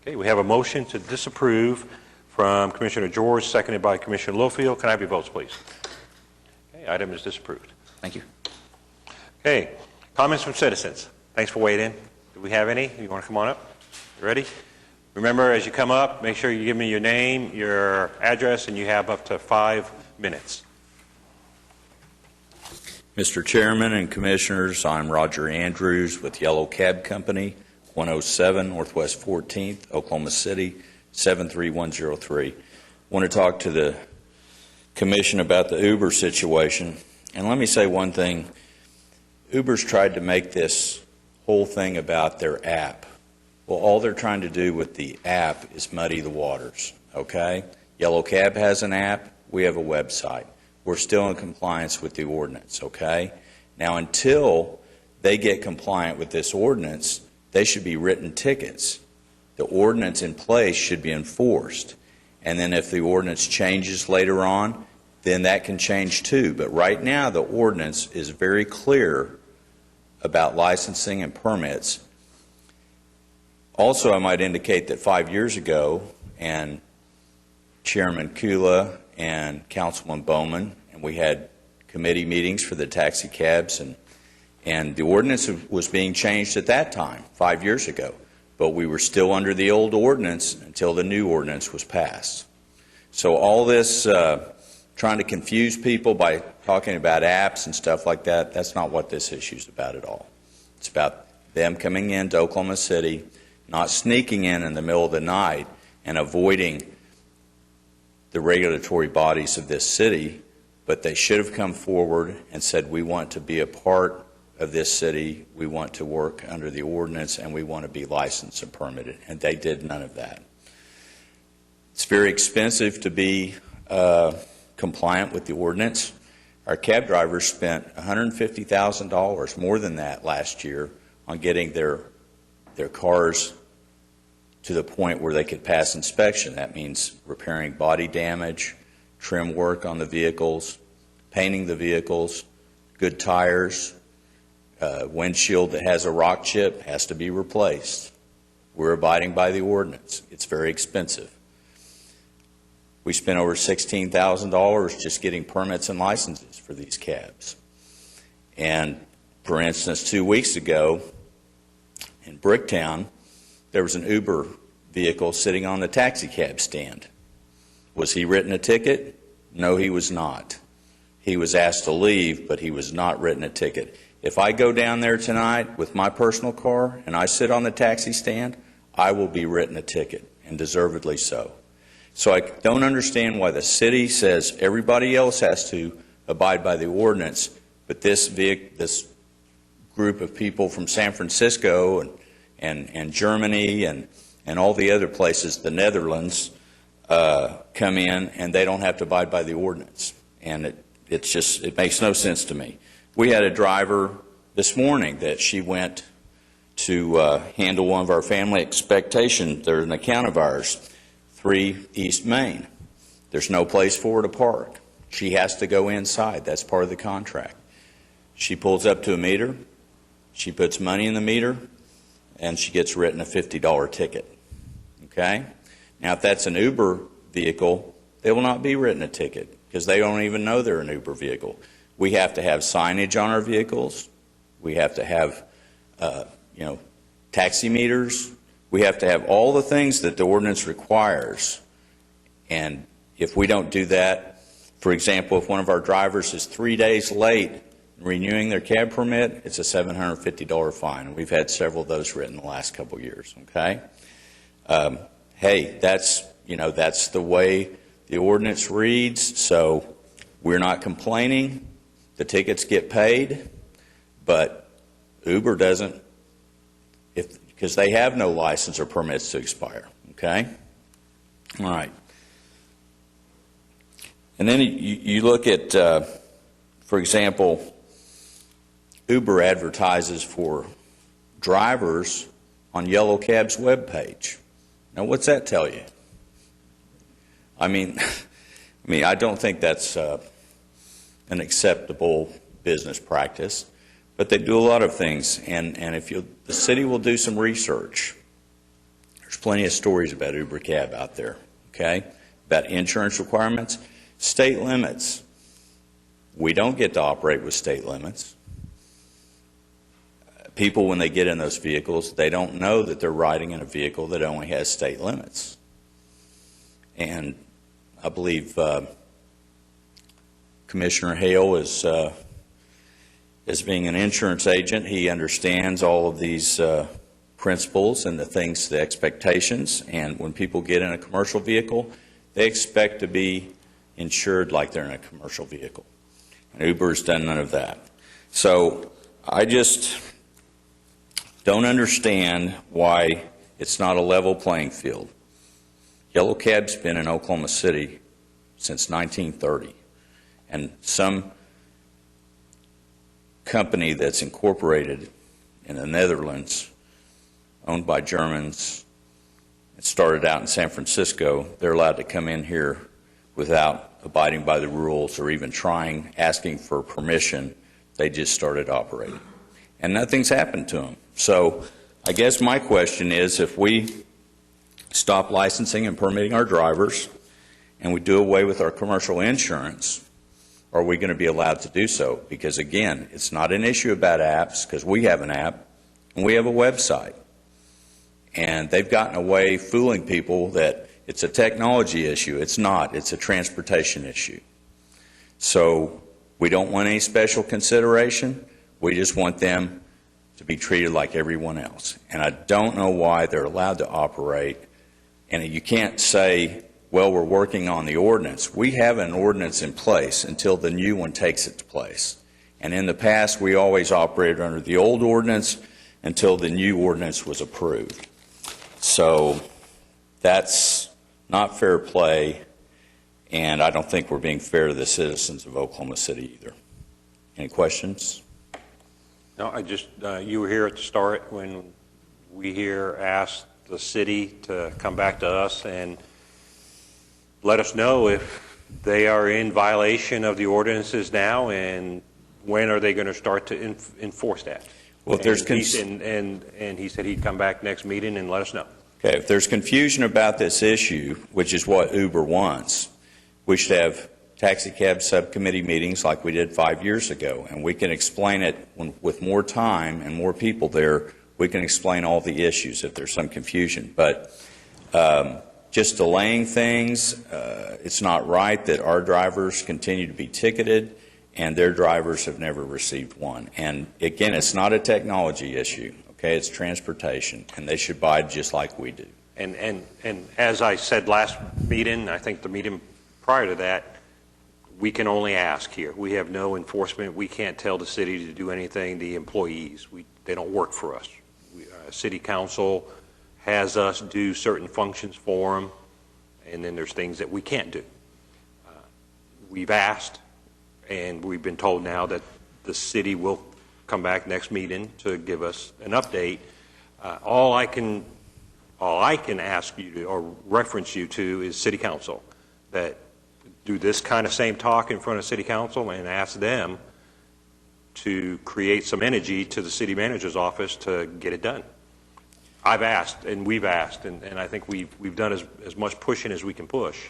Okay, we have a motion to disapprove from Commissioner George, seconded by Commissioner Littlefield. Can I have your votes, please? Okay, item is disapproved. Thank you. Okay, comments from citizens. Thanks for waiting. Do we have any? You want to come on up? You ready? Remember, as you come up, make sure you give me your name, your address, and you have up to 5 minutes. Mr. Chairman and Commissioners, I'm Roger Andrews with Yellow Cab Company, 107 Northwest 14th, Oklahoma City, 73103. I want to talk to the Commission about the Uber situation. And let me say one thing. Uber's tried to make this whole thing about their app. Well, all they're trying to do with the app is muddy the waters, okay? Yellow Cab has an app. We have a website. We're still in compliance with the ordinance, okay? Now, until they get compliant with this ordinance, they should be written tickets. The ordinance in place should be enforced. And then if the ordinance changes later on, then that can change too. But right now, the ordinance is very clear about licensing and permits. Also, I might indicate that 5 years ago, and Chairman Kula and Councilman Bowman, and we had committee meetings for the taxi cabs, and the ordinance was being changed at that time, 5 years ago. But we were still under the old ordinance until the new ordinance was passed. So all this trying to confuse people by talking about apps and stuff like that, that's not what this issue is about at all. It's about them coming into Oklahoma City, not sneaking in the middle of the night and avoiding the regulatory bodies of this city, but they should have come forward and said, we want to be a part of this city, we want to work under the ordinance, and we want to be licensed and permitted. And they did none of that. It's very expensive to be compliant with the ordinance. Our cab drivers spent $150,000, more than that, last year on getting their cars to the point where they could pass inspection. That means repairing body damage, trim work on the vehicles, painting the vehicles, good tires, windshield that has a rock chip has to be replaced. We're abiding by the ordinance. It's very expensive. We spent over $16,000 just getting permits and licenses for these cabs. And for instance, 2 weeks ago in Bricktown, there was an Uber vehicle sitting on the taxi cab stand. Was he written a ticket? No, he was not. he was asked to leave, but he was not written a ticket. If I go down there tonight with my personal car and I sit on the taxi stand, I will be written a ticket, and deservedly so. So I don't understand why the city says everybody else has to abide by the ordinance, but this group of people from San Francisco and Germany and all the other places, the Netherlands, come in and they don't have to abide by the ordinance. And it makes no sense to me. We had a driver this morning that she went to handle one of our family expectations. There's an account of ours, 3 East Main. There's no place for her to park. She has to go inside. That's part of the contract. She pulls up to a meter. She puts money in the meter, and she gets written a $50 ticket. Okay? Now, if that's an Uber vehicle, they will not be written a ticket because they don't even know they're an Uber vehicle. We have to have signage on our vehicles. We have to have, taxi meters. We have to have all the things that the ordinance requires. And if we don't do that, for example, if one of our drivers is 3 days late in renewing their cab permit, it's a $750 fine. We've had several of those written the last couple of years. Okay. Hey, that's the way the ordinance reads, so we're not complaining. The tickets get paid, but Uber doesn't, because they have no license or permits to expire. Okay? All right. And then you look at, for example, Uber advertises for drivers on Yellow Cab's webpage. Now, what's that tell you? I mean, I don't think that's an acceptable business practice, but they do a lot of things. And if the city will do some research, there's plenty of stories about Uber Cab out there, okay? About insurance requirements, state limits. We don't get to operate with state limits. People, when they get in those vehicles, they don't know that they're riding in a vehicle that only has state limits. And I believe Commissioner Hale is, as being an insurance agent, he understands all of these principles and the things, the expectations. And when people get in a commercial vehicle, they expect to be insured like they're in a commercial vehicle. And Uber's done none of that. So I just don't understand why it's not a level playing field. Yellow Cab's been in Oklahoma City since 1930, and some company that's incorporated in the Netherlands, owned by Germans, it started out in San Francisco, they're allowed to come in here without abiding by the rules or even asking for permission. They just started operating. And nothing's happened to them. So I guess my question is, if we stop licensing and permitting our drivers and we do away with our commercial insurance, are we going to be allowed to do so? Because again, it's not an issue about apps, because we have an app and we have a website. And they've gotten away fooling people that it's a technology issue. It's not. It's a transportation issue. So we don't want any special consideration. We just want them to be treated like everyone else. And I don't know why they're allowed to operate. And you can't say, well, we're working on the ordinance. We have an ordinance in place until the new one takes its place. And in the past, we always operated under the old ordinance until the new ordinance was approved. So that's not fair play, and I don't think we're being fair to the citizens of Oklahoma City either. Any questions? No, you were here at the start when we here asked the city to come back to us and let us know if they are in violation of the ordinances now, and when are they going to start to enforce that. Well, if there's and he said he'd come back next meeting and let us know. Okay, if there's confusion about this issue, which is what Uber wants, we should have taxi cab subcommittee meetings like we did 5 years ago, and we can explain it with more time and more people there. We can explain all the issues if there's some confusion. But just delaying things, it's not right that our drivers continue to be ticketed and their drivers have never received one. And again, it's not a technology issue, okay? It's transportation, and they should buy just like we do. And as I said last meeting, I think the meeting prior to that, we can only ask here. We have no enforcement. We can't tell the city to do anything. The employees, they don't work for us. City council has us do certain functions for them, and then there's things that we can't do. We've asked, and we've been told now that the city will come back next meeting to give us an update. All I can ask you to, or reference you to, is city council, that do this kind of same talk in front of city council and ask them to create some energy to the city manager's office to get it done. I've asked, and we've asked, and I think we've done as much pushing as we can push.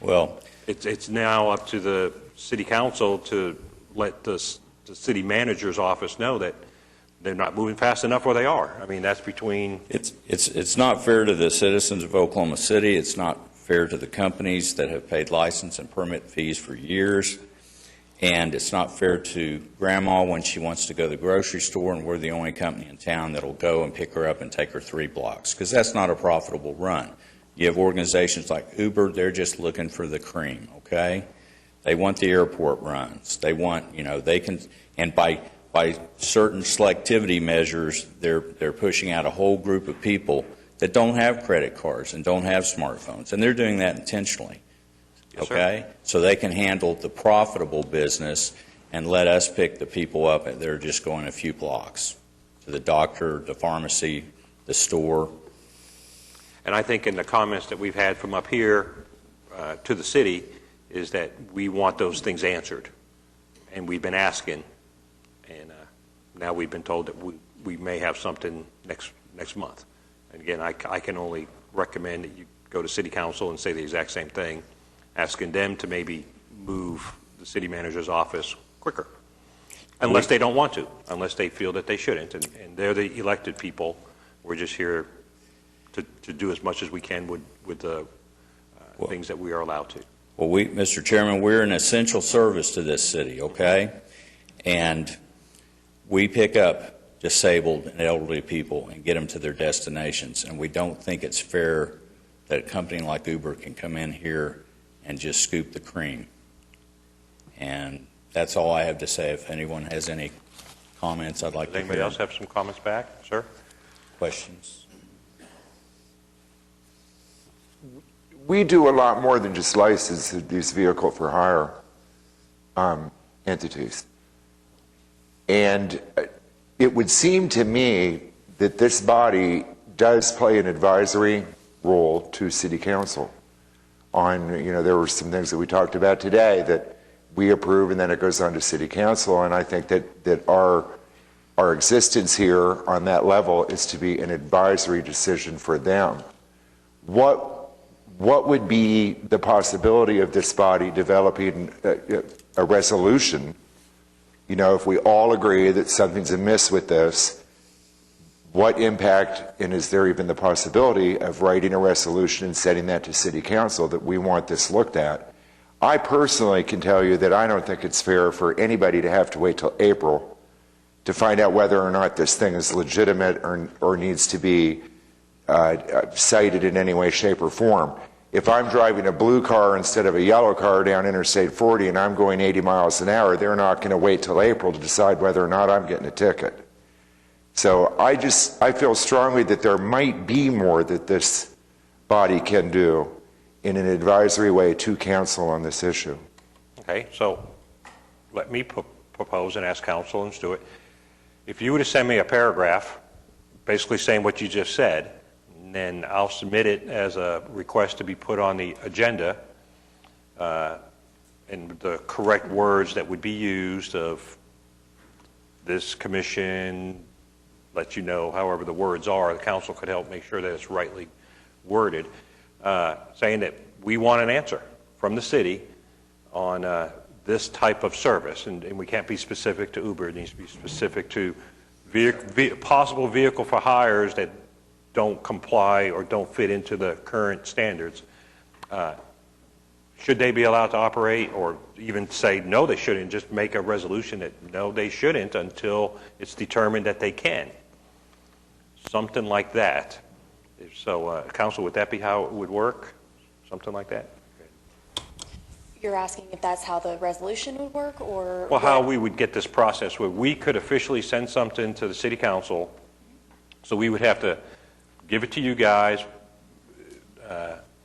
Well, it's now up to the city council to let the city manager's office know that they're not moving fast enough where they are. I mean, that's between... It's not fair to the citizens of Oklahoma City. It's not fair to the companies that have paid license and permit fees for years. And it's not fair to Grandma when she wants to go to the grocery store and we're the only company in town that'll go and pick her up and take her 3 blocks, because that's not a profitable run. You have organizations like Uber, they're just looking for the cream, okay? They want the airport runs. They want, they can, and by certain selectivity measures, they're pushing out a whole group of people that don't have credit cards and don't have smartphones, and they're doing that intentionally. Yes, okay? sir. So they can handle the profitable business and let us pick the people up that are just going a few blocks to the doctor, the pharmacy, the store. And I think in the comments that we've had from up here to the city is that we want those things answered. And we've been asking, and now we've been told that we may have something next month. And again, I can only recommend that you go to city council and say the exact same thing, asking them to maybe move the city manager's office quicker. Unless they don't want to, unless they feel that they shouldn't. And they're the elected people. We're just here to do as much as we can with the things that we are allowed to. Well, Mr. Chairman, we're an essential service to this city, okay? And we pick up disabled and elderly people and get them to their destinations. And we don't think it's fair that a company like Uber can come in here and just scoop the cream. And that's all I have to say. If anyone has any comments, I'd like to hear. Does anybody else have some comments back, sir? Questions? We do a lot more than just license these vehicle for hire entities. And it would seem to me that this body does play an advisory role to City Council on, there were some things that we talked about today that we approve and then it goes on to City Council, and I think that our existence here on that level is to be an advisory decision for them. What would be the possibility of this body developing a resolution, if we all agree that something's amiss with this, what impact, and is there even the possibility of writing a resolution and sending that to City Council that we want this looked at? I personally can tell you that I don't think it's fair for anybody to have to wait till April to find out whether or not this thing is legitimate or needs to be cited in any way, shape, or form. If I'm driving a blue car instead of a yellow car down Interstate 40 and I'm going 80 miles an hour, they're not going to wait till April to decide whether or not I'm getting a ticket. So I feel strongly that there might be more that this body can do in an advisory way to council on this issue. Okay, so let me propose and ask council and Stuart, if you were to send me a paragraph basically saying what you just said, then I'll submit it as a request to be put on the agenda, and the correct words that would be used of this commission, let you know, however the words are, the council could help make sure that it's rightly worded, saying that we want an answer from the city on this type of service, and we can't be specific to Uber. It needs to be specific to possible vehicle for hires that don't comply or don't fit into the current standards. should they be allowed to operate, or even say, no, they shouldn't, just make a resolution that, no, they shouldn't until it's determined that they can. Something like that. So, Council, would that be how it would work? Something like that? You're asking if that's how the resolution would work, or? Well, how we would get this process where we could officially send something to the City Council, so we would have to give it to you guys,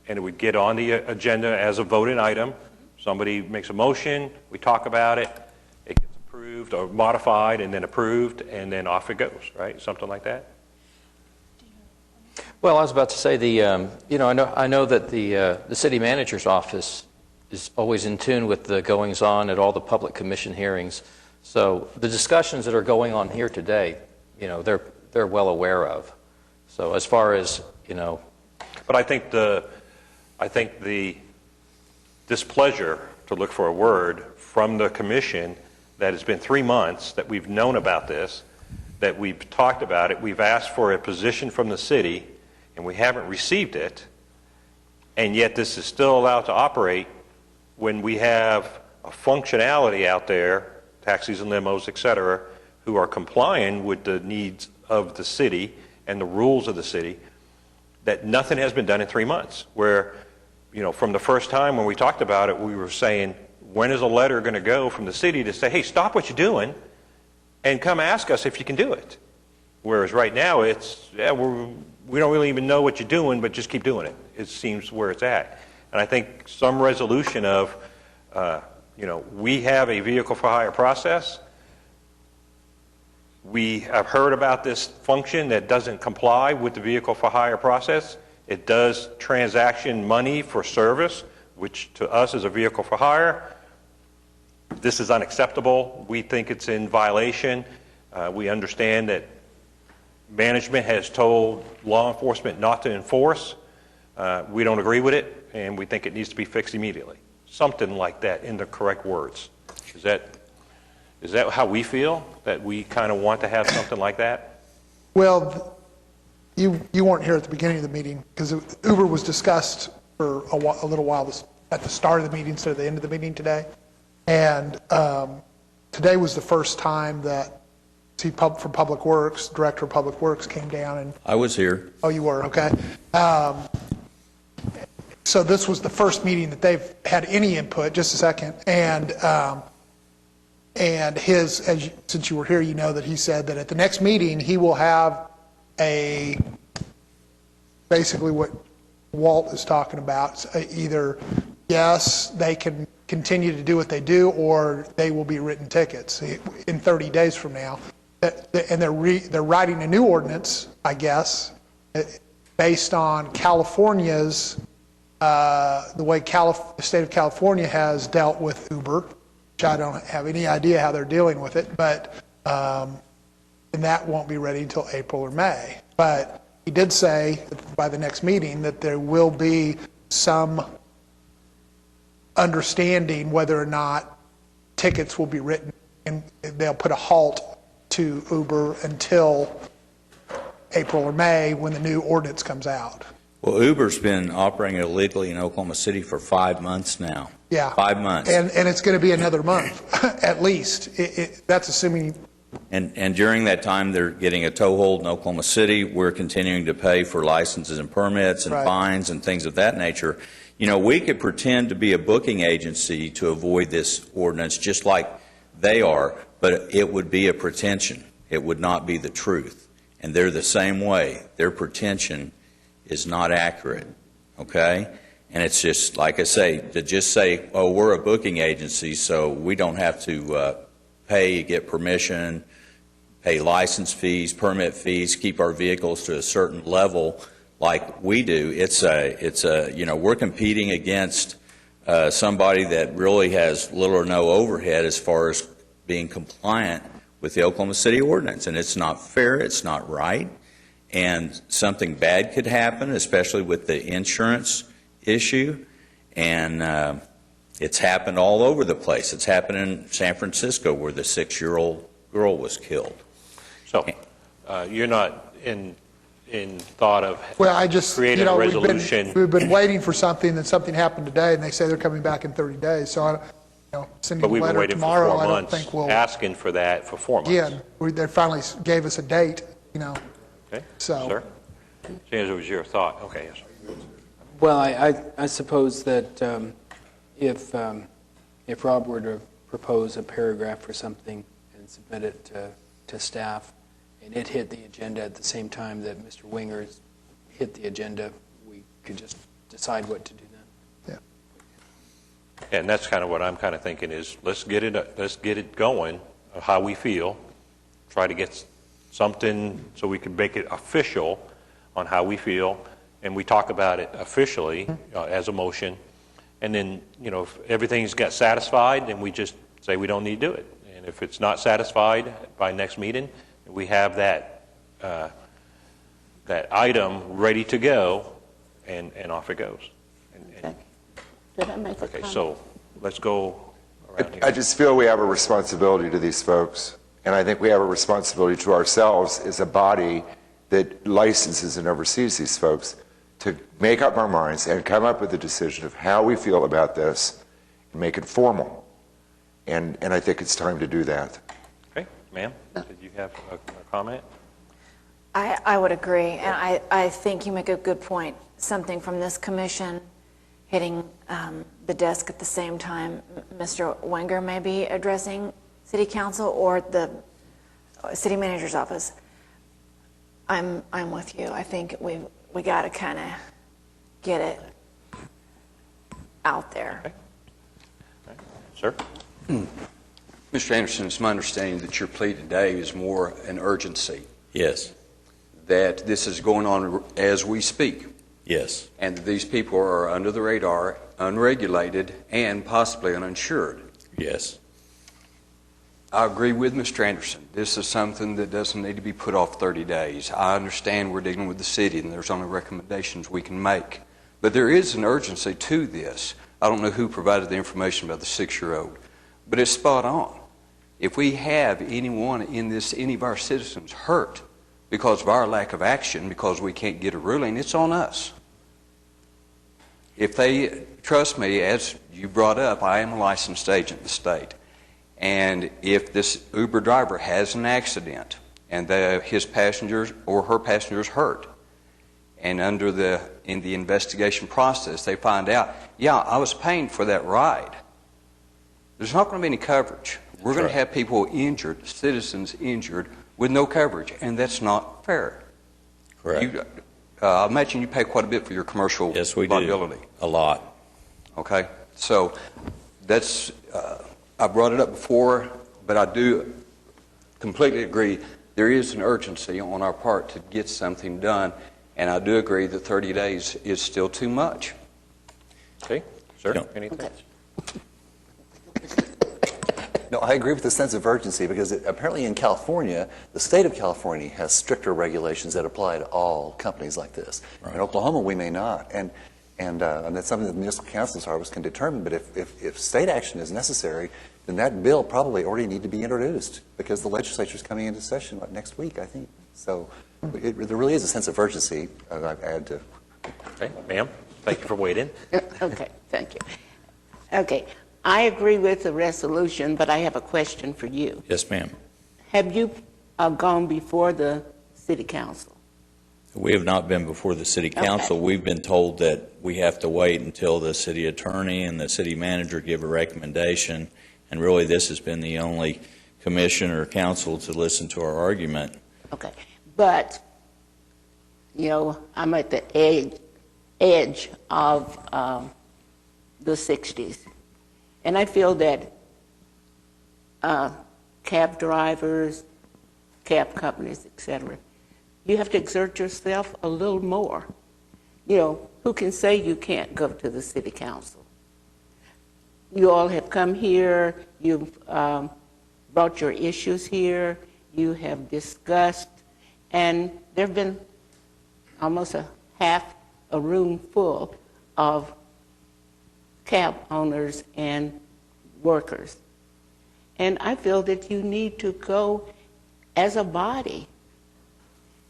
and it would get on the agenda as a voting item. Somebody makes a motion, we talk about it, it gets approved or modified and then approved, and then off it goes, right? Something like that? Well, I was about to say, I know that the city manager's office is always in tune with the goings-on at all the public commission hearings. So the discussions that are going on here today, they're well aware of. So as far as, But I think the displeasure, to look for a word, from the commission, that it's been 3 months that we've known about this, that we've talked about it, we've asked for a position from the city, and we haven't received it, and yet this is still allowed to operate when we have a functionality out there, taxis and limos, et cetera, who are complying with the needs of the city and the rules of the city, that nothing has been done in 3 months. Where, from the first time when we talked about it, we were saying, when is a letter going to go from the city to say, hey, stop what you're doing and come ask us if you can do it? Whereas right now it's, we don't really even know what you're doing, but just keep doing it. It seems where it's at. And I think some resolution of, we have a vehicle for hire process. We have heard about this function that doesn't comply with the vehicle for hire process. It does transaction money for service, which to us is a vehicle for hire. This is unacceptable. We think it's in violation. We understand that management has told law enforcement not to enforce. We don't agree with it, and we think it needs to be fixed immediately. Something like that in the correct words. Is that how we feel? That we kind of want to have something like that? Well, you weren't here at the beginning of the meeting because Uber was discussed for a little while at the start of the meeting instead of the end of the meeting today. And today was the first time that from Public Works, Director of Public Works came down and... I was here. Oh, you were, okay. So this was the first meeting that they've had any input, just a second, and since you were here, you know that he said that at the next meeting, he will have basically what Walt is talking about, either yes, they can continue to do what they do, or they will be written tickets in 30 days from now. And they're writing a new ordinance, I guess, based on California's, the way the state of California has dealt with Uber, which I don't have any idea how they're dealing with it, but and that won't be ready until April or May. But he did say by the next meeting that there will be some understanding whether or not tickets will be written, and they'll put a halt to Uber until April or May when the new ordinance comes out. Well, Uber's been operating illegally in Oklahoma City for 5 months now. Yeah. 5 months. And it's going to be another month, at least. That's assuming... And during that time, they're getting a toehold in Oklahoma City. We're continuing to pay for licenses and permits and fines and things of that nature. We could pretend to be a booking agency to avoid this ordinance just like they are, but it would be a pretension. It would not be the truth. And they're the same way. Their pretension is not accurate, okay? And it's just, like I say, to just say, oh, we're a booking agency, so we don't have to pay, get permission, pay license fees, permit fees, keep our vehicles to a certain level like we do. We're competing against somebody that really has little or no overhead as far as being compliant with the Oklahoma City ordinance. And it's not fair, it's not right, and something bad could happen, especially with the insurance issue. And it's happened all over the place. It's happened in San Francisco where the 6-year-old girl was killed. So you're not in in thought of Well, I just, creating a resolution. we've been waiting for something, then something happened today, and they say they're coming back in 30 days. So, sending But a we've been letter waiting for tomorrow, 4 I don't months, think we'll, asking for that for 4 months. again, they finally gave us a date, Okay, so. sir? James, it was your thought. Okay, yes. Well, I suppose that if Rob were to propose a paragraph for something and submit it to staff, and it hit the agenda at the same time that Mr. Winger's hit the agenda, we could just decide what to do then. And that's kind of what I'm kind of thinking is, let's get it going, how we feel, try to get something so we can make it official on how we feel, and we talk about it officially as a motion, and then, if everything's got satisfied, then we just say we don't need to do it. And if it's not satisfied by next meeting, we have that item ready to go, and off it goes. Did I make a Okay, comment? so let's go around here. I just feel we have a responsibility to these folks, and I think we have a responsibility to ourselves as a body that licenses and oversees these folks to make up our minds and come up with a decision of how we feel about this and make it formal. And I think it's time to do that. Okay, ma'am, did you have a comment? I would agree, and I think you make a good point. Something from this commission hitting the desk at the same time Mr. Wenger may be addressing City Council or the City Manager's office. I'm with you. I think we got to kind of get it out there. Okay. Sir? Mr. Anderson, it's my understanding that your plea today is more an urgency, Yes, that this is going on as we speak, yes, and that these people are under the radar, unregulated, and possibly uninsured. yes. I agree with Mr. Anderson. This is something that doesn't need to be put off 30 days. I understand we're dealing with the city and there's only recommendations we can make. But there is an urgency to this. I don't know who provided the information about the 6-year-old, but it's spot on. If we have anyone in this, any of our citizens hurt because of our lack of action, because we can't get a ruling, it's on us. If they, trust me, as you brought up, I am a licensed agent in the state. And if this Uber driver has an accident and his passengers or her passengers hurt, and in the investigation process they find out, yeah, I was paying for that ride, there's not going to be any coverage. We're going to have people injured, citizens injured, with no coverage, and that's not fair. Correct. I imagine you pay quite a bit for your commercial Yes, we liability. do. A lot. Okay, so that's, I brought it up before, but I do completely agree. There is an urgency on our part to get something done, and I do agree that 30 days is still too much. Okay, sir, No. anything? No, I agree with the sense of urgency because apparently in California, the state of California has stricter regulations that apply to all companies like this. Right. In Oklahoma, we may not. And that's something that the municipal council's office can determine. But if state action is necessary, then that bill probably already need to be introduced because the legislature is coming into session next week, I think. So there really is a sense of urgency, I add to. Okay, ma'am, thank you for waiting. Okay, thank you. Okay, I agree with the resolution, but I have a question for you. Yes, ma'am. Have you gone before the city council? We have not been before the city council. Okay. We've been told that we have to wait until the city attorney and the city manager give a recommendation, and really this has been the only commission or council to listen to our argument. Okay, but, I'm at the edge of the 60s, and I feel that cab drivers, cab companies, etc., you have to exert yourself a little more. Who can say you can't go to the city council? You all have come here, you've brought your issues here, you have discussed, and there have been almost half a room full of cab owners and workers. And I feel that you need to go as a body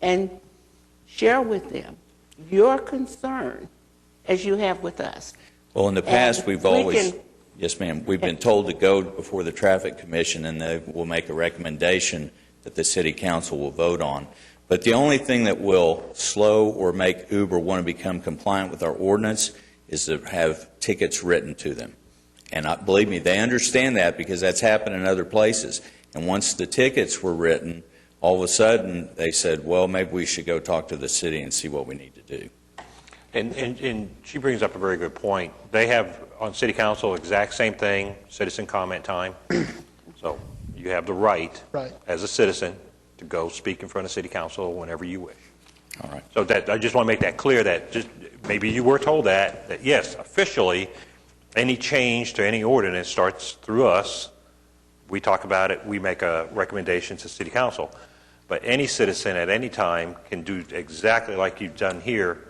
and share with them your concern as you have with us. Well, in the past, And we've we always, can- yes, ma'am, we've been told to go before the Traffic Commission, and they will make a recommendation that the City Council will vote on. But the only thing that will slow or make Uber want to become compliant with our ordinance is to have tickets written to them. And believe me, they understand that because that's happened in other places. And once the tickets were written, all of a sudden, they said, well, maybe we should go talk to the city and see what we need to do. And she brings up a very good point. They have on City Council exact same thing, citizen comment time. So you have the right, as a citizen, to go speak in front of City Council whenever you wish. All right. So that I just want to make that clear that just maybe you were told that yes, officially, any change to any ordinance starts through us. We talk about it, we make a recommendation to City Council. But any citizen at any time can do exactly like you've done here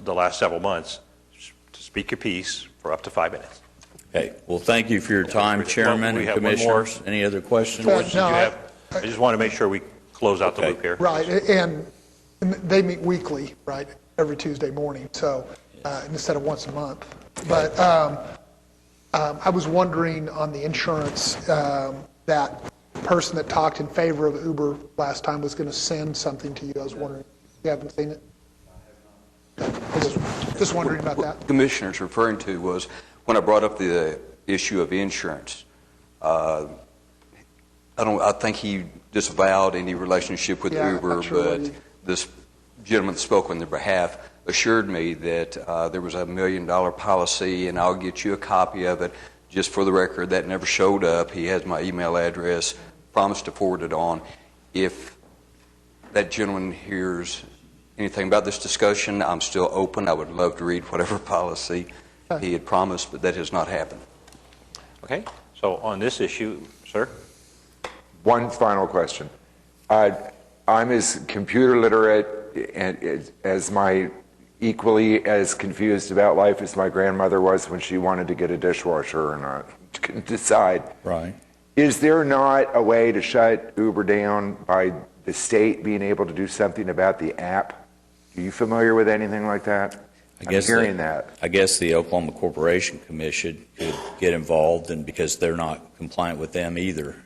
the last several months, to speak your piece for up to 5 minutes. Okay. Well, thank you for your time, Chairman We and have one more. Commissioners. Any other questions? What did you have? I just want to make sure we close out the loop here. Right, and they meet weekly, right, every Tuesday morning, so instead of once a month. But I was wondering on the insurance, that person that talked in favor of Uber last time was going to send something to you. I was wondering, you haven't seen it? I was just wondering about that. What the Commissioner's referring to was when I brought up the issue of insurance. I think he disavowed any relationship with Uber, but this gentleman that spoke on their behalf assured me that there was $1 million policy, and I'll get you a copy of it. Just for the record, that never showed up. He has my email address, promised to forward it on. If that gentleman hears anything about this discussion, I'm still open. I would love to read whatever policy he had promised, but that has not happened. Okay, so on this issue, sir? One final question. I'm as computer literate and equally as confused about life as my grandmother was when she wanted to get a dishwasher or not. Couldn't decide. Right. Is there not a way to shut Uber down by the state being able to do something about the app? Are you familiar with anything like that? I'm hearing that. I guess the Oklahoma Corporation Commission could get involved, and because they're not compliant with them either.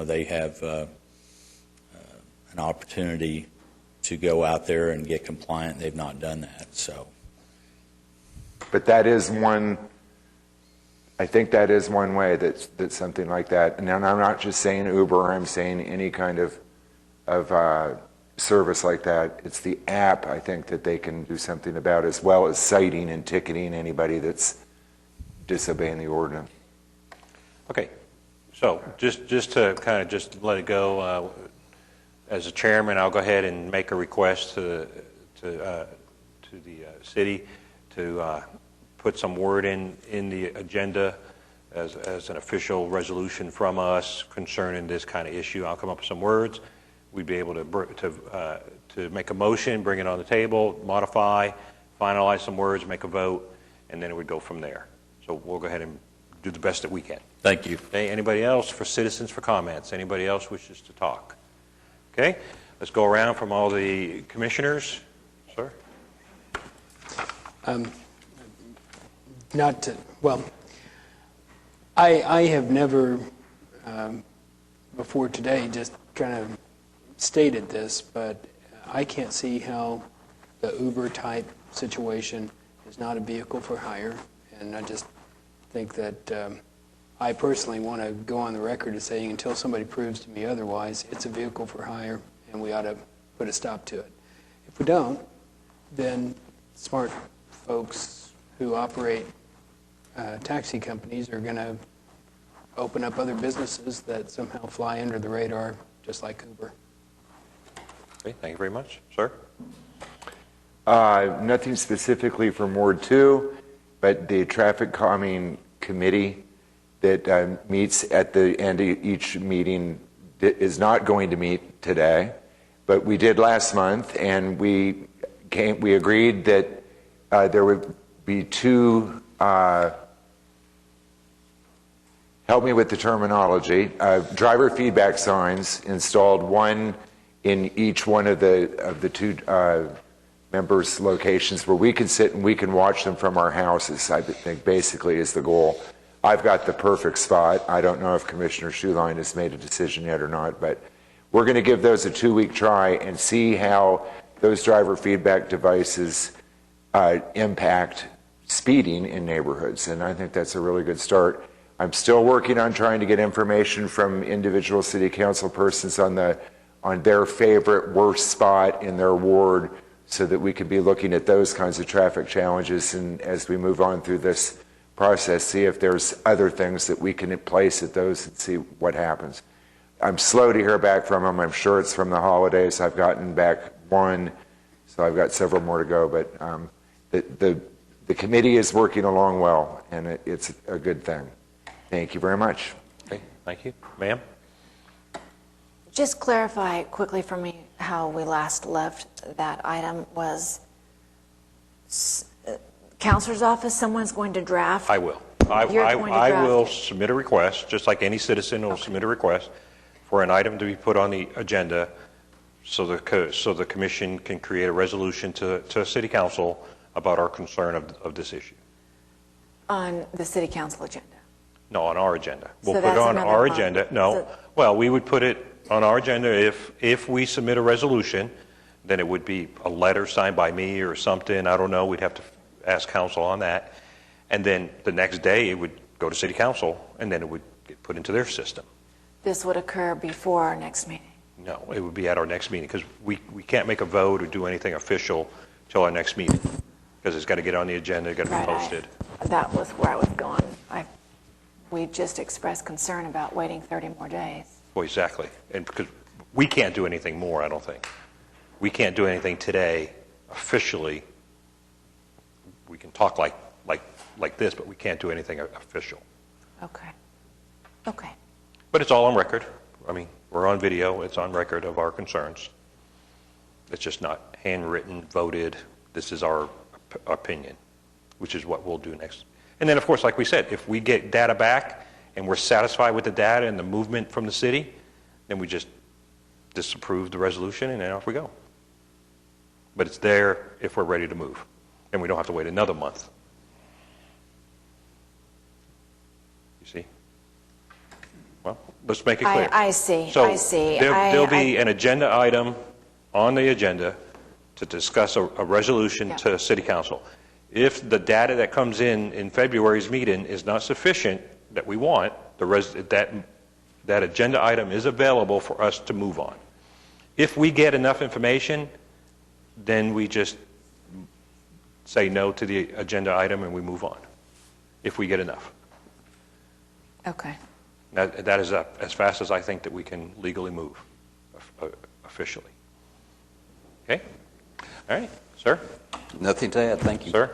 They have an opportunity to go out there and get compliant. They've not done that. So, but that is one. I think that is one way that something like that. And I'm not just saying Uber. I'm saying any kind of service like that. It's the app, I think, that they can do something about, as well as citing and ticketing anybody that's disobeying the ordinance. Okay, so just to kind of just let it go, as a chairman, I'll go ahead and make a request to the city to put some word in the agenda as an official resolution from us concerning this kind of issue. I'll come up with some words. We'd be able to make a motion, bring it on the table, modify, finalize some words, make a vote, and then it would go from there. So we'll go ahead and do the best that we can. Thank you. Okay, anybody else for citizens for comments? Anybody else wishes to talk? Okay, let's go around from all the commissioners. Sir? I have never, before today, just kind of stated this, but I can't see how the Uber-type situation is not a vehicle for hire, and I just think that I personally want to go on the record as saying until somebody proves to me otherwise, it's a vehicle for hire, and we ought to put a stop to it. If we don't, then smart folks who operate taxi companies are going to open up other businesses that somehow fly under the radar, just like Uber. Okay, thank you very much. Sir? Nothing specifically from Ward 2, but the traffic calming committee that meets at the end of each meeting is not going to meet today, but we did last month, and we agreed that there would be two, help me with the terminology, driver feedback signs installed, one in each one of the two members' locations where we can sit and we can watch them from our houses, I think basically is the goal. I've got the perfect spot. I don't know if Commissioner Schuline has made a decision yet or not, but we're going to give those a 2-week try and see how those driver feedback devices impact speeding in neighborhoods, and I think that's a really good start. I'm still working on trying to get information from individual city council persons on their favorite worst spot in their ward, so that we could be looking at those kinds of traffic challenges, and as we move on through this process, see if there's other things that we can place at those and see what happens. I'm slow to hear back from them. I'm sure it's from the holidays. I've gotten back one, so I've got several more to go, but the committee is working along well, and it's a good thing. Thank you very much. Okay, thank you. Ma'am? Just clarify quickly for me how we last left that item. Was counselor's office, someone's going to draft? I will. You're going to I draft will it. submit a request, just like any citizen will submit a request, for an item to be put on the agenda so the commission can create a resolution to city council about our concern of this issue. On the city council agenda? No, on our agenda. We'll So put it that's on another our month. agenda. No, So- well, we would put it on our agenda if we submit a resolution, then it would be a letter signed by me or something. I don't know. We'd have to ask council on that. And then the next day, it would go to city council, and then it would get put into their system. This would occur before our next meeting. No, it would be at our next meeting, because we can't make a vote or do anything official till our next meeting, because it's got to get on the agenda, it's got to be Right, posted. That was where I was going. We just expressed concern about waiting 30 more days. Well, exactly. And because we can't do anything more, I don't think. We can't do anything today officially. We can talk like this, but we can't do anything official. Okay. Okay. But it's all on record. I mean, we're on video. It's on record of our concerns. It's just not handwritten, voted. This is our opinion, which is what we'll do next. And then, of course, like we said, if we get data back and we're satisfied with the data and the movement from the city, then we just disapprove the resolution and then off we go. But it's there if we're ready to move. And we don't have to wait another month. You see? Well, let's make it clear. I see. So I see. There'll be an agenda item on the agenda to discuss a resolution to City Council. If the data that comes in February's meeting is not sufficient that we want, that agenda item is available for us to move on. If we get enough information, then we just say no to the agenda item and we move on, if we get enough. Okay. That is as fast as I think that we can legally move officially. Okay? All right, sir? Nothing to add, thank you. Sir?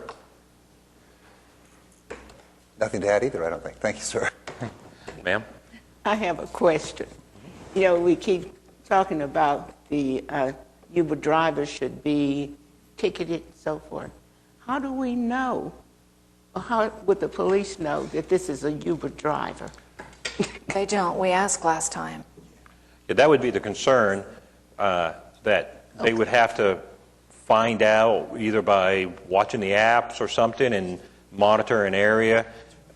Nothing to add either, I don't think. Thank you, sir. Ma'am? I have a question. You know, we keep talking about the Uber drivers should be ticketed and so forth. How do we know, or how would the police know that this is a Uber driver? They don't. We asked last time. Yeah, that would be the concern, that they would have to find out either by watching the apps or something and monitor an area,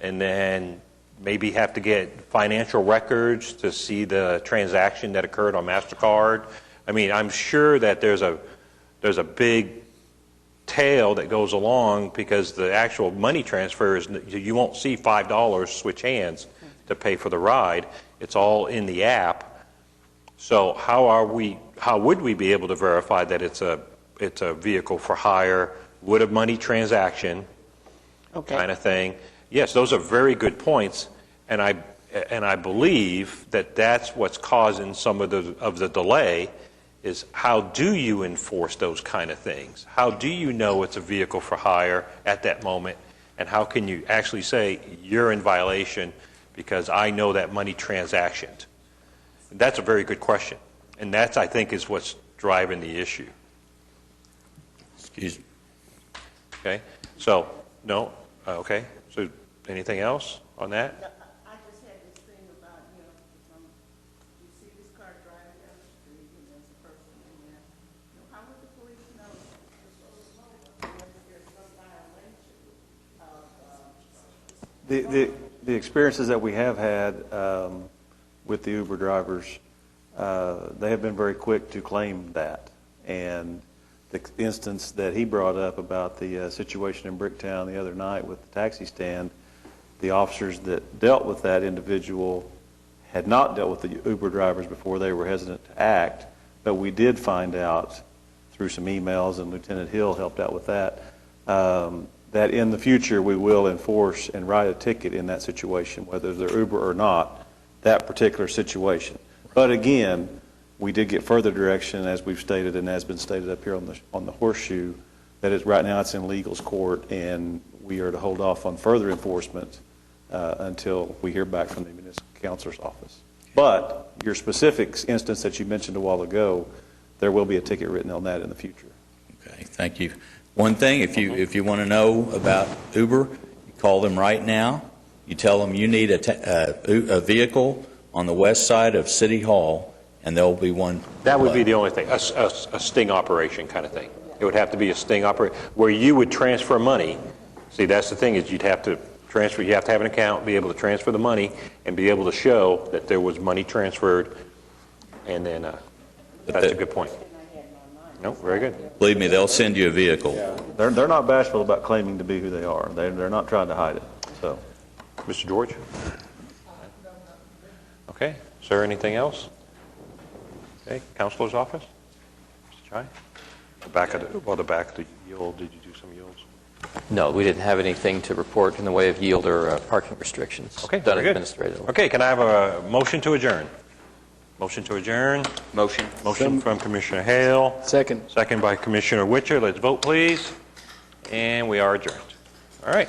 and then maybe have to get financial records to see the transaction that occurred on MasterCard. I mean, I'm sure that there's a big tail that goes along, because the actual money transfer is, you won't see $5 switch hands to pay for the ride. It's all in the app. So how would we be able to verify that it's a vehicle for hire, would a money transaction kind of thing? Yes, those are very good points, and I believe that that's what's causing some of the delay, is how do you enforce those kind of things? How do you know it's a vehicle for hire at that moment, and how can you actually say you're in violation because I know that money transaction? That's a very good question, and that's, I think, is what's driving the issue. Excuse me. Okay, so, no, okay, so anything else on that? I just had this thing about, you see this car driving down the street, and there's a person The experiences that we have had with the Uber drivers, they have been very quick to claim that. And the instance that he brought up about the situation in Bricktown the other night with the taxi stand, the officers that dealt with that individual had not dealt with the Uber drivers before. They were hesitant to act, but we did find out through some emails, and Lieutenant Hill helped out with that, that in the future we will enforce and write a ticket in that situation, whether they're Uber or not, that particular situation. But again, we did get further direction, as we've stated and has been stated up here on the horseshoe, that is right now it's in legal's court, and we are to hold off on further enforcement until we hear back from the municipal counselor's office. But your specific instance that you mentioned a while ago, there will be a ticket written on that in the future. Okay, thank you. One thing, if you want to know about Uber, you call them right now. You tell them you need a vehicle on the west side of City Hall, and there will be one. That would be the only thing, a sting operation kind of thing. It would have to be a sting operation where you would transfer money. See, that's the thing, is you'd have to transfer, you have to have an account, be able to transfer the money, and be able to show that there was money transferred, and then that's a good point. No, very good. Believe me, they'll send you a vehicle. They're not bashful about claiming to be who they are. They're not trying to hide it. So, Mr. George? Okay, sir, anything else? Okay, Counselor's office? Mr. Chai? The back of the yield, did you do some yields? No, we didn't have anything to report in the way of yield or parking restrictions. Okay, done very good. administratively. Okay, can I have a motion to adjourn? Motion to adjourn. Motion. Motion from Commissioner Hale. Second. Second by Commissioner Witcher. Let's vote, please. And we are adjourned. All right.